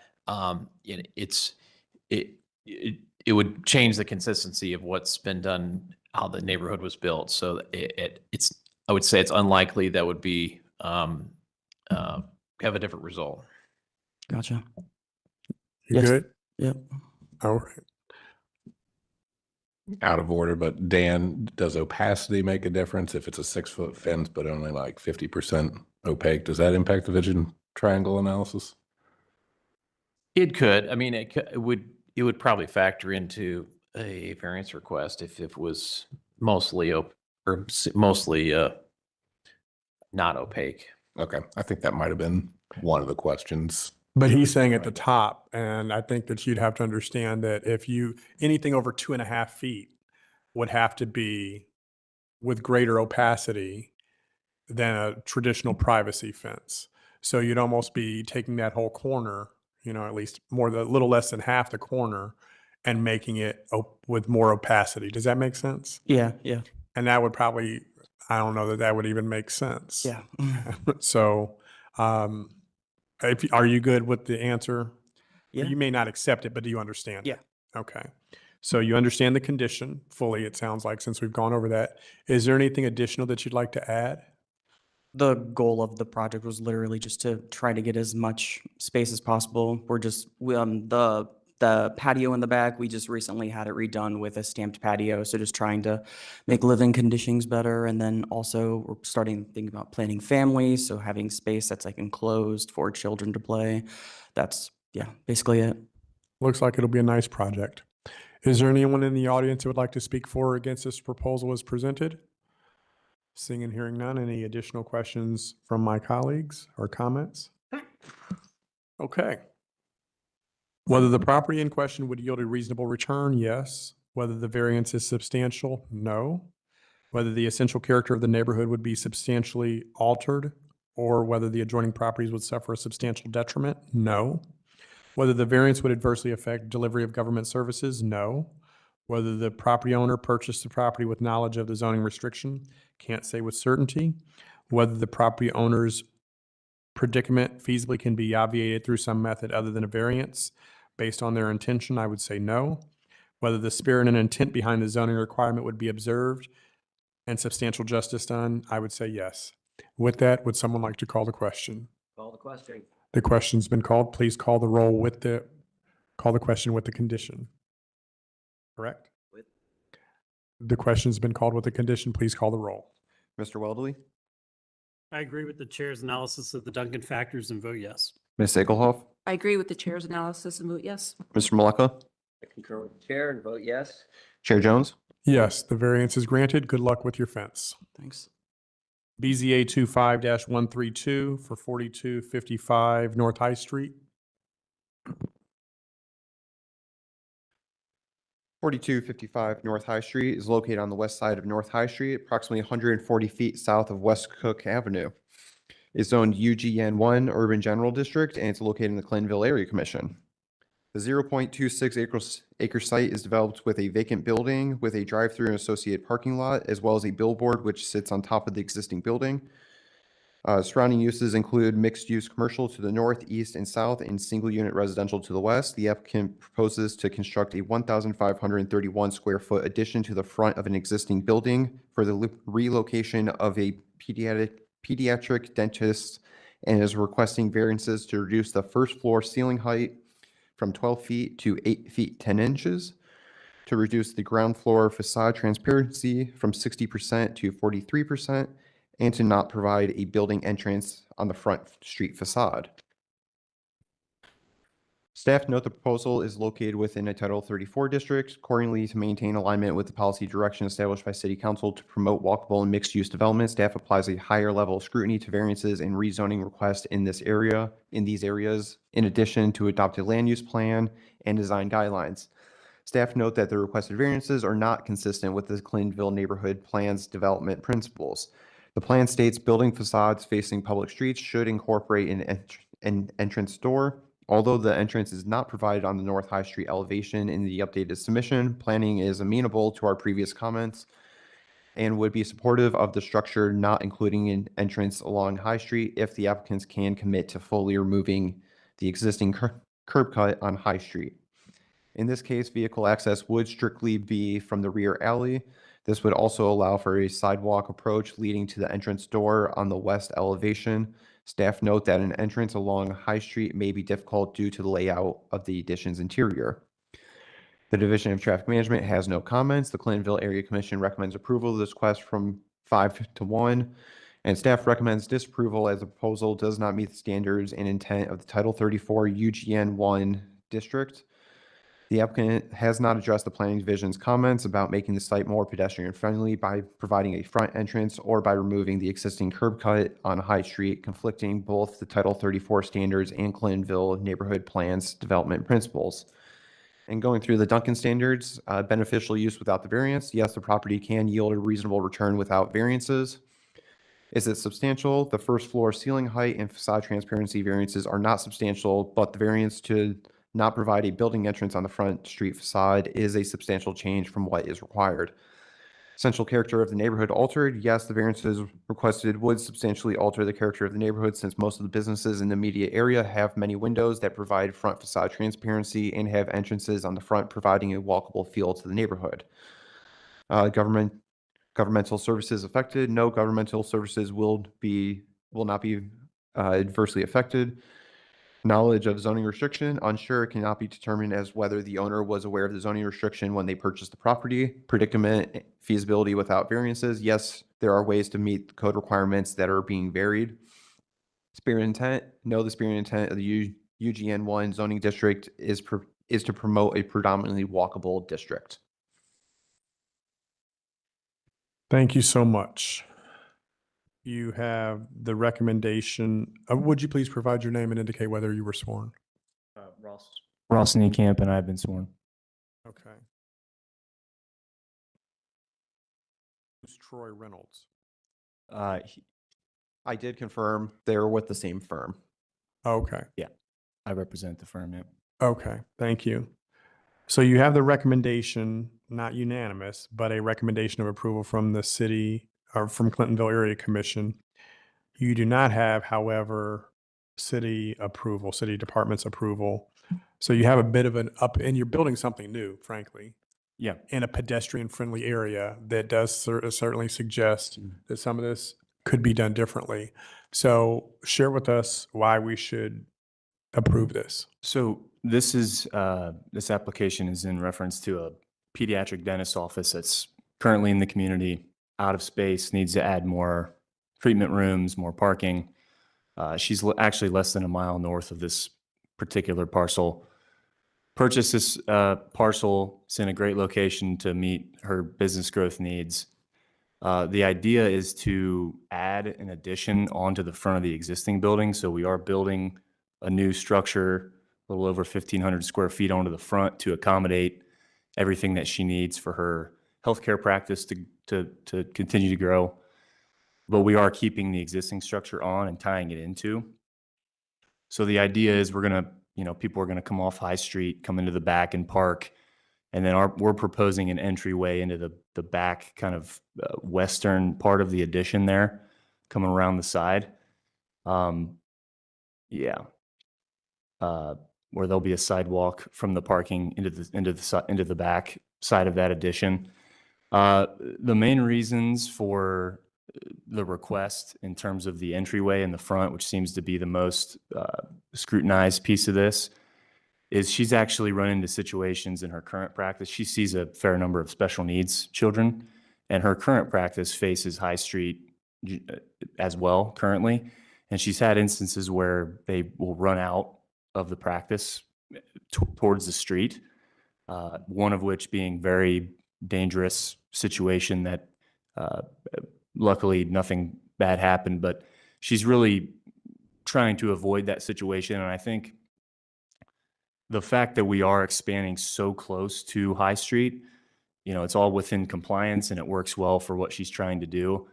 it would change the consistency of what's been done, how the neighborhood was built. So it's I would say it's unlikely that would be have a different result. Gotcha. You Yes. good? Yep. All right. Out of order, but Dan, does opacity make a difference if it's a 6-foot fence, but only like 50% opaque? Does that impact the vision triangle analysis? It could. I mean, it would probably factor into a variance request if it was mostly not opaque. Okay, I think that might have been one of the questions. But he's saying at the top, and I think that you'd have to understand that if anything over 2.5 feet would have to be with greater opacity than a traditional privacy fence. So you'd almost be taking that whole corner, at least a little less than half the corner, and making it with more opacity. Does that make sense? Yeah. Yeah. And that would probably, I don't know that would even make sense. Yeah. So, are you good with the answer? Yeah. You may not accept it, but do you understand? Yeah. Okay. So you understand the condition fully, it sounds like, since we've gone over that. Is there anything additional that you'd like to add? The goal of the project was literally just to try to get as much space as possible. The patio in the back, we just recently had it redone with a stamped patio. So just trying to make living conditions better. And then also we're starting to think about planning families. So having space that's like enclosed for children to play. That's, basically it. Looks like it'll be a nice project. Is there anyone in the audience who would like to speak for or against this proposal as presented? Seeing and hearing none, any additional questions from my colleagues or comments? Okay. Whether the property in question would yield a reasonable return, yes. Whether the variance is substantial, no. Whether the essential character of the neighborhood would be substantially altered, or whether the adjoining properties would suffer a substantial detriment, no. Whether the variance would adversely affect delivery of government services, no. Whether the property owner purchased the property with knowledge of the zoning restriction, can't say with certainty. Whether the property owner's predicament feasibly can be obviated through some method other than a variance, based on their intention, I would say no. whether the spirit and intent behind the zoning requirement would be observed and substantial justice done, I would say yes. With that, would someone like to call the question? Call the question. The question's been called. Please call the roll call the question with the condition. Correct? With- The question's been called with the condition. Please call the roll. Mr. Weldley, I agree with the chair's analysis of the Duncan factors and vote yes. Ms. Egelhoff, I agree with the chair's analysis and vote yes. Mr. Maleka, I concur with the chair and vote yes. Chair Jones. Yes, the variance is granted. Good luck with your fence. Thanks. BZA 25-132 for 4255 North High Street. 4255 North High Street is located on the west side of North High Street, approximately 140 feet south of West Cook Avenue. It's zoned UGN1 Urban General District, and it's located in the Clintonville Area Commission. The 0.26 acre site is developed with a vacant building with a drive-through and associated parking lot, as well as a billboard which sits on top of the existing building. Surrounding uses include mixed-use commercial to the north, east, and south, and single-unit residential to the west. The applicant proposes to construct a 1,531 square foot addition to the front of an existing building for the relocation of a pediatric dentist, and is requesting variances to reduce the first floor ceiling height from 12 feet to 8 feet 10 inches, to reduce the ground floor facade transparency from 60% to 43%, and to not provide a building entrance on the front street facade. Staff note the proposal is located within a Title 34 district, accordingly to maintain alignment with the policy direction established by City Council to promote walkable and mixed-use development. Staff applies a higher level of scrutiny to variances and rezoning requests in these areas, in addition to adopt a land use plan and design guidelines. Staff note that the requested variances are not consistent with the Clintonville Neighborhood Plan's development principles. The plan states building facades facing public streets should incorporate an entrance door. Although the entrance is not provided on the North High Street elevation in the updated submission, planning is amenable to our previous comments and would be supportive of the structure not including an entrance along High Street if the applicants can commit to fully removing the existing curb cut on High Street. In this case, vehicle access would strictly be from the rear alley. This would also allow for a sidewalk approach leading to the entrance door on the west elevation. Staff note that an entrance along High Street may be difficult due to the layout of the addition's interior. The Division of Traffic Management has no comments. The Clintonville Area Commission recommends approval of this request from 5-1, and staff recommends disapproval as the proposal does not meet the standards and intent of the Title 34 UGN1 district. The applicant has not addressed the Planning Division's comments about making the site more pedestrian friendly by providing a front entrance or by removing the existing curb cut on High Street, conflicting both the Title 34 standards and Clintonville Neighborhood Plan's development principles. And going through the Duncan standards, beneficial use without the variance. Yes, the property can yield a reasonable return without variances. Is it substantial? The first floor ceiling height and facade transparency variances are not substantial, but the variance to not provide a building entrance on the front street facade is a substantial change from what is required. Essential character of the neighborhood altered. Yes, the variances requested would substantially alter the character of the neighborhood since most of the businesses in the immediate area have many windows that provide front facade transparency and have entrances on the front providing a walkable feel to the neighborhood. Governmental services affected. No governmental services will not be adversely affected. Knowledge of zoning restriction, unsure, cannot be determined as whether the owner was aware of the zoning restriction when they purchased the property. Predicament, feasibility without variances. Yes, there are ways to meet the code requirements that are being varied. Spirit intent, no, the spirit intent of the UGN1 zoning district is to promote a predominantly walkable district. Thank you so much. You have the recommendation. Would you please provide your name and indicate whether you were sworn? Ross Camp, and I've been sworn. Okay. Who's Troy Reynolds? I did confirm they're with the same firm. Okay. Yeah, I represent the firm. Yeah. Okay, thank you. So you have the recommendation, not unanimous, but a recommendation of approval from the city or from Clintonville Area Commission. You do not have, however, city approval, city department's approval. So you have a bit of and you're building something new, frankly. Yeah. in a pedestrian-friendly area that does certainly suggest that some of this could be done differently. So share with us why we should approve this. So this is, this application is in reference to a pediatric dentist office that's currently in the community, out of space, needs to add more treatment rooms, more parking. She's actually less than a mile north of this particular parcel. Purchased this parcel. It's in a great location to meet her business growth needs. The idea is to add an addition onto the front of the existing building. So we are building a new structure, a little over 1,500 square feet onto the front to accommodate everything that she needs for her healthcare practice to continue to grow. But we are keeping the existing structure on and tying it into. So the idea is we're going to, people are going to come off High Street, come into the back and park. And then we're proposing an entryway into the back kind of western part of the addition there, coming around the side. Where there'll be a sidewalk from the parking into the back side of that addition. The main reasons for the request in terms of the entryway in the front, which seems to be the most scrutinized piece of this, is she's actually run into situations in her current practice. She sees a fair number of special needs children, and her current practice faces High Street as well currently. And she's had instances where they will run out of the practice towards the street, one of which being very dangerous situation that luckily nothing bad happened, but she's really trying to avoid that situation. And I think the fact that we are expanding so close to High Street, it's all within compliance and it works well for what she's trying to do.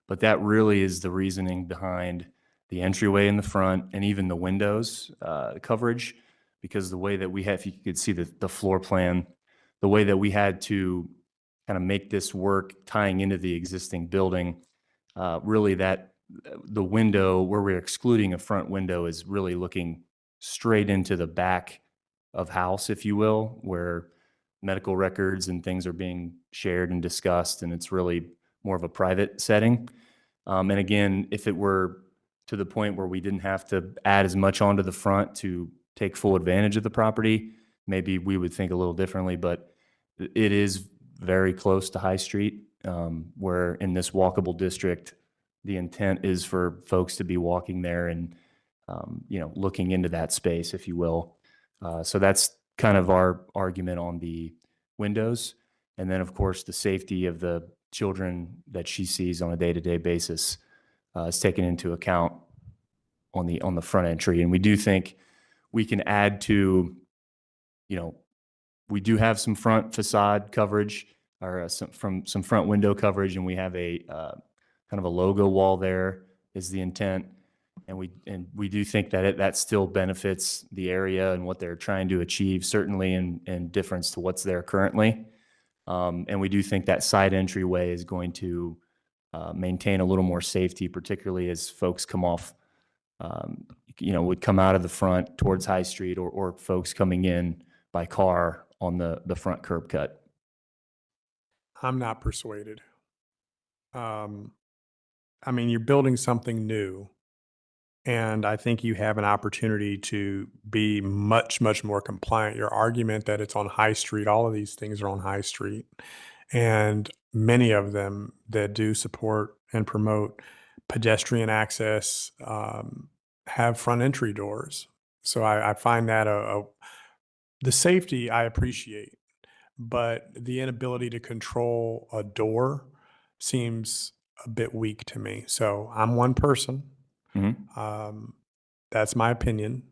But that really is the reasoning behind the entryway in the front and even the windows coverage, because the way that we have, if you could see the floor plan, the way that we had to kind of make this work tying into the existing building, really that the window where we're excluding a front window is really looking straight into the back of house, if you will, where medical records and things are being shared and discussed, and it's really more of a private setting. And again, if it were to the point where we didn't have to add as much onto the front to take full advantage of the property, maybe we would think a little differently, but it is very close to High Street, where in this walkable district, the intent is for folks to be walking there and, looking into that space, if you will. So that's kind of our argument on the windows. And then, of course, the safety of the children that she sees on a day-to-day basis is taken into account on the front entry. And we do think we can add to, we do have some front facade coverage or some front window coverage, and we have a kind of a logo wall there is the intent. And we do think that that still benefits the area and what they're trying to achieve, certainly in difference to what's there currently. And we do think that side entryway is going to maintain a little more safety, particularly as folks come off, would come out of the front towards High Street or folks coming in by car on the front curb cut. I'm not persuaded. You're building something new, and I think you have an opportunity to be much, much more compliant. Your argument that it's on High Street, all of these things are on High Street, and many of them that do support and promote pedestrian access have front entry doors. So I find that the safety I appreciate, but the inability to control a door seems a bit weak to me. So I'm one person. That's my opinion.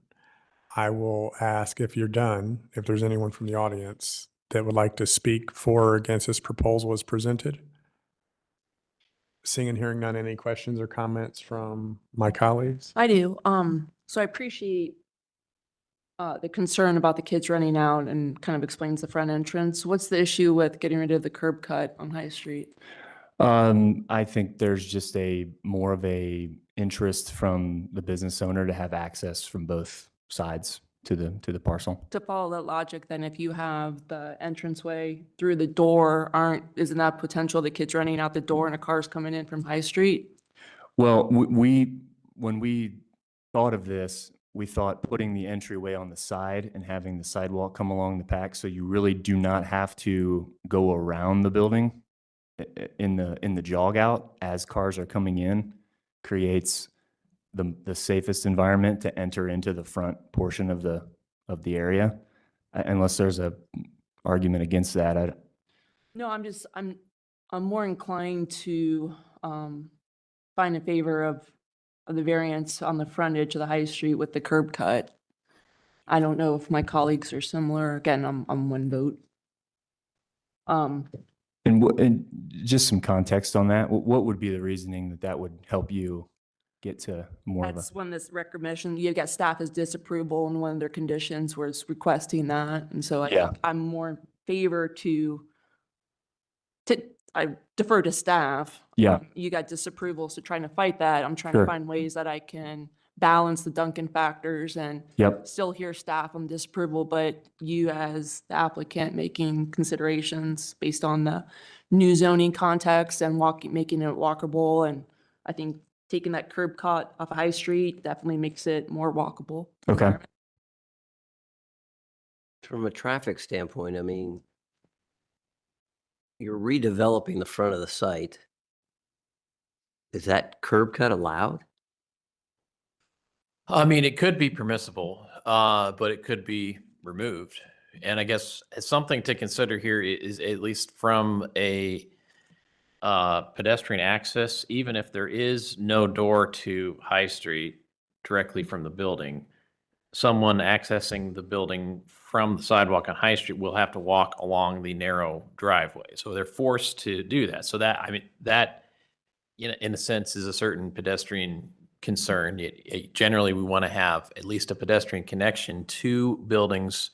I will ask if you're done, if there's anyone from the audience that would like to speak for or against this proposal as presented. Seeing and hearing none, any questions or comments from my colleagues? I do. So I appreciate the concern about the kids running out and kind of explains the front entrance. What's the issue with getting rid of the curb cut on High Street? I think there's just more of a interest from the business owner to have access from both sides to the parcel. To follow that logic, then if you have the entranceway through the door, isn't that potential the kids running out the door and a car's coming in from High Street? Well, when we thought of this, we thought putting the entryway on the side and having the sidewalk come along the back, so you really do not have to go around the building in the jog out as cars are coming in, creates the safest environment to enter into the front portion of the area. Unless there's a argument against that, No, I'm more inclined to find in favor of the variance on the frontage of the High Street with the curb cut. I don't know if my colleagues are similar. Again, I'm one vote. and just some context on that. What would be the reasoning that would help you get to more of a? That's when this recognition, you got staff as disapproval, and one of their conditions was requesting that. And so Yeah. I'm more in favor to I defer to staff. Yeah. You got disapproval, so trying to fight that, I'm trying Sure. to find ways that I can balance the Duncan factors and Yep. still hear staff on disapproval, but you as the applicant making considerations based on the new zoning context and making it walkable. And I think taking that curb cut off of High Street definitely makes it more walkable. Okay. From a traffic standpoint, I mean, you're redeveloping the front of the site. Is that curb cut allowed? I mean, it could be permissible, but it could be removed. And I guess something to consider here is, at least from a pedestrian access, even if there is no door to High Street directly from the building, someone accessing the building from the sidewalk on High Street will have to walk along the narrow driveway. So they're forced to do that. So that, I mean, that, in a sense, is a certain pedestrian concern. Generally, we want to have at least a pedestrian connection to buildings.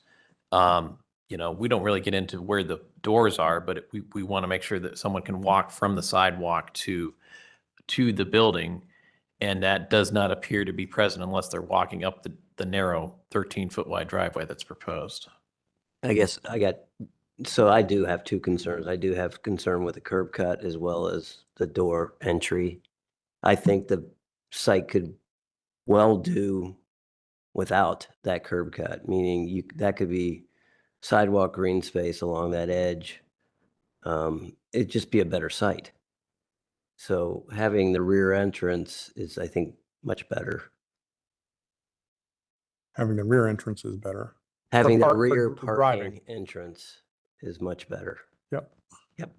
We don't really get into where the doors are, but we want to make sure that someone can walk from the sidewalk to the building. And that does not appear to be present unless they're walking up the narrow 13-foot wide driveway that's proposed. I guess so I do have two concerns. I do have concern with the curb cut as well as the door entry. I think the site could well do without that curb cut, meaning that could be sidewalk green space along that edge. It'd just be a better site. So having the rear entrance is, I think, much better. Having the rear entrance is better. Having the For rear driving. parking entrance is much better. Yep. Yep.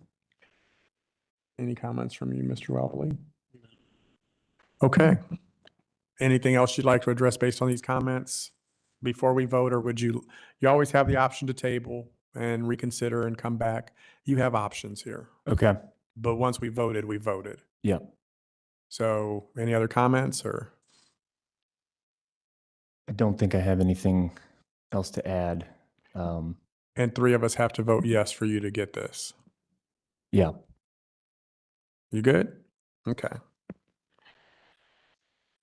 Any comments from you, Mr. Welpley? Okay. Anything else you'd like to address based on these comments before we vote, or would you always have the option to table and reconsider and come back? You have options here. Okay. But once we voted, we voted. Yeah. So any other comments or? I don't think I have anything else to add. And three of us have to vote yes for you to get this. Yeah. You good? Okay.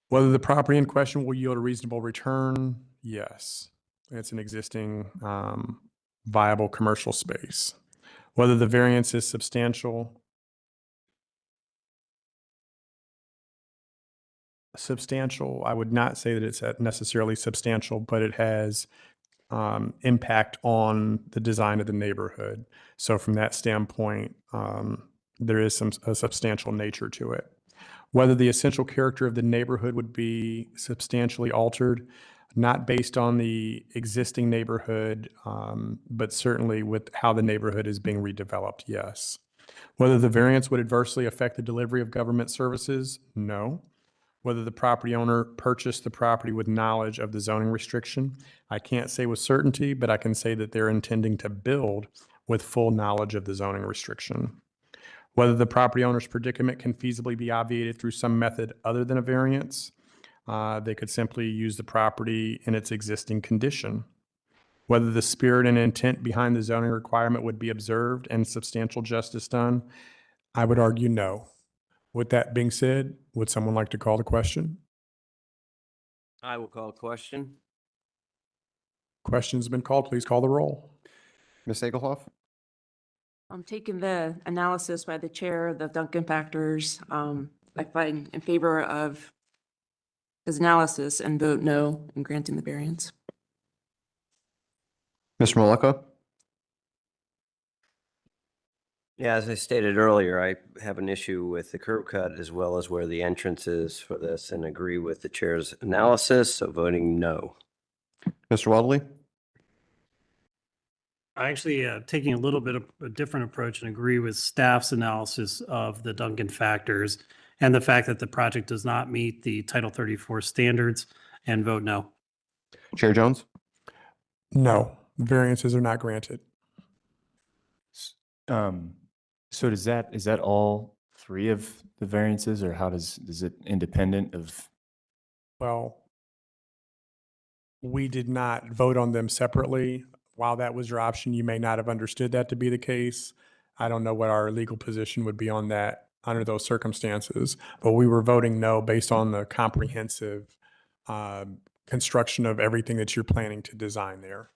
Whether the property in question will yield a reasonable return? Yes. It's an existing viable commercial space. Whether the variance is substantial? Substantial, I would not say that it's necessarily substantial, but it has impact on the design of the neighborhood. So from that standpoint, there is a substantial nature to it. Whether the essential character of the neighborhood would be substantially altered, not based on the existing neighborhood, but certainly with how the neighborhood is being redeveloped, yes. Whether the variance would adversely affect the delivery of government services, no. Whether the property owner purchased the property with knowledge of the zoning restriction, I can't say with certainty, but I can say that they're intending to build with full knowledge of the zoning restriction. Whether the property owner's predicament can feasibly be obviated through some method other than a variance, they could simply use the property in its existing condition. Whether the spirit and intent behind the zoning requirement would be observed and substantial justice done, I would argue no. With that being said, would someone like to call the question? I will call a question. Question's been called. Please call the roll. Ms. Egelhoff? I'm taking the analysis by the chair, the Duncan factors. I find in favor of his analysis and vote no in granting the variance. Mr. Maleka? Yeah, as I stated earlier, I have an issue with the curb cut as well as where the entrance is for this and agree with the chair's analysis, so voting no. Mr. Wadley? I actually taking a little bit of a different approach and agree with staff's analysis of the Duncan factors and the fact that the project does not meet the Title 34 standards and vote no. Chair Jones? No, variances are not granted. So is that all three of the variances, or how is it independent of? Well, we did not vote on them separately. While that was your option, you may not have understood that to be the case. I don't know what our legal position would be on that under those circumstances, but we were voting no based on the comprehensive construction of everything that you're planning to design there.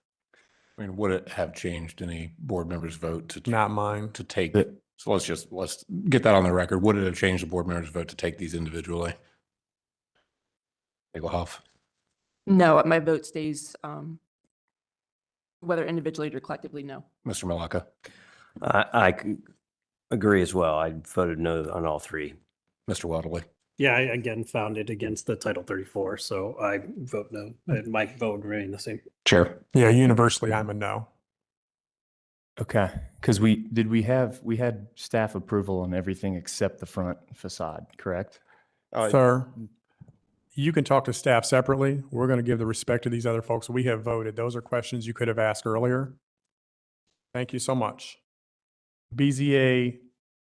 I mean, would it have changed any board members' vote to? Not mine. To take, so let's get that on the record. Would it have changed the board members' vote to take these individually? Egelhoff? No, my vote stays, whether individually or collectively, no. Mr. Maleka? I agree as well. I voted no on all three. Mr. Wadley? Yeah, I again found it against the Title 34, so I vote no. And my vote would remain the same. Chair? Yeah, universally, I'm a no. Okay, because we had staff approval on everything except the front facade, correct? Sir, you can talk to staff separately. We're going to give the respect to these other folks. We have voted. Those are questions you could have asked earlier. Thank you so much. BZA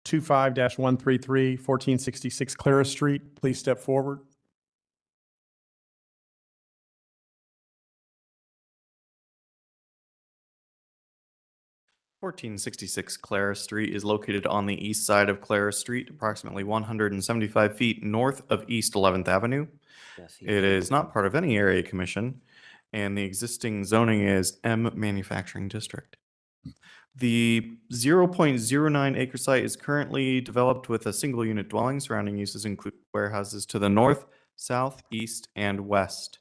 25-133, 1466 Clara Street, please step forward. (1466) Clara Street is located on the east side of Clara Street, approximately 175 feet north of East 11th Avenue. It is not part of any area commission, and the existing zoning is M Manufacturing District. The 0.09 acre site is currently developed with a single unit dwelling. Surrounding uses include warehouses to the north, south, east, and west.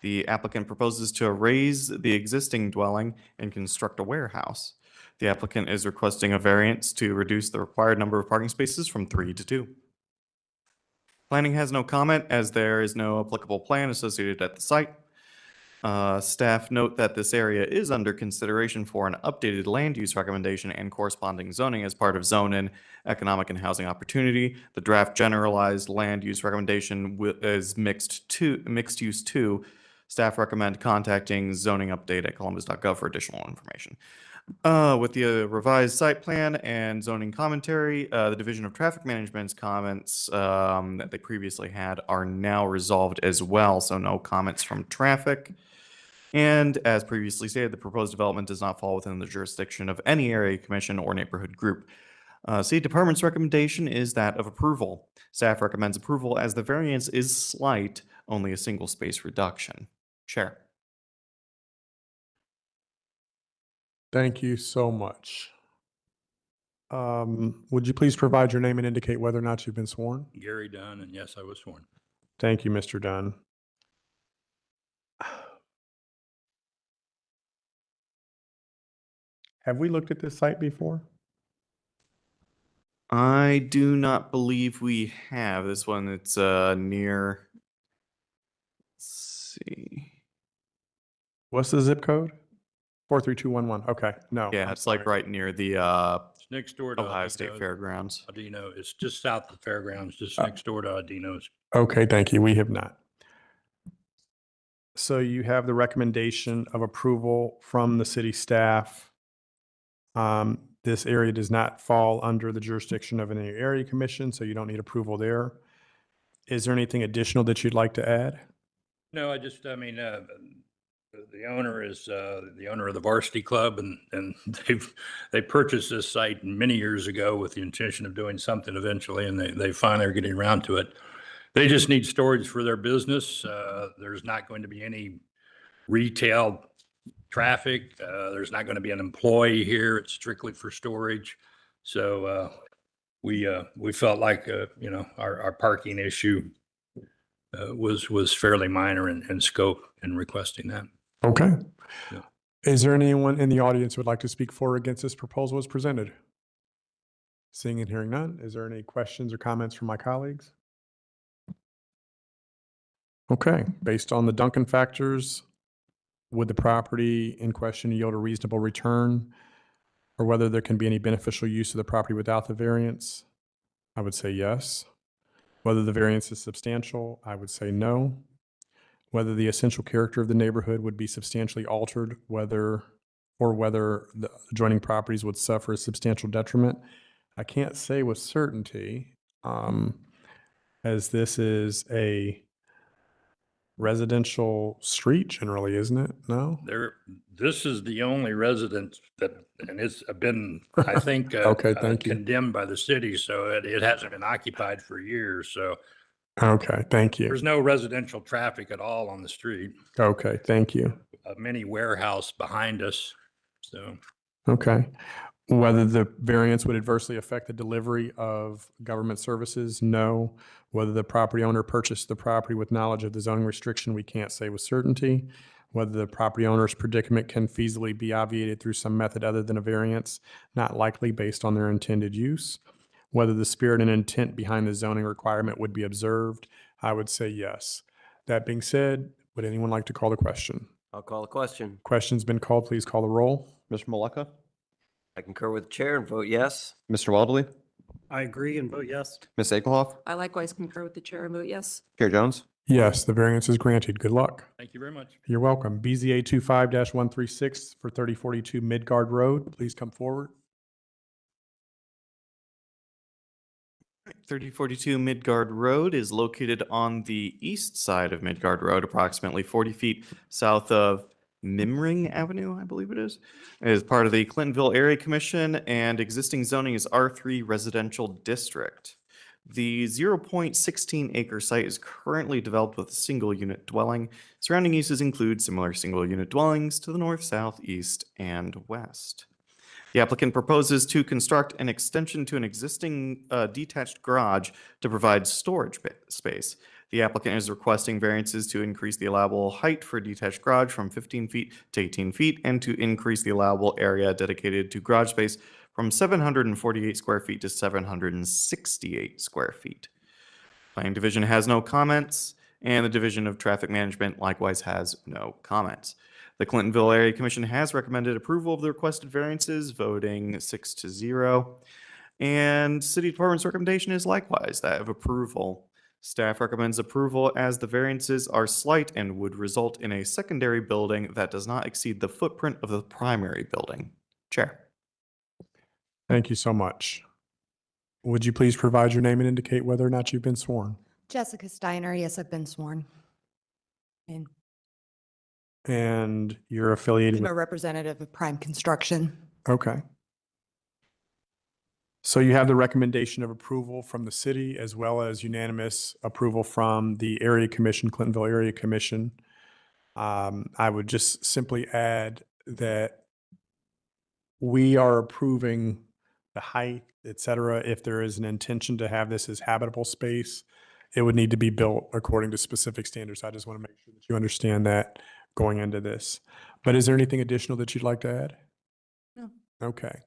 The applicant proposes to raise the existing dwelling and construct a warehouse. The applicant is requesting a variance to reduce the required number of parking spaces from 3 to 2. Planning has no comment as there is no applicable plan associated at the site. Staff note that this area is under consideration for an updated land use recommendation and corresponding zoning as part of Zone In Economic and Housing Opportunity. The draft generalized land use recommendation is mixed use 2. Staff recommend contacting zoning update at columbus.gov for additional information. With the revised site plan and zoning commentary, the Division of Traffic Management's comments that they previously had are now resolved as well, so no comments from traffic. And as previously stated, the proposed development does not fall within the jurisdiction of any area commission or neighborhood group. City Department's recommendation is that of approval. Staff recommends approval as the variance is slight, only a single space reduction. Chair. Thank you so much. Would you please provide your name and indicate whether or not you've been sworn? Gary Dunn, and yes, I was sworn. Thank you, Mr. Dunn. Have we looked at this site before? I do not believe we have this one. It's near. Let's see. What's the zip code? 43211. Okay, no. Yeah, I'm it's like sorry. right near the It's next door to Ohio State Fairgrounds. Adino. It's just south of the fairgrounds, just next door to Adino's. Okay, thank you. We have not. So you have the recommendation of approval from the city staff. This area does not fall under the jurisdiction of any area commission, so you don't need approval there. Is there anything additional that you'd like to add? No, I mean, the owner is the owner of the varsity club, and they purchased this site many years ago with the intention of doing something eventually, and they finally are getting around to it. They just need storage for their business. There's not going to be any retail traffic. There's not going to be an employee here. It's strictly for storage. So we felt like, our parking issue was fairly minor in scope in requesting that. Okay. Yeah. Is there anyone in the audience who would like to speak for or against this proposal as presented? Seeing and hearing none, is there any questions or comments from my colleagues? Okay, based on the Duncan factors, would the property in question yield a reasonable return, or whether there can be any beneficial use of the property without the variance? I would say yes. Whether the variance is substantial, I would say no. Whether the essential character of the neighborhood would be substantially altered, whether the adjoining properties would suffer a substantial detriment, I can't say with certainty, as this is a residential street generally, isn't it? No? This is the only residence and it's been, I think, Okay, thank you. condemned by the city, so it hasn't been occupied for years, so Okay, thank you. there's no residential traffic at all on the street. Okay, thank you. A mini warehouse behind us, so. Okay. Whether the variance would adversely affect the delivery of government services? No. Whether the property owner purchased the property with knowledge of the zoning restriction? We can't say with certainty. Whether the property owner's predicament can feasibly be obviated through some method other than a variance? Not likely based on their intended use. Whether the spirit and intent behind the zoning requirement would be observed? I would say yes. That being said, would anyone like to call the question? I'll call the question. Question's been called. Please call the roll. Mr. Maleka? I concur with the chair and vote yes. Mr. Walderly? I agree and vote yes. Ms. Egelhoff? I likewise concur with the chair and vote yes. Chair Jones? Yes, the variance is granted. Good luck. Thank you very much. You're welcome. BZA 25-136 for 3042 Midgard Road. Please come forward. 3042 Midgard Road is located on the east side of Midgard Road, approximately 40 feet south of Mimring Avenue, I believe it is. It is part of the Clintonville Area Commission, and existing zoning is R3 Residential District. The 0.16 acre site is currently developed with a single unit dwelling. Surrounding uses include similar single unit dwellings to the north, south, east, and west. The applicant proposes to construct an extension to an existing detached garage to provide storage space. The applicant is requesting variances to increase the allowable height for a detached garage from 15 feet to 18 feet and to increase the allowable area dedicated to garage space from 748 square feet to 768 square feet. Planning Division has no comments, and the Division of Traffic Management likewise has no comments. The Clintonville Area Commission has recommended approval of the requested variances, voting 6-0. And City Department's recommendation is likewise that of approval. Staff recommends approval as the variances are slight and would result in a secondary building that does not exceed the footprint of the primary building. Chair. Thank you so much. Would you please provide your name and indicate whether or not you've been sworn? Jessica Steiner, yes, I've been sworn. And And you're affiliated I'm a with, representative of Prime Construction. okay. So you have the recommendation of approval from the city as well as unanimous approval from the Area Commission, Clintonville Area Commission. I would just simply add that we are approving the height, et cetera. If there is an intention to have this as habitable space, it would need to be built according to specific standards. I just want to make sure that you understand that going into this. But is there anything additional that you'd like to add? No. Okay.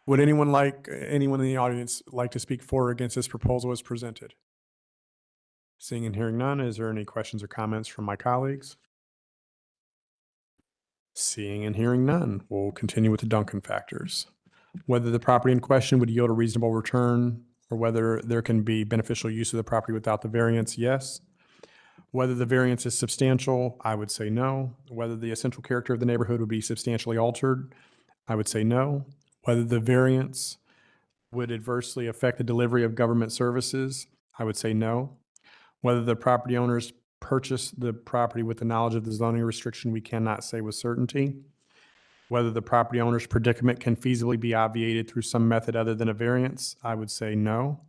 Would anyone in the audience like to speak for or against this proposal as presented? Seeing and hearing none, is there any questions or comments from my colleagues? Seeing and hearing none, we'll continue with the Duncan factors. Whether the property in question would yield a reasonable return or whether there can be beneficial use of the property without the variance, yes. Whether the variance is substantial, I would say no. Whether the essential character of the neighborhood would be substantially altered, I would say no. Whether the variance would adversely affect the delivery of government services, I would say no. Whether the property owners purchased the property with the knowledge of the zoning restriction, we cannot say with certainty. Whether the property owner's predicament can feasibly be obviated through some method other than a variance, I would say no.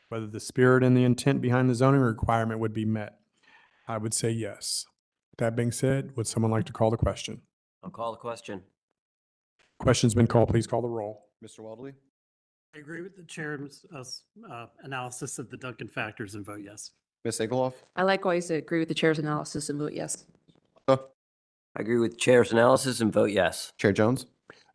Whether the spirit and the intent behind the zoning requirement would be met, I would say yes. That being said, would someone like to call the question? I'll call the question. Question's been called. Please call the roll. Mr. Weldley, I agree with the chair's analysis of the Duncan factors and vote yes. Ms. Egelhoff, I likewise agree with the chair's analysis and vote yes. I agree with the chair's analysis and vote yes. Chair Jones.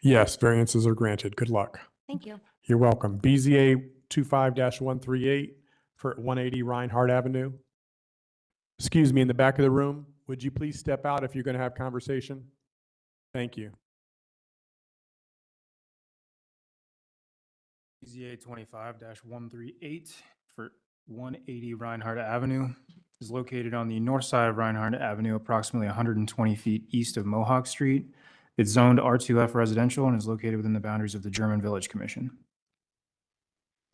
Yes, variances are granted. Good luck. Thank you. You're welcome. BZA 25-138 for 180 Reinhardt Avenue. Excuse me, in the back of the room, would you please step out if you're going to have conversation? Thank you. BZA 25-138 for 180 Reinhardt Avenue is located on the north side of Reinhardt Avenue, approximately 120 feet east of Mohawk Street. It's zoned R2F residential and is located within the boundaries of the German Village Commission.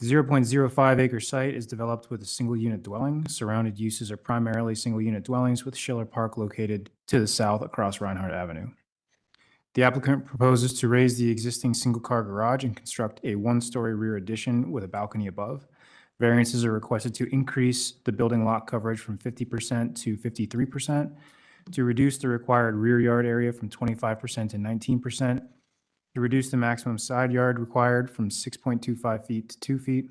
The 0.05 acre site is developed with a single unit dwelling. Surrounded uses are primarily single unit dwellings with Schiller Park located to the south across Reinhardt Avenue. The applicant proposes to raise the existing single-car garage and construct a one-story rear addition with a balcony above. Variances are requested to increase the building lot coverage from 50% to 53%, to reduce the required rear yard area from 25% to 19%, to reduce the maximum side yard required from 6.25 feet to 2 feet,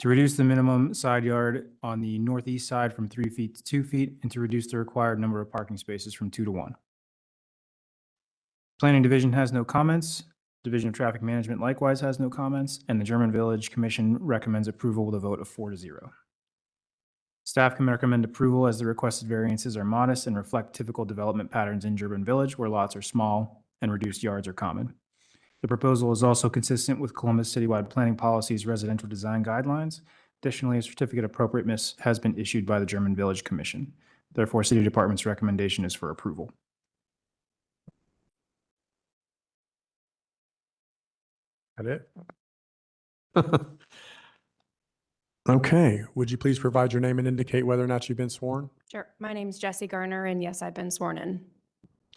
to reduce the minimum side yard on the northeast side from 3 feet to 2 feet, and to reduce the required number of parking spaces from 2 to 1. Planning Division has no comments. Division of Traffic Management likewise has no comments, and the German Village Commission recommends approval with a vote of 4-0. Staff can recommend approval as the requested variances are modest and reflect typical development patterns in German Village where lots are small and reduced yards are common. The proposal is also consistent with Columbus Citywide Planning Policy's residential design guidelines. Additionally, a certificate of appropriateness has been issued by the German Village Commission. Therefore, City Department's recommendation is for approval. That it? Okay, would you please provide your name and indicate whether or not you've been sworn? Sure. My name's Jessie Garner, and yes, I've been sworn in.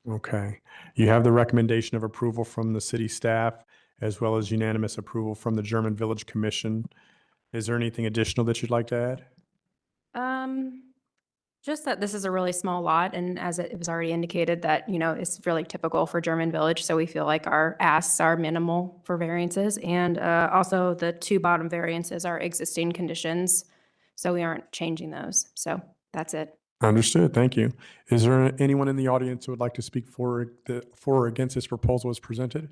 Okay. You have the recommendation of approval from the city staff as well as unanimous approval from the German Village Commission. Is there anything additional that you'd like to add? Just that this is a really small lot, and as it was already indicated that, it's really typical for German Village, so we feel like our asks are minimal for variances. And also the 2 bottom variances are existing conditions, so we aren't changing those. So that's it. Understood. Thank you. Is there anyone in the audience who would like to speak for or against this proposal as presented?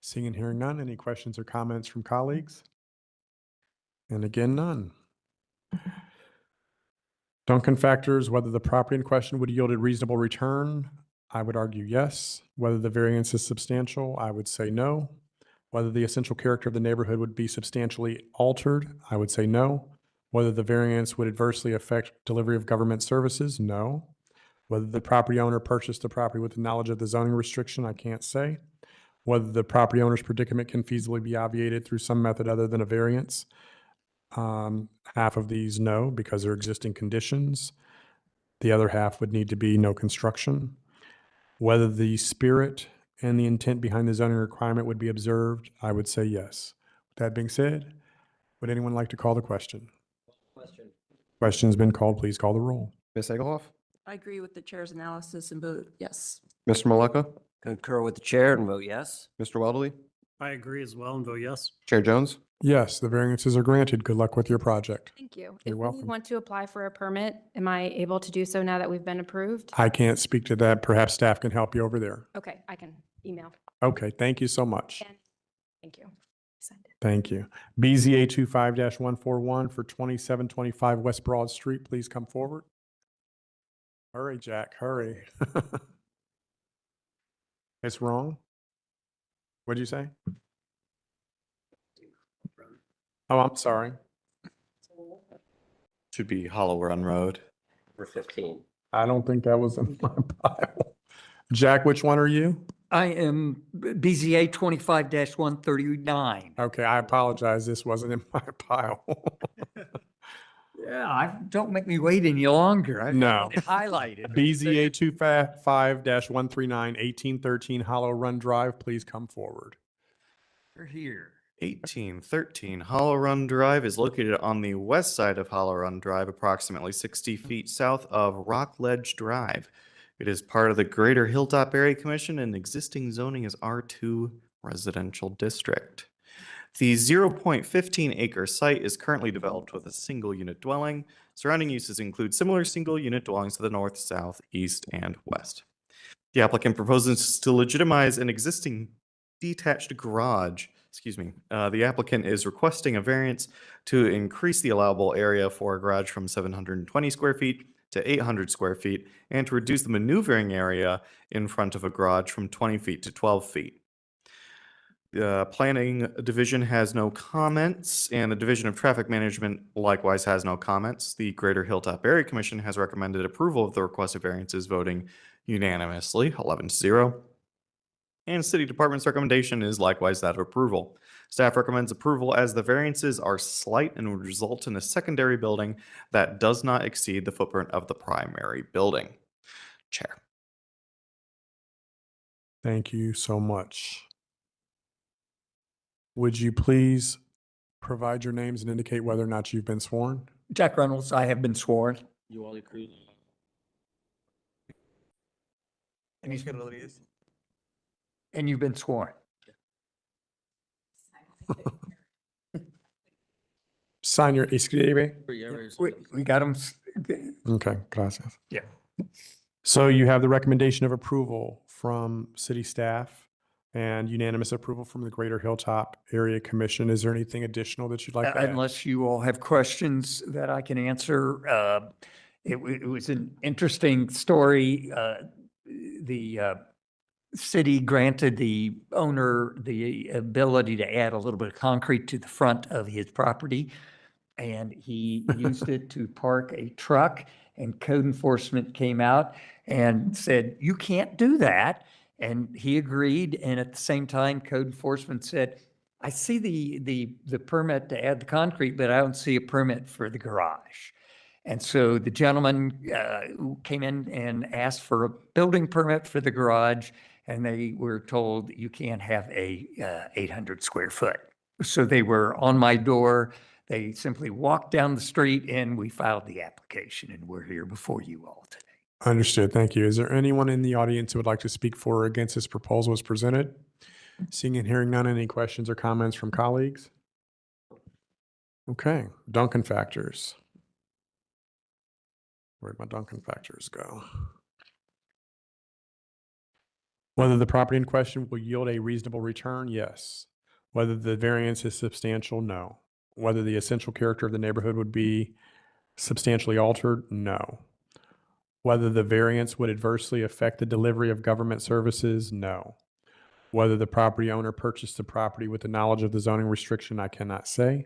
Seeing and hearing none. Any questions or comments from colleagues? And again, none. Duncan factors, whether the property in question would yield a reasonable return, I would argue yes. Whether the variance is substantial, I would say no. Whether the essential character of the neighborhood would be substantially altered, I would say no. Whether the variance would adversely affect delivery of government services, no. Whether the property owner purchased the property with the knowledge of the zoning restriction, I can't say. Whether the property owner's predicament can feasibly be obviated through some method other than a variance, half of these no, because they're existing conditions. The other half would need to be no construction. Whether the spirit and the intent behind the zoning requirement would be observed, I would say yes. With that being said, would anyone like to call the question? Question. Question's been called. Please call the roll. Ms. Egelhoff, I agree with the chair's analysis and vote yes. Mr. Maleka, Concur with the chair and vote yes. Mr. Weldley, I agree as well and vote yes. Chair Jones. Yes, the variances are granted. Good luck with your project. Thank you. You're If we welcome. want to apply for a permit, am I able to do so now that we've been approved? I can't speak to that. Perhaps staff can help you over there. Okay, I can email. Okay, thank you so much. And thank you. Signed it. Thank you. BZA 25-141 for 2725 West Broad Street, please come forward. Hurry, Jack, hurry. It's wrong? What'd you say? Oh, I'm sorry. Should be Hollow Run Road. Number 15. I don't think that was in my pile. Jack, which one are you? I am BZA 25-139. Okay, I apologize. This wasn't in my pile. Yeah, don't make me wait any longer. I No. want it highlighted. BZA 25-139, 1813 Hollow Run Drive, please come forward. We're here. 1813 Hollow Run Drive is located on the west side of Hollow Run Drive, approximately 60 feet south of Rock Ledge Drive. It is part of the Greater Hilltop Area Commission and existing zoning is R2 residential district. The 0.15 acre site is currently developed with a single unit dwelling. Surrounding uses include similar single unit dwellings to the north, south, east, and west. The applicant proposes to legitimize an existing detached garage. The applicant is requesting a variance to increase the allowable area for a garage from 720 square feet to 800 square feet and to reduce the maneuvering area in front of a garage from 20 feet to 12 feet. The Planning Division has no comments, and the Division of Traffic Management likewise has no comments. The Greater Hilltop Area Commission has recommended approval of the requested variances, voting unanimously, 11-0. And City Department's recommendation is likewise that of approval. Staff recommends approval as the variances are slight and would result in a secondary building that does not exceed the footprint of the primary building. Chair. Thank you so much. Would you please provide your names and indicate whether or not you've been sworn? Jack Reynolds, I have been sworn. You all agree? And you've been sworn. Sign your escribe. We got them. Okay, gracias. Yeah. So you have the recommendation of approval from city staff and unanimous approval from the Greater Hilltop Area Commission. Is there anything additional that you'd like to add? Unless you all have questions that I can answer. It was an interesting story. The city granted the owner the ability to add a little bit of concrete to the front of his property. And he used it to park a truck, and code enforcement came out and said, you can't do that. And he agreed. And at the same time, code enforcement said, I see the permit to add the concrete, but I don't see a permit for the garage. And so the gentleman came in and asked for a building permit for the garage, and they were told you can't have a 800 square foot. So they were on my door. They simply walked down the street and we filed the application, and we're here before you all today. Understood. Thank you. Is there anyone in the audience who would like to speak for or against this proposal as presented? Seeing and hearing none, any questions or comments from colleagues? Okay, Duncan factors. Where'd my Duncan factors go? Whether the property in question will yield a reasonable return? Yes. Whether the variance is substantial? No. Whether the essential character of the neighborhood would be substantially altered? No. Whether the variance would adversely affect the delivery of government services? No. Whether the property owner purchased the property with the knowledge of the zoning restriction? I cannot say.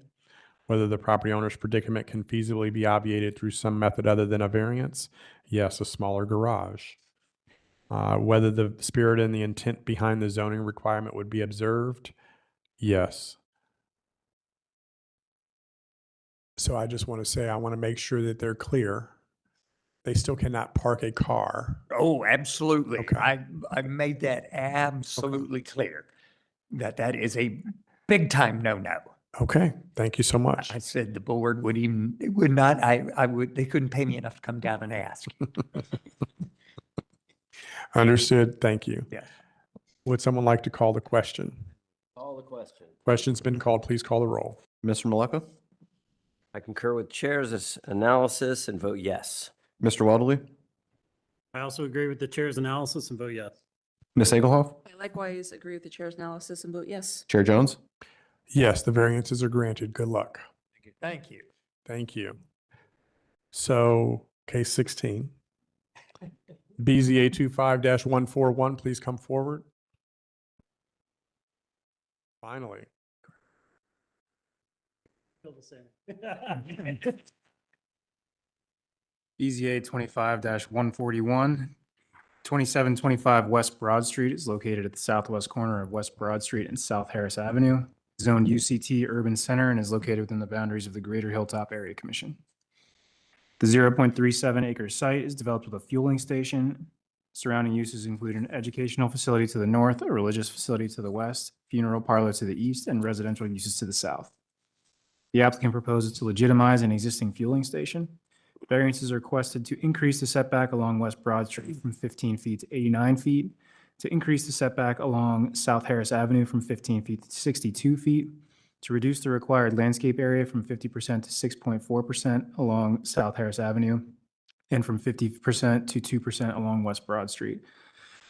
Whether the property owner's predicament can feasibly be obviated through some method other than a variance? Yes, a smaller garage. Whether the spirit and the intent behind the zoning requirement would be observed? Yes. So I just want to say, I want to make sure that they're clear. They still cannot park a car. Oh, absolutely. Okay. I made that absolutely clear, that is a big time no-no. Okay, thank you so much. I said the board would not, they couldn't pay me enough to come down and ask. Understood, thank you. Yes. Would someone like to call the question? Call the question. Question's been called, please call the roll. Mr. Maleka? I concur with chair's analysis and vote yes. Mr. Weldley? I also agree with the chair's analysis and vote yes. Ms. Egelhoff? I likewise agree with the chair's analysis and vote yes. Chair Jones? Yes, the variances are granted. Good luck. Thank you. Thank you. So, case 16. BZA 25-141, please come forward. Finally. Still the same. BZA 25-141, 2725 West Broad Street is located at the southwest corner of West Broad Street and South Harris Avenue. Zoned UCT Urban Center and is located within the boundaries of the Greater Hilltop Area Commission. The 0.37 acre site is developed with a fueling station. Surrounding uses include an educational facility to the north, a religious facility to the west, funeral parlor to the east, and residential uses to the south. The applicant proposes to legitimize an existing fueling station. Variances are requested to increase the setback along West Broad Street from 15 feet to 89 feet, to increase the setback along South Harris Avenue from 15 feet to 62 feet, to reduce the required landscape area from 50% to 6.4% along South Harris Avenue, and from 50% to 2% along West Broad Street,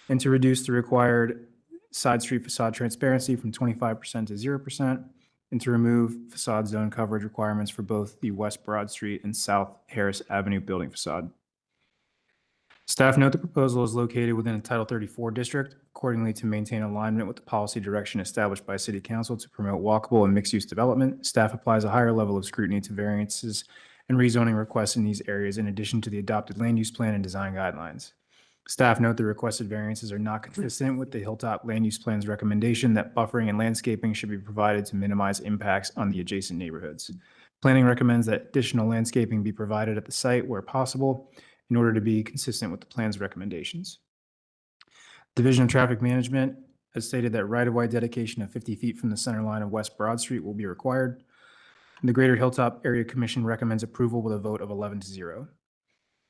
and to reduce the required side street facade transparency from 25% to 0%, and to remove facade zone coverage requirements for both the West Broad Street and South Harris Avenue building facade. Staff note the proposal is located within a Title 34 district, accordingly to maintain alignment with the policy direction established by City Council to promote walkable and mixed-use development. Staff applies a higher level of scrutiny to variances and rezoning requests in these areas in addition to the adopted land use plan and design guidelines. Staff note the requested variances are not consistent with the Hilltop Land Use Plan's recommendation that buffering and landscaping should be provided to minimize impacts on the adjacent neighborhoods. Planning recommends that additional landscaping be provided at the site where possible in order to be consistent with the plan's recommendations. Division of Traffic Management has stated that right-of-way dedication of 50 feet from the center line of West Broad Street will be required. The Greater Hilltop Area Commission recommends approval with a vote of 11-0.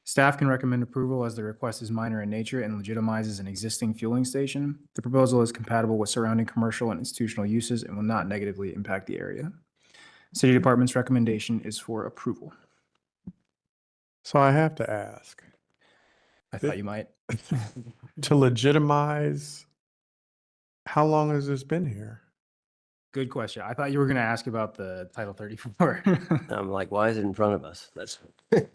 Staff can recommend approval as the request is minor in nature and legitimizes an existing fueling station. The proposal is compatible with surrounding commercial and institutional uses and will not negatively impact the area. City Department's recommendation is for approval. So I have to ask. I thought you might. To legitimize, how long has this been here? Good question. I thought you were going to ask about the Title 34. I'm like, why is it in front of us? That's.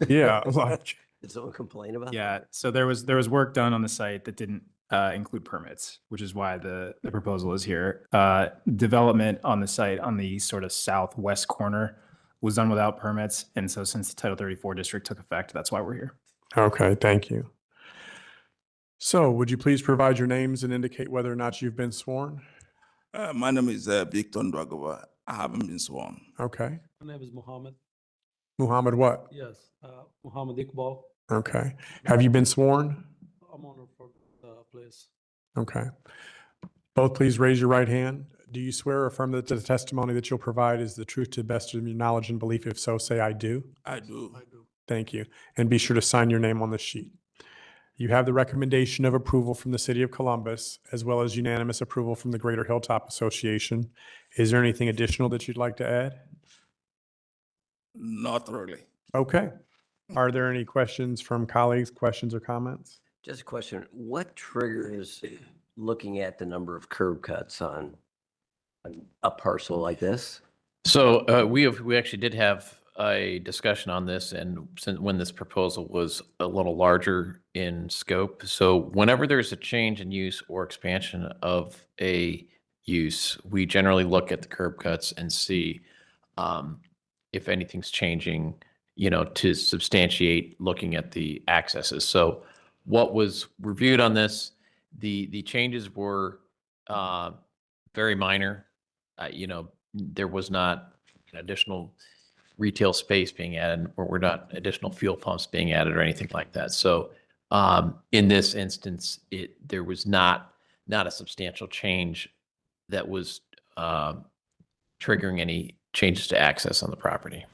Yeah, like. Did someone complain about? Yeah, so there was work done on the site that didn't include permits, which is why the proposal is here. Development on the site on the sort of southwest corner was done without permits, and so since the Title 34 district took effect, that's why we're here. Okay, thank you. So would you please provide your names and indicate whether or not you've been sworn? My name is Victor Ndwagova. I haven't been sworn. Okay. My name is Mohammed. Muhammad what? Yes, Mohammed Iqbal. Okay. Have you been sworn? I'm honored for the place. Okay. Both please raise your right hand. Do you swear or affirm that the testimony that you'll provide is the truth to the best of your knowledge and belief? If so, say I do. I do. Thank you. And be sure to sign your name on the sheet. You have the recommendation of approval from the City of Columbus, as well as unanimous approval from the Greater Hilltop Association. Is there anything additional that you'd like to add? Not really. Okay. Are there any questions from colleagues, questions or comments? Just a question. What triggers looking at the number of curb cuts on a parcel like this? So we actually did have a discussion on this, and since when this proposal was a little larger in scope. So whenever there's a change in use or expansion of a use, we generally look at the curb cuts and see if anything's changing, to substantiate looking at the accesses. So what was reviewed on this, the changes were very minor. There was not an additional retail space being added, or were not additional fuel pumps being added or anything like that. So in this instance, there was not a substantial change that was triggering any changes to access on the property.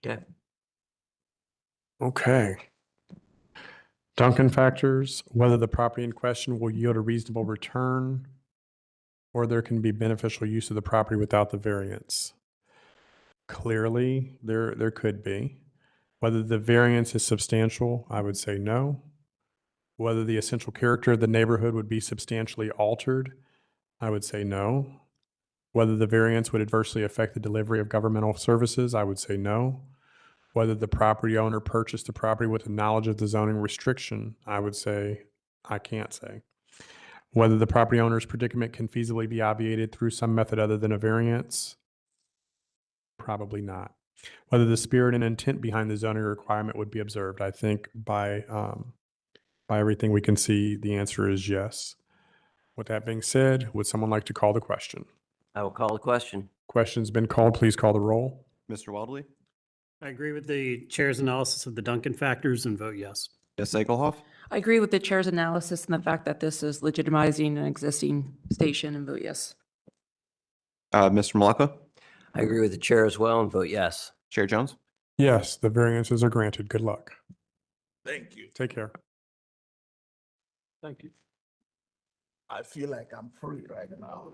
Okay. Okay. Duncan factors, whether the property in question will yield a reasonable return or there can be beneficial use of the property without the variance. Clearly, there could be. Whether the variance is substantial, I would say no. Whether the essential character of the neighborhood would be substantially altered, I would say no. Whether the variance would adversely affect the delivery of governmental services, I would say no. Whether the property owner purchased the property with the knowledge of the zoning restriction, I would say, I can't say. Whether the property owner's predicament can feasibly be obviated through some method other than a variance, probably not. Whether the spirit and intent behind the zoning requirement would be observed, I think by everything we can see, the answer is yes. With that being said, would someone like to call the question? I will call the question. Question's been called. Please call the roll. Mr. Wadley? I agree with the chair's analysis of the Duncan factors and vote yes. Ms. Egelhoff? I agree with the chair's analysis and the fact that this is legitimizing an existing station and vote yes. Mr. Malacca? I agree with the chair as well and vote yes. Chair Jones? Yes, the variances are granted. Good luck. Thank you. Take care. Thank you. I feel like I'm free right now.